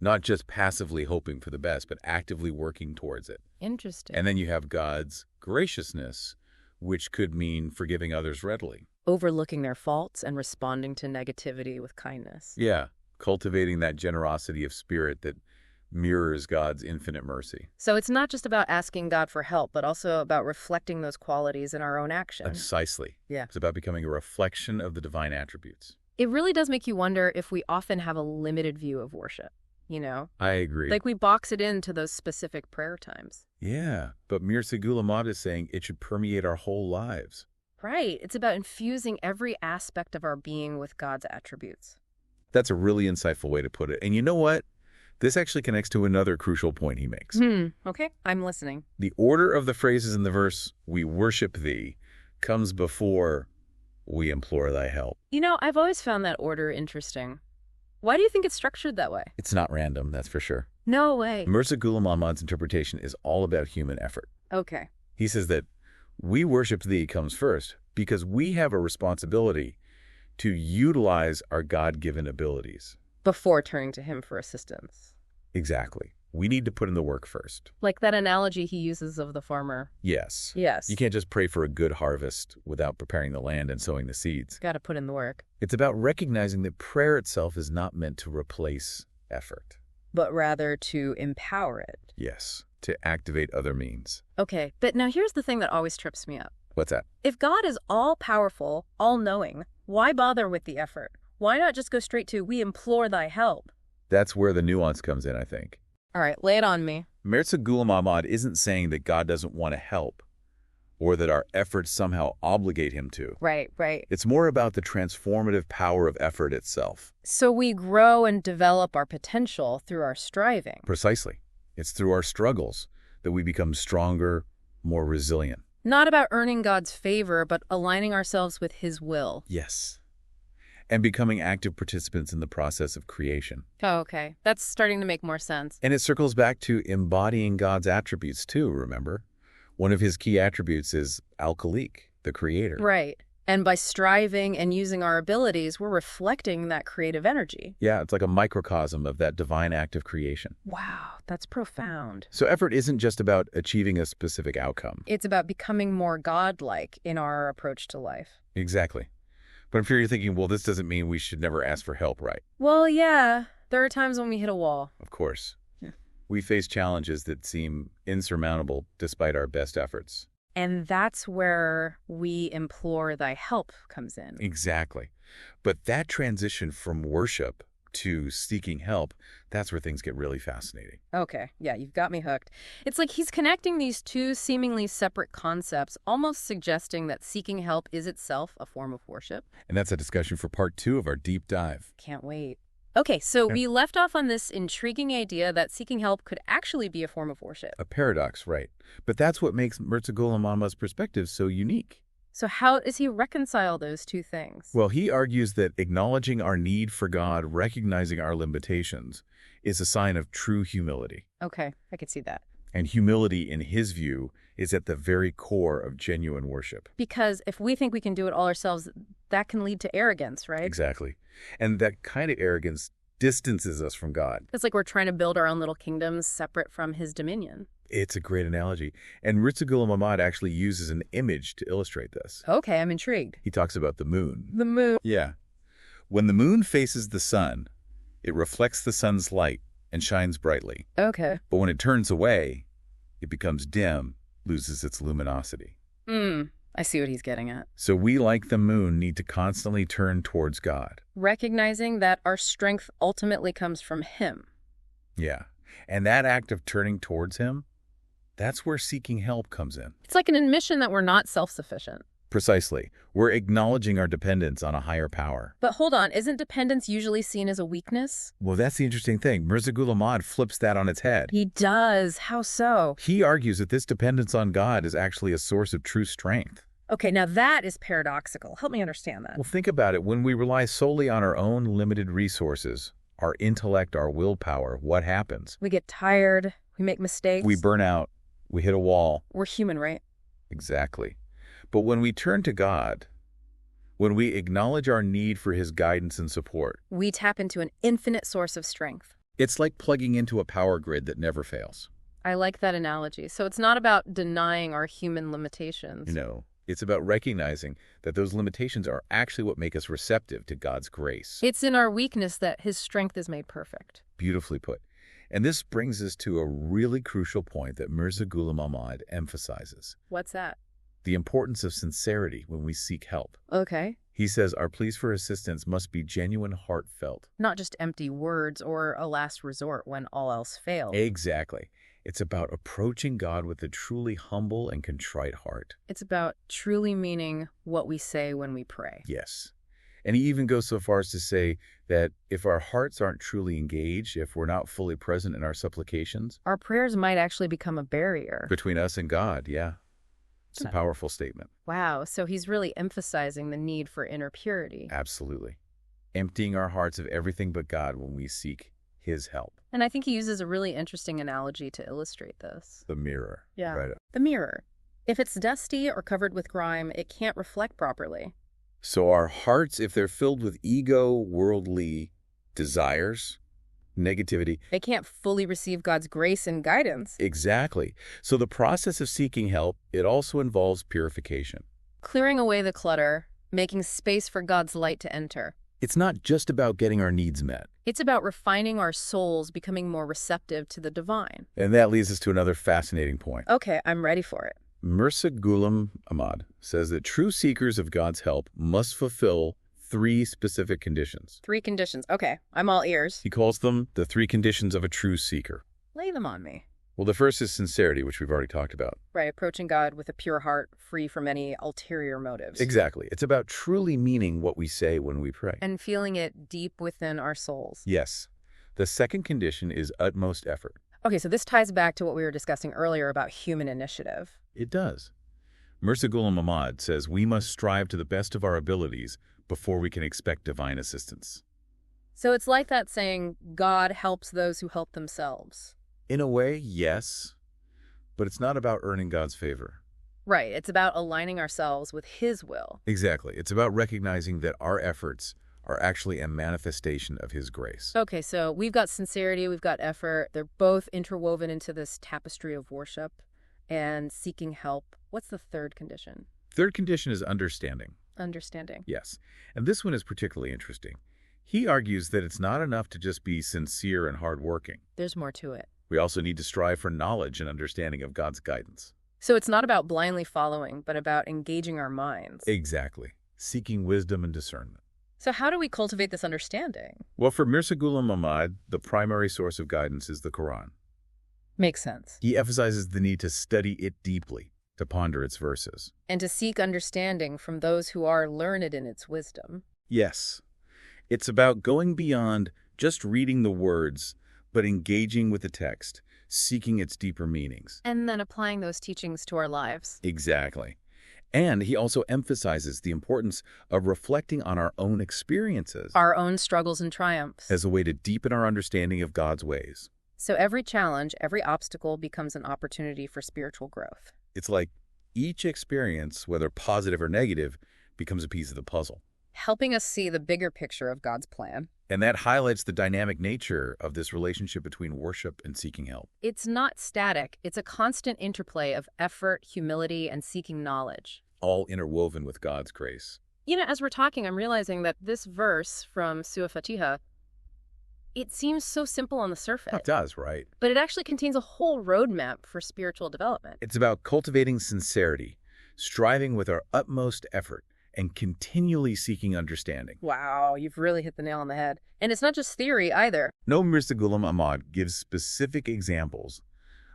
S2: Not just passively hoping for the best, but actively working towards it.
S1: Interesting.
S2: And then you have God's graciousness, which could mean forgiving others readily.
S1: Overlooking their faults and responding to negativity with kindness.
S2: Yeah, cultivating that generosity of spirit that mirrors God's infinite mercy.
S1: So it's not just about asking God for help, but also about reflecting those qualities in our own action.
S2: Precisely.
S1: Yeah.
S2: It's about becoming a reflection of the divine attributes.
S1: It really does make you wonder if we often have a limited view of worship, you know?
S2: I agree.
S1: Like we box it into those specific prayer times.
S2: Yeah, but Mirza Ghulam is saying it should permeate our whole lives.
S1: Right. It's about infusing every aspect of our being with God's attributes.
S2: That's a really insightful way to put it. And you know what? This actually connects to another crucial point he makes.
S1: Okay, I'm listening.
S2: The order of the phrases in the verse, we worship thee, comes before we implore thy help.
S1: You know, I've always found that order interesting. Why do you think it's structured that way?
S2: It's not random, that's for sure.
S1: No way.
S2: Mirza Ghulam Ahmad's interpretation is all about human effort.
S1: Okay.
S2: He says that we worship thee comes first because we have a responsibility to utilize our God-given abilities.
S1: Before turning to him for assistance.
S2: Exactly. We need to put in the work first.
S1: Like that analogy he uses of the farmer.
S2: Yes.
S1: Yes.
S2: You can't just pray for a good harvest without preparing the land and sowing the seeds.
S1: Got to put in the work.
S2: It's about recognizing that prayer itself is not meant to replace effort.
S1: But rather to empower it.
S2: Yes, to activate other means.
S1: Okay, but now here's the thing that always trips me up.
S2: What's that?
S1: If God is all-powerful, all-knowing, why bother with the effort? Why not just go straight to, we implore thy help?
S2: That's where the nuance comes in, I think.
S1: All right, lay it on me.
S2: Mirza Ghulam Ahmad isn't saying that God doesn't want to help or that our efforts somehow obligate him to.
S1: Right.
S2: It's more about the transformative power of effort itself.
S1: So we grow and develop our potential through our striving.
S2: Precisely. It's through our struggles that we become stronger, more resilient.
S1: Not about earning God's favor, but aligning ourselves with his will.
S2: Yes. And becoming active participants in the process of creation.
S1: Oh, okay. That's starting to make more sense.
S2: And it circles back to embodying God's attributes too, remember? One of his key attributes is Al-Khaliq, the creator.
S1: Right. And by striving and using our abilities, we're reflecting that creative energy.
S2: Yeah, it's like a microcosm of that divine act of creation.
S1: Wow, that's profound.
S2: So effort isn't just about achieving a specific outcome.
S1: It's about becoming more godlike in our approach to life.
S2: Exactly. But I'm sure you're thinking, well, this doesn't mean we should never ask for help, right?
S1: Well, yeah. There are times when we hit a wall.
S2: Of course.
S1: Yeah.
S2: We face challenges that seem insurmountable despite our best efforts.
S1: And that's where we implore thy help comes in.
S2: Exactly. But that transition from worship to seeking help, that's where things get really fascinating.
S1: Okay, yeah, you've got me hooked. It's like he's connecting these two seemingly separate concepts, almost suggesting that seeking help is itself a form of worship.
S2: And that's a discussion for part 2 of our deep dive.
S1: Can't wait. Okay, so we left off on this intriguing idea that seeking help could actually be a form of worship.
S2: A paradox, right. But that's what makes Mirza Ghulam Ahmad's perspective so unique.
S1: So how does he reconcile those two things?
S2: Well, he argues that acknowledging our need for God, recognizing our limitations, is a sign of true humility.
S1: Okay, I could see that.
S2: And humility, in his view, is at the very core of genuine worship.
S1: Because if we think we can do it all ourselves, that can lead to arrogance, right?
S2: Exactly. And that kind of arrogance distances us from God.
S1: It's like we're trying to build our own little kingdoms separate from his dominion.
S2: It's a great analogy. And Mirza Ghulam Ahmad actually uses an image to illustrate this.
S1: Okay, I'm intrigued.
S2: He talks about the moon.
S1: The moon.
S2: Yeah. When the moon faces the sun, it reflects the sun's light and shines brightly.
S1: Okay.
S2: But when it turns away, it becomes dim, loses its luminosity.
S1: I see what he's getting at.
S2: So we, like the moon, need to constantly turn towards God.
S1: Recognizing that our strength ultimately comes from him.
S2: Yeah. And that act of turning towards him, that's where seeking help comes in.
S1: It's like an admission that we're not self-sufficient.
S2: Precisely. We're acknowledging our dependence on a higher power.
S1: But hold on, isn't dependence usually seen as a weakness?
S2: Well, that's the interesting thing. Mirza Ghulam flips that on its head.
S1: He does. How so?
S2: He argues that this dependence on God is actually a source of true strength.
S1: Okay, now that is paradoxical. Help me understand that.
S2: Well, think about it. When we rely solely on our own limited resources, our intellect, our willpower, what happens?
S1: We get tired. We make mistakes.
S2: We burn out. We hit a wall.
S1: We're human, right?
S2: Exactly. But when we turn to God, when we acknowledge our need for his guidance and support,
S1: we tap into an infinite source of strength.
S2: it's like plugging into a power grid that never fails.
S1: I like that analogy. So it's not about denying our human limitations.
S2: No, it's about recognizing that those limitations are actually what make us receptive to God's grace.
S1: It's in our weakness that his strength is made perfect.
S2: Beautifully put. And this brings us to a really crucial point that Mirza Ghulam Ahmad emphasizes.
S1: What's that?
S2: The importance of sincerity when we seek help.
S1: Okay.
S2: He says our pleas for assistance must be genuine, heartfelt.
S1: Not just empty words or a last resort when all else fails.
S2: Exactly. It's about approaching God with a truly humble and contrite heart.
S1: It's about truly meaning what we say when we pray.
S2: Yes. And he even goes so far as to say that if our hearts aren't truly engaged, if we're not fully present in our supplications,
S1: our prayers might actually become a barrier.
S2: between us and God, yeah. It's a powerful statement.
S1: Wow, so he's really emphasizing the need for inner purity.
S2: Absolutely. Emptying our hearts of everything but God when we seek his help.
S1: And I think he uses a really interesting analogy to illustrate this.
S2: The mirror.
S1: Yeah.
S2: Right.
S1: The mirror. If it's dusty or covered with grime, it can't reflect properly.
S2: So our hearts, if they're filled with ego, worldly desires, negativity.
S1: They can't fully receive God's grace and guidance.
S2: Exactly. So the process of seeking help, it also involves purification.
S1: Clearing away the clutter, making space for God's light to enter.
S2: It's not just about getting our needs met.
S1: It's about refining our souls, becoming more receptive to the divine.
S2: And that leads us to another fascinating point.
S1: Okay, I'm ready for it.
S2: Mirza Ghulam Ahmad says that true seekers of God's help must fulfill 3 specific conditions.
S1: 3 conditions. Okay, I'm all ears.
S2: He calls them the 3 conditions of a true seeker.
S1: Lay them on me.
S2: Well, the first is sincerity, which we've already talked about.
S1: Right, approaching God with a pure heart, free from any ulterior motives.
S2: Exactly. It's about truly meaning what we say when we pray.
S1: And feeling it deep within our souls.
S2: Yes. The second condition is utmost effort.
S1: Okay, so this ties back to what we were discussing earlier about human initiative.
S2: It does. Mirza Ghulam Ahmad says we must strive to the best of our abilities before we can expect divine assistance.
S1: So it's like that saying, God helps those who help themselves.
S2: In a way, yes, but it's not about earning God's favor.
S1: Right, it's about aligning ourselves with his will.
S2: Exactly. It's about recognizing that our efforts are actually a manifestation of his grace.
S1: Okay, so we've got sincerity, we've got effort. They're both interwoven into this tapestry of worship and seeking help. What's the third condition?
S2: Third condition is understanding.
S1: Understanding.
S2: Yes. And this one is particularly interesting. He argues that it's not enough to just be sincere and hardworking.
S1: There's more to it.
S2: We also need to strive for knowledge and understanding of God's guidance.
S1: So it's not about blindly following, but about engaging our minds.
S2: Exactly. Seeking wisdom and discernment.
S1: So how do we cultivate this understanding?
S2: Well, for Mirza Ghulam Ahmad, the primary source of guidance is the Quran.
S1: Makes sense.
S2: He emphasizes the need to study it deeply, to ponder its verses.
S1: And to seek understanding from those who are learned in its wisdom.
S2: Yes. It's about going beyond just reading the words, but engaging with the text, seeking its deeper meanings.
S1: And then applying those teachings to our lives.
S2: Exactly. And he also emphasizes the importance of reflecting on our own experiences.
S1: Our own struggles and triumphs.
S2: As a way to deepen our understanding of God's ways.
S1: So every challenge, every obstacle becomes an opportunity for spiritual growth.
S2: It's like each experience, whether positive or negative, becomes a piece of the puzzle.
S1: Helping us see the bigger picture of God's plan.
S2: And that highlights the dynamic nature of this relationship between worship and seeking help.
S1: It's not static. It's a constant interplay of effort, humility, and seeking knowledge.
S2: All interwoven with God's grace.
S1: You know, as we're talking, I'm realizing that this verse from Surah Fatiha, It seems so simple on the surface.
S2: It does, right?
S1: But it actually contains a whole roadmap for spiritual development.
S2: It's about cultivating sincerity, striving with our utmost effort, and continually seeking understanding.
S1: Wow, you've really hit the nail on the head. And it's not just theory either.
S2: No, Mirza Ghulam Ahmad gives specific examples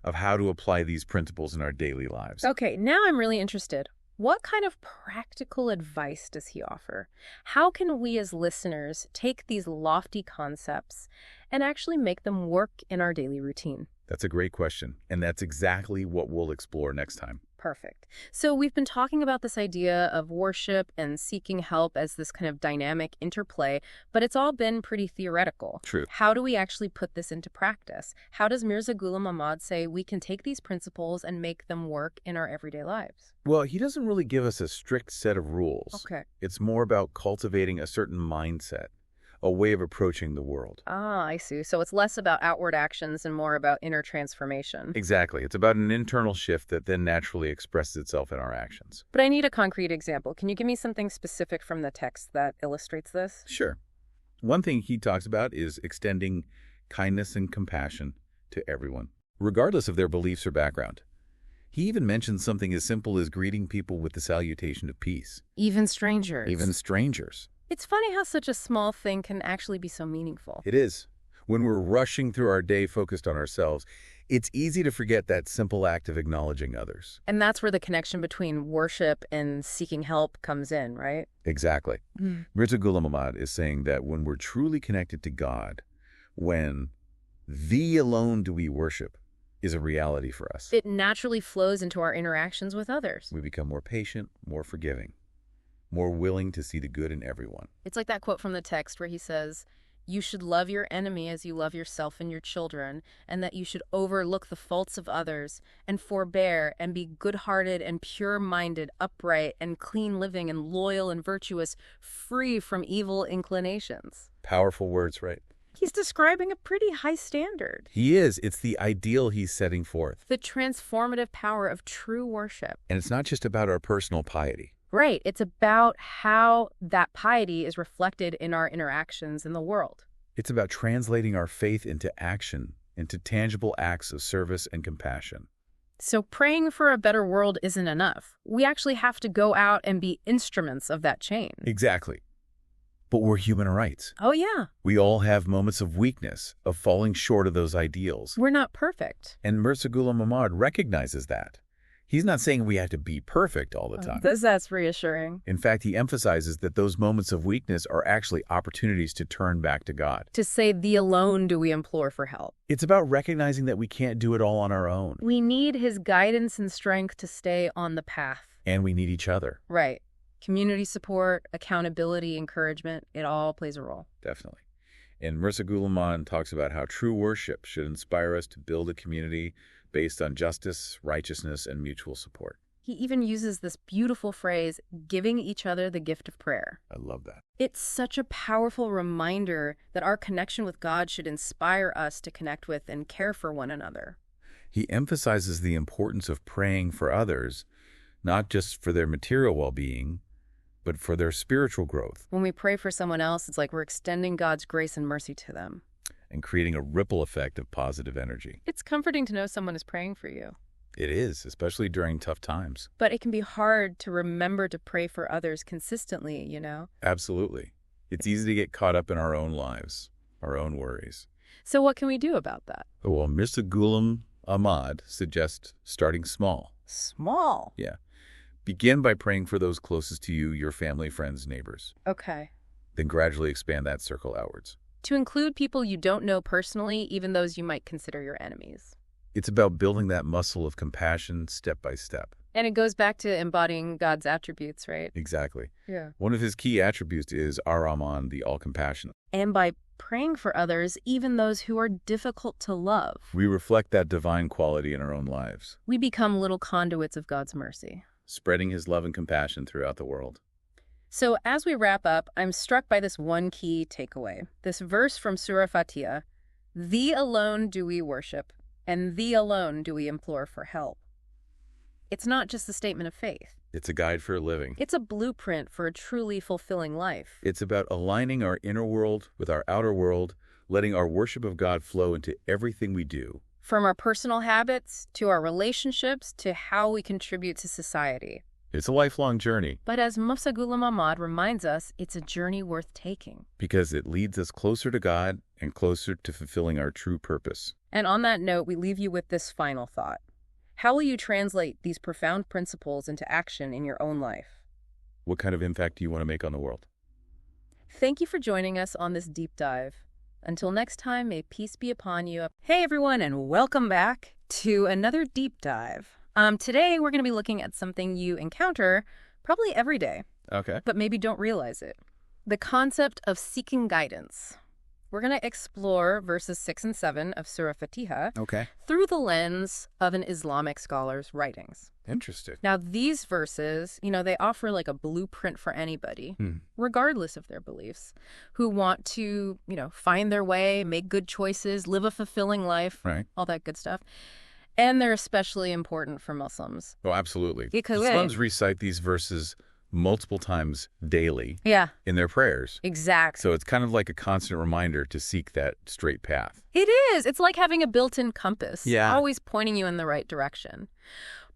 S2: of how to apply these principles in our daily lives.
S1: Okay, now I'm really interested. What kind of practical advice does he offer? How can we as listeners take these lofty concepts and actually make them work in our daily routine?
S2: That's a great question, and that's exactly what we'll explore next time.
S1: Perfect. So we've been talking about this idea of worship and seeking help as this kind of dynamic interplay, but it's all been pretty theoretical.
S2: True.
S1: How do we actually put this into practice? How does Mirza Ghulam Ahmad say we can take these principles and make them work in our everyday lives?
S2: Well, he doesn't really give us a strict set of rules.
S1: Okay.
S2: It's more about cultivating a certain mindset, a way of approaching the world.
S1: Ah, I see. So it's less about outward actions and more about inner transformation.
S2: Exactly. It's about an internal shift that then naturally expresses itself in our actions.
S1: But I need a concrete example. Can you give me something specific from the text that illustrates this?
S2: Sure. One thing he talks about is extending kindness and compassion to everyone, regardless of their beliefs or background. He even mentions something as simple as greeting people with the salutation of peace.
S1: Even strangers.
S2: Even strangers.
S1: It's funny how such a small thing can actually be so meaningful.
S2: It is. When we're rushing through our day focused on ourselves, it's easy to forget that simple act of acknowledging others.
S1: And that's where the connection between worship and seeking help comes in, right?
S2: Exactly. Mirza Ghulam Ahmad is saying that when we're truly connected to God, when thee alone do we worship is a reality for us,
S1: It naturally flows into our interactions with others.
S2: we become more patient, more forgiving, more willing to see the good in everyone.
S1: It's like that quote from the text where he says, "You should love your enemy as you love yourself and your children, and that you should overlook the faults of others, and forbear, and be good-hearted and pure-minded, upright and clean living and loyal and virtuous, free from evil inclinations."
S2: Powerful words, right?
S1: He's describing a pretty high standard.
S2: He is. It's the ideal he's setting forth.
S1: The transformative power of true worship.
S2: And it's not just about our personal piety.
S1: Right. It's about how that piety is reflected in our interactions in the world.
S2: It's about translating our faith into action, into tangible acts of service and compassion.
S1: So praying for a better world isn't enough. We actually have to go out and be instruments of that change.
S2: Exactly. But we're human rights.
S1: Oh, yeah.
S2: We all have moments of weakness, of falling short of those ideals.
S1: We're not perfect.
S2: And Mirza Ghulam Ahmad recognizes that. He's not saying we have to be perfect all the time.
S1: That's reassuring.
S2: In fact, he emphasizes that those moments of weakness are actually opportunities to turn back to God.
S1: To say, "Thee alone do we implore for help."
S2: It's about recognizing that we can't do it all on our own.
S1: We need his guidance and strength to stay on the path.
S2: And we need each other.
S1: Right. Community support, accountability, encouragement, it all plays a role.
S2: Definitely. And Mirza Ghulam Ahmad talks about how true worship should inspire us to build a community based on justice, righteousness, and mutual support.
S1: He even uses this beautiful phrase, giving each other the gift of prayer.
S2: I love that.
S1: It's such a powerful reminder that our connection with God should inspire us to connect with and care for one another.
S2: He emphasizes the importance of praying for others, not just for their material well-being, but for their spiritual growth.
S1: When we pray for someone else, it's like we're extending God's grace and mercy to them.
S2: And creating a ripple effect of positive energy.
S1: It's comforting to know someone is praying for you.
S2: It is, especially during tough times.
S1: But it can be hard to remember to pray for others consistently, you know?
S2: Absolutely. It's easy to get caught up in our own lives, our own worries.
S1: So what can we do about that?
S2: Well, Mirza Ghulam Ahmad suggests starting small.
S1: Small?
S2: Yeah. Begin by praying for those closest to you, your family, friends, neighbors.
S1: Okay.
S2: Then gradually expand that circle outwards.
S1: To include people you don't know personally, even those you might consider your enemies.
S2: It's about building that muscle of compassion step by step.
S1: And it goes back to embodying God's attributes, right?
S2: Exactly.
S1: Yeah.
S2: One of his key attributes is Ar-Rahman, the all-compassionate.
S1: And by praying for others, even those who are difficult to love,
S2: We reflect that divine quality in our own lives,
S1: we become little conduits of God's mercy.
S2: spreading his love and compassion throughout the world.
S1: So as we wrap up, I'm struck by this one key takeaway. This verse from Surah Fatiha, "Thee alone do we worship, and thee alone do we implore for help." It's not just a statement of faith.
S2: It's a guide for living.
S1: It's a blueprint for a truly fulfilling life.
S2: It's about aligning our inner world with our outer world, letting our worship of God flow into everything we do.
S1: From our personal habits to our relationships to how we contribute to society.
S2: It's a lifelong journey.
S1: But as Mufti Ghulam Ahmad reminds us, it's a journey worth taking.
S2: Because it leads us closer to God and closer to fulfilling our true purpose.
S1: And on that note, we leave you with this final thought. How will you translate these profound principles into action in your own life?
S2: What kind of impact do you want to make on the world?
S1: Thank you for joining us on this deep dive. Until next time, may peace be upon you. Hey everyone, and welcome back to another deep dive. Today, we're going to be looking at something you encounter probably every day.
S2: Okay.
S1: But maybe don't realize it. The concept of seeking guidance. We're going to explore verses 6 and 7 of Surah Fatiha through the lens of an Islamic scholar's writings.
S2: Interesting.
S1: Now, these verses, they offer like a blueprint for anybody, regardless of their beliefs, who want to, find their way, make good choices, live a fulfilling life, all that good stuff. And they're especially important for Muslims.
S2: Oh, absolutely.
S1: Because
S2: Muslims recite these verses multiple times daily in their prayers.
S1: Exactly.
S2: So it's kind of like a constant reminder to seek that straight path.
S1: It is. It's like having a built-in compass, always pointing you in the right direction.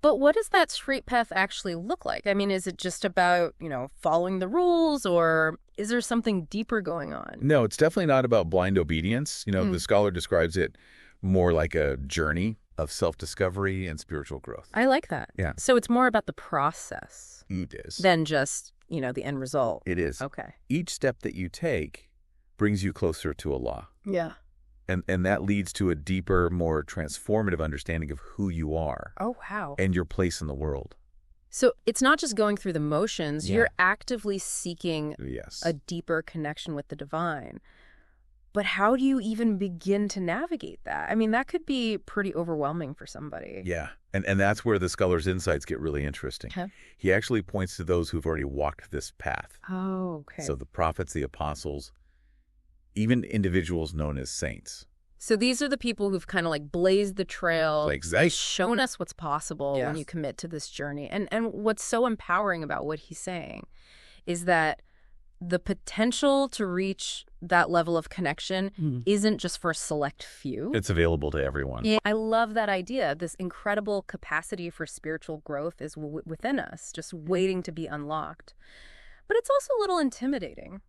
S1: But what does that straight path actually look like? I mean, is it just about, following the rules, or is there something deeper going on?
S2: No, it's definitely not about blind obedience. The scholar describes it more like a journey of self-discovery and spiritual growth.
S1: I like that.
S2: Yeah.
S1: So it's more about the process.
S2: It is.
S1: Than just, the end result.
S2: It is.
S1: Okay.
S2: Each step that you take brings you closer to Allah.
S1: Yeah.
S2: And that leads to a deeper, more transformative understanding of who you are.
S1: Oh, wow.
S2: And your place in the world.
S1: So it's not just going through the motions.
S2: Yeah.
S1: You're actively seeking
S2: Yes.
S1: a deeper connection with the divine. But how do you even begin to navigate that? I mean, that could be pretty overwhelming for somebody.
S2: Yeah. And that's where the scholar's insights get really interesting.
S1: Okay.
S2: He actually points to those who've already walked this path.
S1: Oh, okay.
S2: So the prophets, the apostles, even individuals known as saints.
S1: So these are the people who've kind of like blazed the trail,
S2: Exactly.
S1: shown us what's possible when
S2: Yes.
S1: you commit to this journey. And what's so empowering about what he's saying is that the potential to reach that level of connection isn't just for a select few.
S2: It's available to everyone.
S1: Yeah, I love that idea. This incredible capacity for spiritual growth is within us, just waiting to be unlocked. But it's also a little intimidating,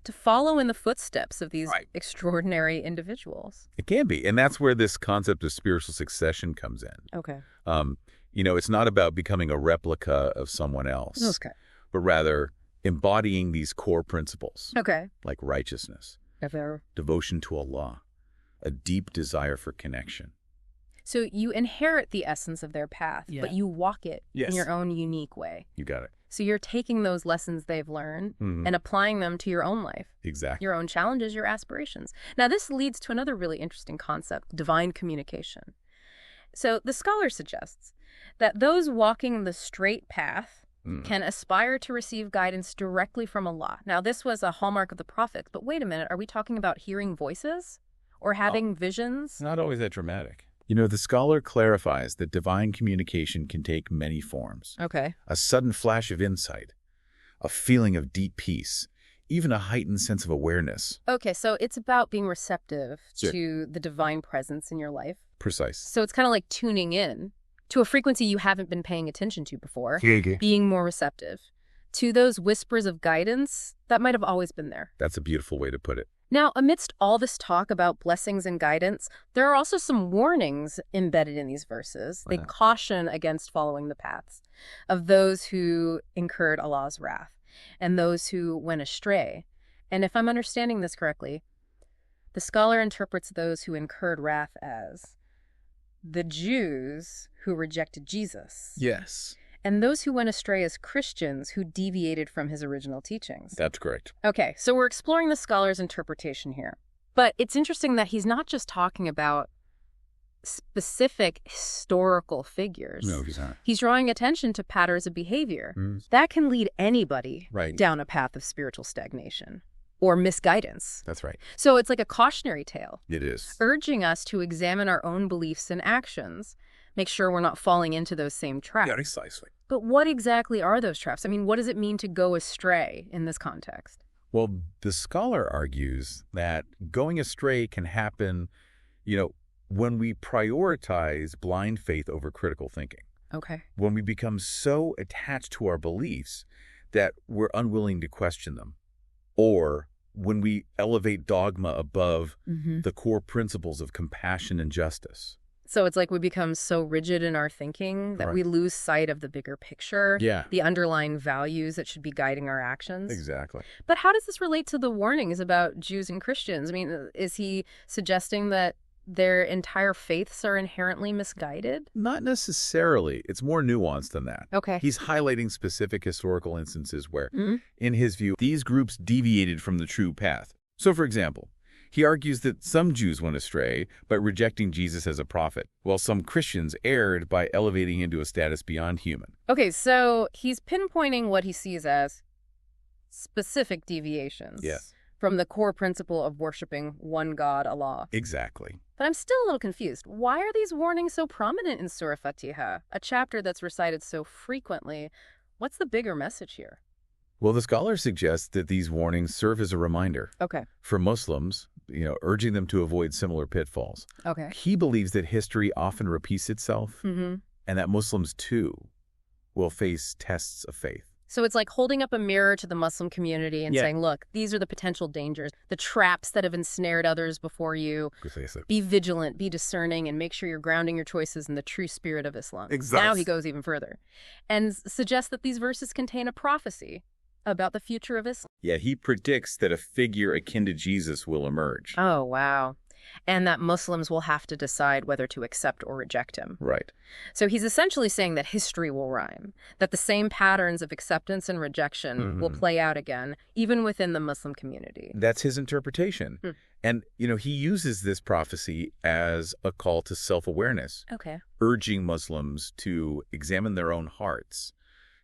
S1: to follow in the footsteps of these extraordinary individuals.
S2: It can be. And that's where this concept of spiritual succession comes in.
S1: Okay.
S2: It's not about becoming a replica of someone else,
S1: Okay.
S2: but rather embodying these core principles,
S1: Okay.
S2: like righteousness,
S1: Ever.
S2: devotion to Allah, a deep desire for connection.
S1: So you inherit the essence of their path, but you walk it in your own unique way.
S2: You got it.
S1: So you're taking those lessons they've learned and applying them to your own life,
S2: Exactly.
S1: your own challenges, your aspirations. Now, this leads to another really interesting concept, divine communication. So the scholar suggests that those walking the straight path can aspire to receive guidance directly from Allah. Now, this was a hallmark of the prophets, but wait a minute, are we talking about hearing voices or having visions?
S2: It's not always that dramatic. The scholar clarifies that divine communication can take many forms.
S1: Okay.
S2: A sudden flash of insight, a feeling of deep peace, even a heightened sense of awareness.
S1: Okay, so it's about being receptive
S2: Sure.
S1: to the divine presence in your life.
S2: Precise.
S1: So it's kind of like tuning in to a frequency you haven't been paying attention to before, being more receptive to those whispers of guidance that might have always been there.
S2: That's a beautiful way to put it.
S1: Now, amidst all this talk about blessings and guidance, there are also some warnings embedded in these verses. They caution against following the paths of those who incurred Allah's wrath and those who went astray. And if I'm understanding this correctly, the scholar interprets those who incurred wrath as the Jews who rejected Jesus.
S2: Yes.
S1: And those who went astray as Christians who deviated from his original teachings.
S2: That's correct.
S1: Okay, so we're exploring the scholar's interpretation here. But it's interesting that he's not just talking about specific historical figures.
S2: No, he's not.
S1: He's drawing attention to patterns of behavior that can lead anybody
S2: Right.
S1: down a path of spiritual stagnation or misguidance.
S2: That's right.
S1: So it's like a cautionary tale,
S2: It is.
S1: urging us to examine our own beliefs and actions, make sure we're not falling into those same traps.
S2: Precisely.
S1: But what exactly are those traps? I mean, what does it mean to go astray in this context?
S2: Well, the scholar argues that going astray can happen, when we prioritize blind faith over critical thinking.
S1: Okay.
S2: When we become so attached to our beliefs that we're unwilling to question them, or when we elevate dogma above the core principles of compassion and justice.
S1: So it's like we become so rigid in our thinking that we lose sight of the bigger picture, the underlying values that should be guiding our actions.
S2: Exactly.
S1: But how does this relate to the warnings about Jews and Christians? I mean, is he suggesting that their entire faiths are inherently misguided?
S2: Not necessarily. It's more nuanced than that.
S1: Okay.
S2: He's highlighting specific historical instances where, in his view, these groups deviated from the true path. So, for example, he argues that some Jews went astray by rejecting Jesus as a prophet, while some Christians erred by elevating him to a status beyond human.
S1: Okay, so he's pinpointing what he sees as specific deviations from the core principle of worshiping one God, Allah.
S2: Exactly.
S1: But I'm still a little confused. Why are these warnings so prominent in Surah Fatiha, a chapter that's recited so frequently? What's the bigger message here?
S2: Well, the scholar suggests that these warnings serve as a reminder for Muslims, urging them to avoid similar pitfalls.
S1: Okay.
S2: He believes that history often repeats itself and that Muslims, too, will face tests of faith.
S1: So it's like holding up a mirror to the Muslim community and saying, look, these are the potential dangers, the traps that have ensnared others before you. Be vigilant, be discerning, and make sure you're grounding your choices in the true spirit of Islam.
S2: Exactly.
S1: Now he goes even further and suggests that these verses contain a prophecy about the future of Islam.
S2: Yeah, he predicts that a figure akin to Jesus will emerge.
S1: Oh, wow. And that Muslims will have to decide whether to accept or reject him.
S2: Right.
S1: So he's essentially saying that history will rhyme, that the same patterns of acceptance and rejection will play out again, even within the Muslim community.
S2: That's his interpretation. And, he uses this prophecy as a call to self-awareness, urging Muslims to examine their own hearts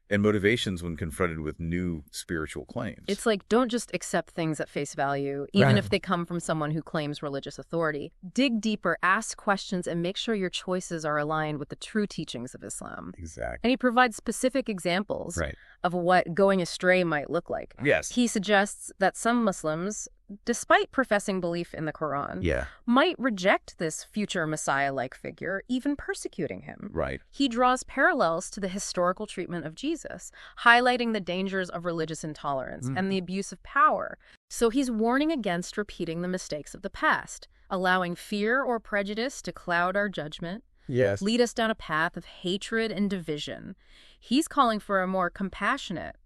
S2: and motivations when confronted with new spiritual claims.
S1: It's like, don't just accept things at face value, even if they come from someone who claims religious authority. Dig deeper, ask questions, and make sure your choices are aligned with the true teachings of Islam.
S2: Exactly.
S1: And he provides specific examples of what going astray might look like.
S2: Yes.
S1: He suggests that some Muslims, despite professing belief in the Quran, might reject this future Messiah-like figure, even persecuting him.
S2: Right.
S1: He draws parallels to the historical treatment of Jesus, highlighting the dangers of religious intolerance and the abuse of power. So he's warning against repeating the mistakes of the past, allowing fear or prejudice to cloud our judgment, lead us down a path of hatred and division. He's calling for a more compassionate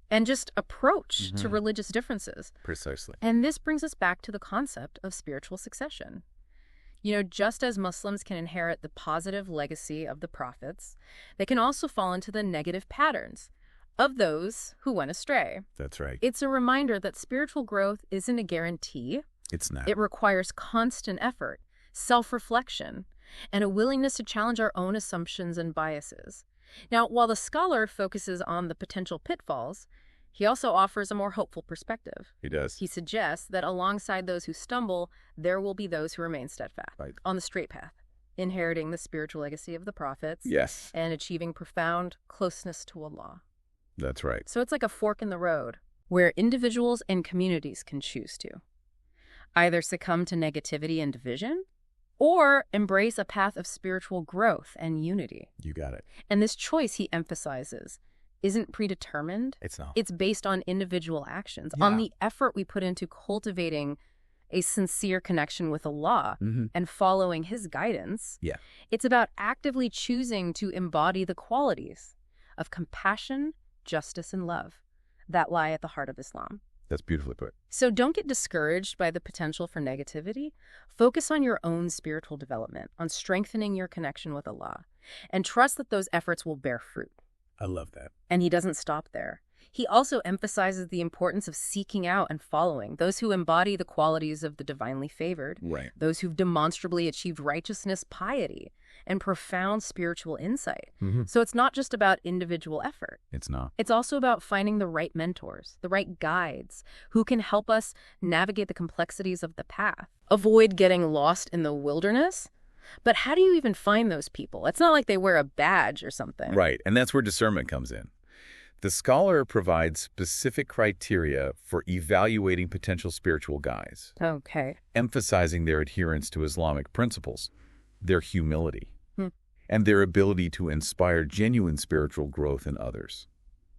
S1: and just approach to religious differences.
S2: Precisely.
S1: And this brings us back to the concept of spiritual succession. Just as Muslims can inherit the positive legacy of the prophets, they can also fall into the negative patterns of those who went astray.
S2: That's right.
S1: It's a reminder that spiritual growth isn't a guarantee.
S2: It's not.
S1: It requires constant effort, self-reflection, and a willingness to challenge our own assumptions and biases. Now, while the scholar focuses on the potential pitfalls, he also offers a more hopeful perspective.
S2: He does.
S1: He suggests that alongside those who stumble, there will be those who remain steadfast on the straight path, inheriting the spiritual legacy of the prophets and achieving profound closeness to Allah.
S2: That's right.
S1: So it's like a fork in the road where individuals and communities can choose to either succumb to negativity and division or embrace a path of spiritual growth and unity.
S2: You got it.
S1: And this choice, he emphasizes, isn't predetermined.
S2: It's not.
S1: It's based on individual actions, on the effort we put into cultivating a sincere connection with Allah and following his guidance. It's about actively choosing to embody the qualities of compassion, justice, and love that lie at the heart of Islam.
S2: That's beautifully put.
S1: So don't get discouraged by the potential for negativity. Focus on your own spiritual development, on strengthening your connection with Allah, and trust that those efforts will bear fruit.
S2: I love that.
S1: And he doesn't stop there. He also emphasizes the importance of seeking out and following those who embody the qualities of the divinely favored, those who've demonstrably achieved righteousness, piety, and profound spiritual insight. So it's not just about individual effort.
S2: It's not.
S1: It's also about finding the right mentors, the right guides, who can help us navigate the complexities of the path, avoid getting lost in the wilderness. But how do you even find those people? It's not like they wear a badge or something.
S2: Right, and that's where discernment comes in. The scholar provides specific criteria for evaluating potential spiritual guides,
S1: Okay.
S2: emphasizing their adherence to Islamic principles, their humility, and their ability to inspire genuine spiritual growth in others.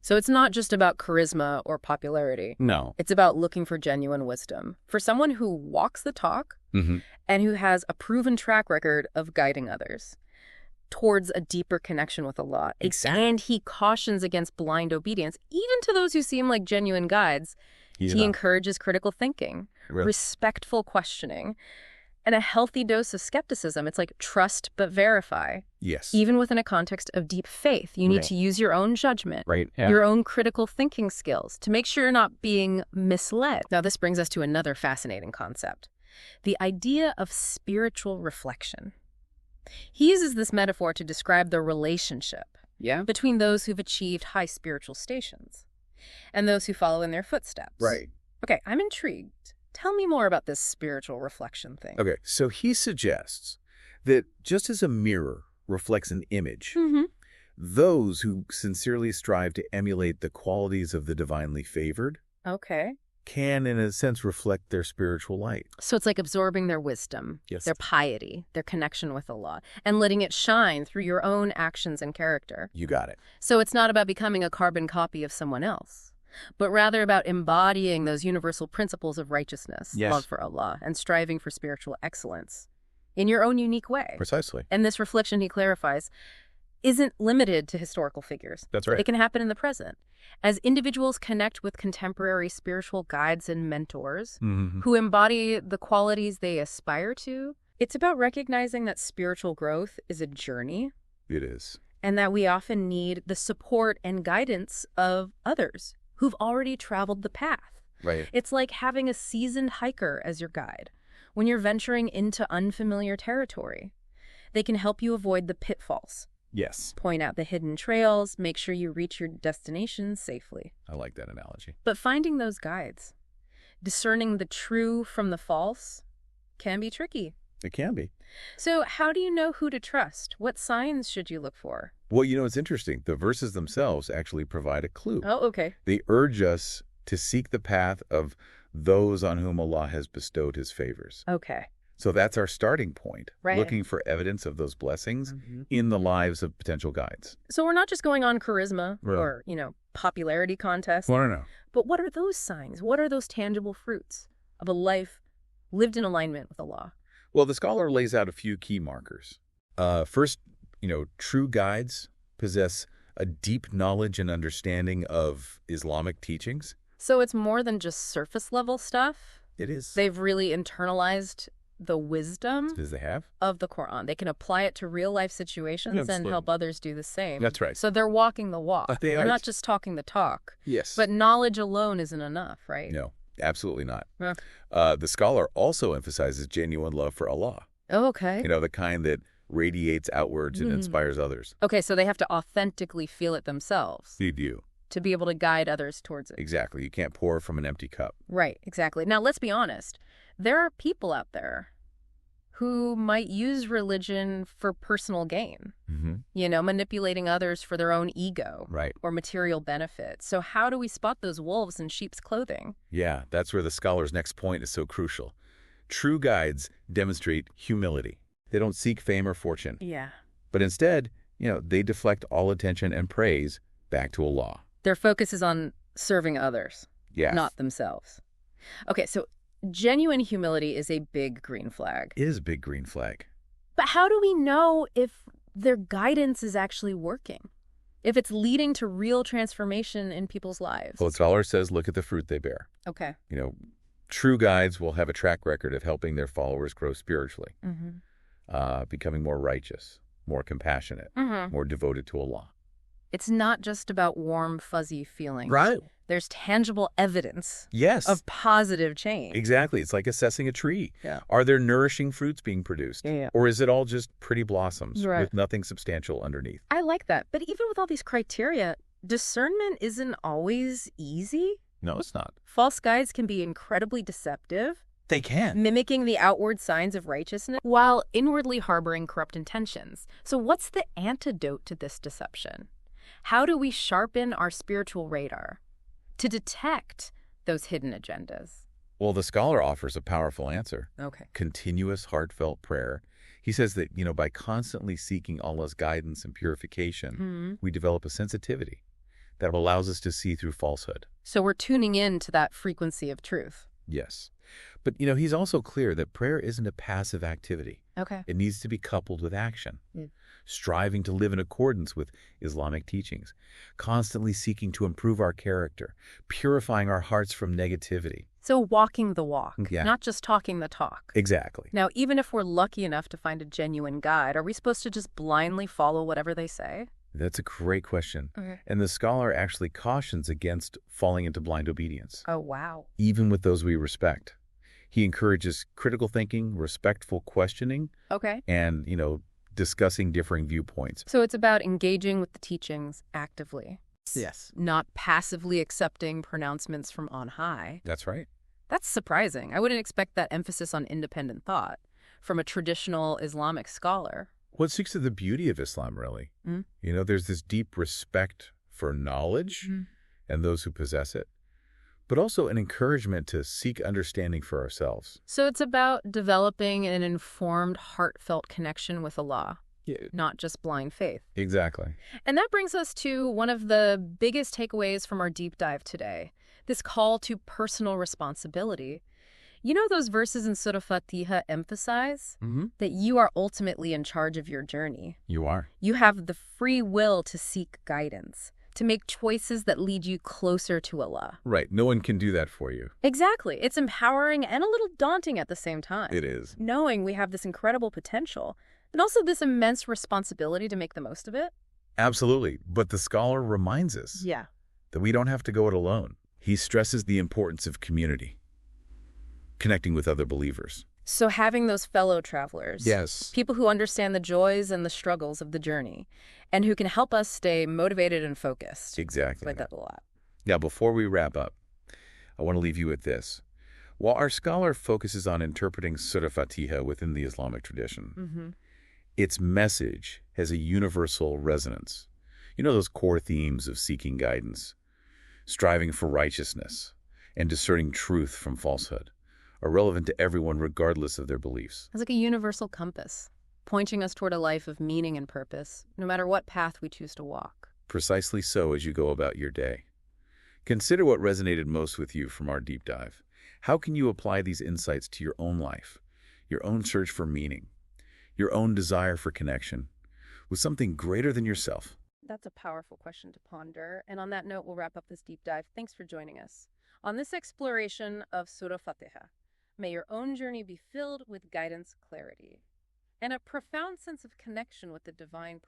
S1: So it's not just about charisma or popularity.
S2: No.
S1: It's about looking for genuine wisdom. For someone who walks the talk and who has a proven track record of guiding others towards a deeper connection with Allah.
S2: Exactly.
S1: And he cautions against blind obedience, even to those who seem like genuine guides. He encourages critical thinking, respectful questioning, and a healthy dose of skepticism. It's like trust but verify.
S2: Yes.
S1: Even within a context of deep faith, you need to use your own judgment, your own critical thinking skills to make sure you're not being misled. Now, this brings us to another fascinating concept, the idea of spiritual reflection. He uses this metaphor to describe the relationship between those who've achieved high spiritual stations and those who follow in their footsteps.
S2: Right.
S1: Okay, I'm intrigued. Tell me more about this spiritual reflection thing.
S2: Okay, so he suggests that just as a mirror reflects an image, those who sincerely strive to emulate the qualities of the divinely favored can, in a sense, reflect their spiritual light.
S1: So it's like absorbing their wisdom, their piety, their connection with Allah, and letting it shine through your own actions and character.
S2: You got it.
S1: So it's not about becoming a carbon copy of someone else, but rather about embodying those universal principles of righteousness, love for Allah, and striving for spiritual excellence in your own unique way.
S2: Precisely.
S1: And this reflection, he clarifies, isn't limited to historical figures.
S2: That's right.
S1: It can happen in the present. As individuals connect with contemporary spiritual guides and mentors who embody the qualities they aspire to, it's about recognizing that spiritual growth is a journey.
S2: It is.
S1: And that we often need the support and guidance of others who've already traveled the path.
S2: Right.
S1: It's like having a seasoned hiker as your guide when you're venturing into unfamiliar territory. They can help you avoid the pitfalls.
S2: Yes.
S1: Point out the hidden trails, make sure you reach your destination safely.
S2: I like that analogy.
S1: But finding those guides, discerning the true from the false, can be tricky.
S2: It can be.
S1: So how do you know who to trust? What signs should you look for?
S2: Well, you know, it's interesting. The verses themselves actually provide a clue.
S1: Oh, okay.
S2: They urge us to seek the path of those on whom Allah has bestowed his favors.
S1: Okay.
S2: So that's our starting point,
S1: Right.
S2: looking for evidence of those blessings in the lives of potential guides.
S1: So we're not just going on charisma
S2: Right.
S1: or, popularity contests.
S2: Well, no.
S1: But what are those signs? What are those tangible fruits of a life lived in alignment with Allah?
S2: Well, the scholar lays out a few key markers. First, true guides possess a deep knowledge and understanding of Islamic teachings.
S1: So it's more than just surface level stuff.
S2: It is.
S1: They've really internalized the wisdom
S2: As they have.
S1: of the Quran. They can apply it to real life situations and
S2: Absolutely.
S1: help others do the same.
S2: That's right.
S1: So they're walking the walk.
S2: They
S1: They're
S2: are.
S1: not just talking the talk.
S2: Yes.
S1: But knowledge alone isn't enough, right?
S2: No, absolutely not.
S1: Yeah.
S2: The scholar also emphasizes genuine love for Allah.
S1: Oh, okay.
S2: The kind that radiates outwards and inspires others.
S1: Okay, so they have to authentically feel it themselves
S2: You do.
S1: to be able to guide others towards it.
S2: Exactly. You can't pour from an empty cup.
S1: Right, exactly. Now, let's be honest. There are people out there who might use religion for personal gain, manipulating others for their own ego
S2: Right.
S1: or material benefit. So how do we spot those wolves in sheep's clothing?
S2: Yeah, that's where the scholar's next point is so crucial. True guides demonstrate humility. They don't seek fame or fortune,
S1: Yeah.
S2: but instead, they deflect all attention and praise back to Allah.
S1: Their focus is on serving others,
S2: Yeah.
S1: not themselves. Okay, so genuine humility is a big green flag.
S2: It is a big green flag.
S1: But how do we know if their guidance is actually working? If it's leading to real transformation in people's lives?
S2: Well, the scholar says, look at the fruit they bear.
S1: Okay.
S2: True guides will have a track record of helping their followers grow spiritually, becoming more righteous, more compassionate, more devoted to Allah.
S1: It's not just about warm, fuzzy feelings.
S2: Right.
S1: There's tangible evidence
S2: Yes.
S1: of positive change.
S2: Exactly. It's like assessing a tree.
S1: Yeah.
S2: Are there nourishing fruits being produced?
S1: Yeah.
S2: Or is it all just pretty blossoms
S1: Right.
S2: with nothing substantial underneath?
S1: I like that. But even with all these criteria, discernment isn't always easy.
S2: No, it's not.
S1: False guides can be incredibly deceptive,
S2: They can.
S1: mimicking the outward signs of righteousness while inwardly harboring corrupt intentions. So what's the antidote to this deception? How do we sharpen our spiritual radar to detect those hidden agendas?
S2: Well, the scholar offers a powerful answer.
S1: Okay.
S2: Continuous heartfelt prayer. He says that, by constantly seeking Allah's guidance and purification, we develop a sensitivity that allows us to see through falsehood.
S1: So we're tuning in to that frequency of truth.
S2: Yes. But, he's also clear that prayer isn't a passive activity.
S1: Okay.
S2: It needs to be coupled with action, striving to live in accordance with Islamic teachings, constantly seeking to improve our character, purifying our hearts from negativity.
S1: So walking the walk,
S2: Yeah.
S1: not just talking the talk.
S2: Exactly.
S1: Now, even if we're lucky enough to find a genuine guide, are we supposed to just blindly follow whatever they say?
S2: That's a great question.
S1: Okay.
S2: And the scholar actually cautions against falling into blind obedience,
S1: Oh, wow.
S2: even with those we respect. He encourages critical thinking, respectful questioning,
S1: Okay.
S2: and, discussing differing viewpoints.
S1: So it's about engaging with the teachings actively.
S2: Yes.
S1: Not passively accepting pronouncements from on high.
S2: That's right.
S1: That's surprising. I wouldn't expect that emphasis on independent thought from a traditional Islamic scholar.
S2: Well, it speaks to the beauty of Islam, really. There's this deep respect for knowledge and those who possess it, but also an encouragement to seek understanding for ourselves.
S1: So it's about developing an informed, heartfelt connection with Allah, not just blind faith.
S2: Exactly.
S1: And that brings us to one of the biggest takeaways from our deep dive today, this call to personal responsibility. Those verses in Surah Fatiha emphasize that you are ultimately in charge of your journey.
S2: You are.
S1: You have the free will to seek guidance, to make choices that lead you closer to Allah.
S2: Right. No one can do that for you.
S1: Exactly. It's empowering and a little daunting at the same time.
S2: It is.
S1: Knowing we have this incredible potential and also this immense responsibility to make the most of it.
S2: Absolutely. But the scholar reminds us that we don't have to go it alone. He stresses the importance of community, connecting with other believers.
S1: So having those fellow travelers.
S2: Yes.
S1: People who understand the joys and the struggles of the journey and who can help us stay motivated and focused.
S2: Exactly.
S1: I like that a lot.
S2: Now, before we wrap up, I want to leave you with this. While our scholar focuses on interpreting Surah Fatiha within the Islamic tradition, its message has a universal resonance. Those core themes of seeking guidance, striving for righteousness, and discerning truth from falsehood are relevant to everyone regardless of their beliefs.
S1: It's like a universal compass, pointing us toward a life of meaning and purpose, no matter what path we choose to walk.
S2: Precisely so as you go about your day. Consider what resonated most with you from our deep dive. How can you apply these insights to your own life, your own search for meaning, your own desire for connection with something greater than yourself?
S1: That's a powerful question to ponder. And on that note, we'll wrap up this deep dive. Thanks for joining us on this exploration of Surah Fatiha. May your own journey be filled with guidance, clarity, and a profound sense of connection with the divine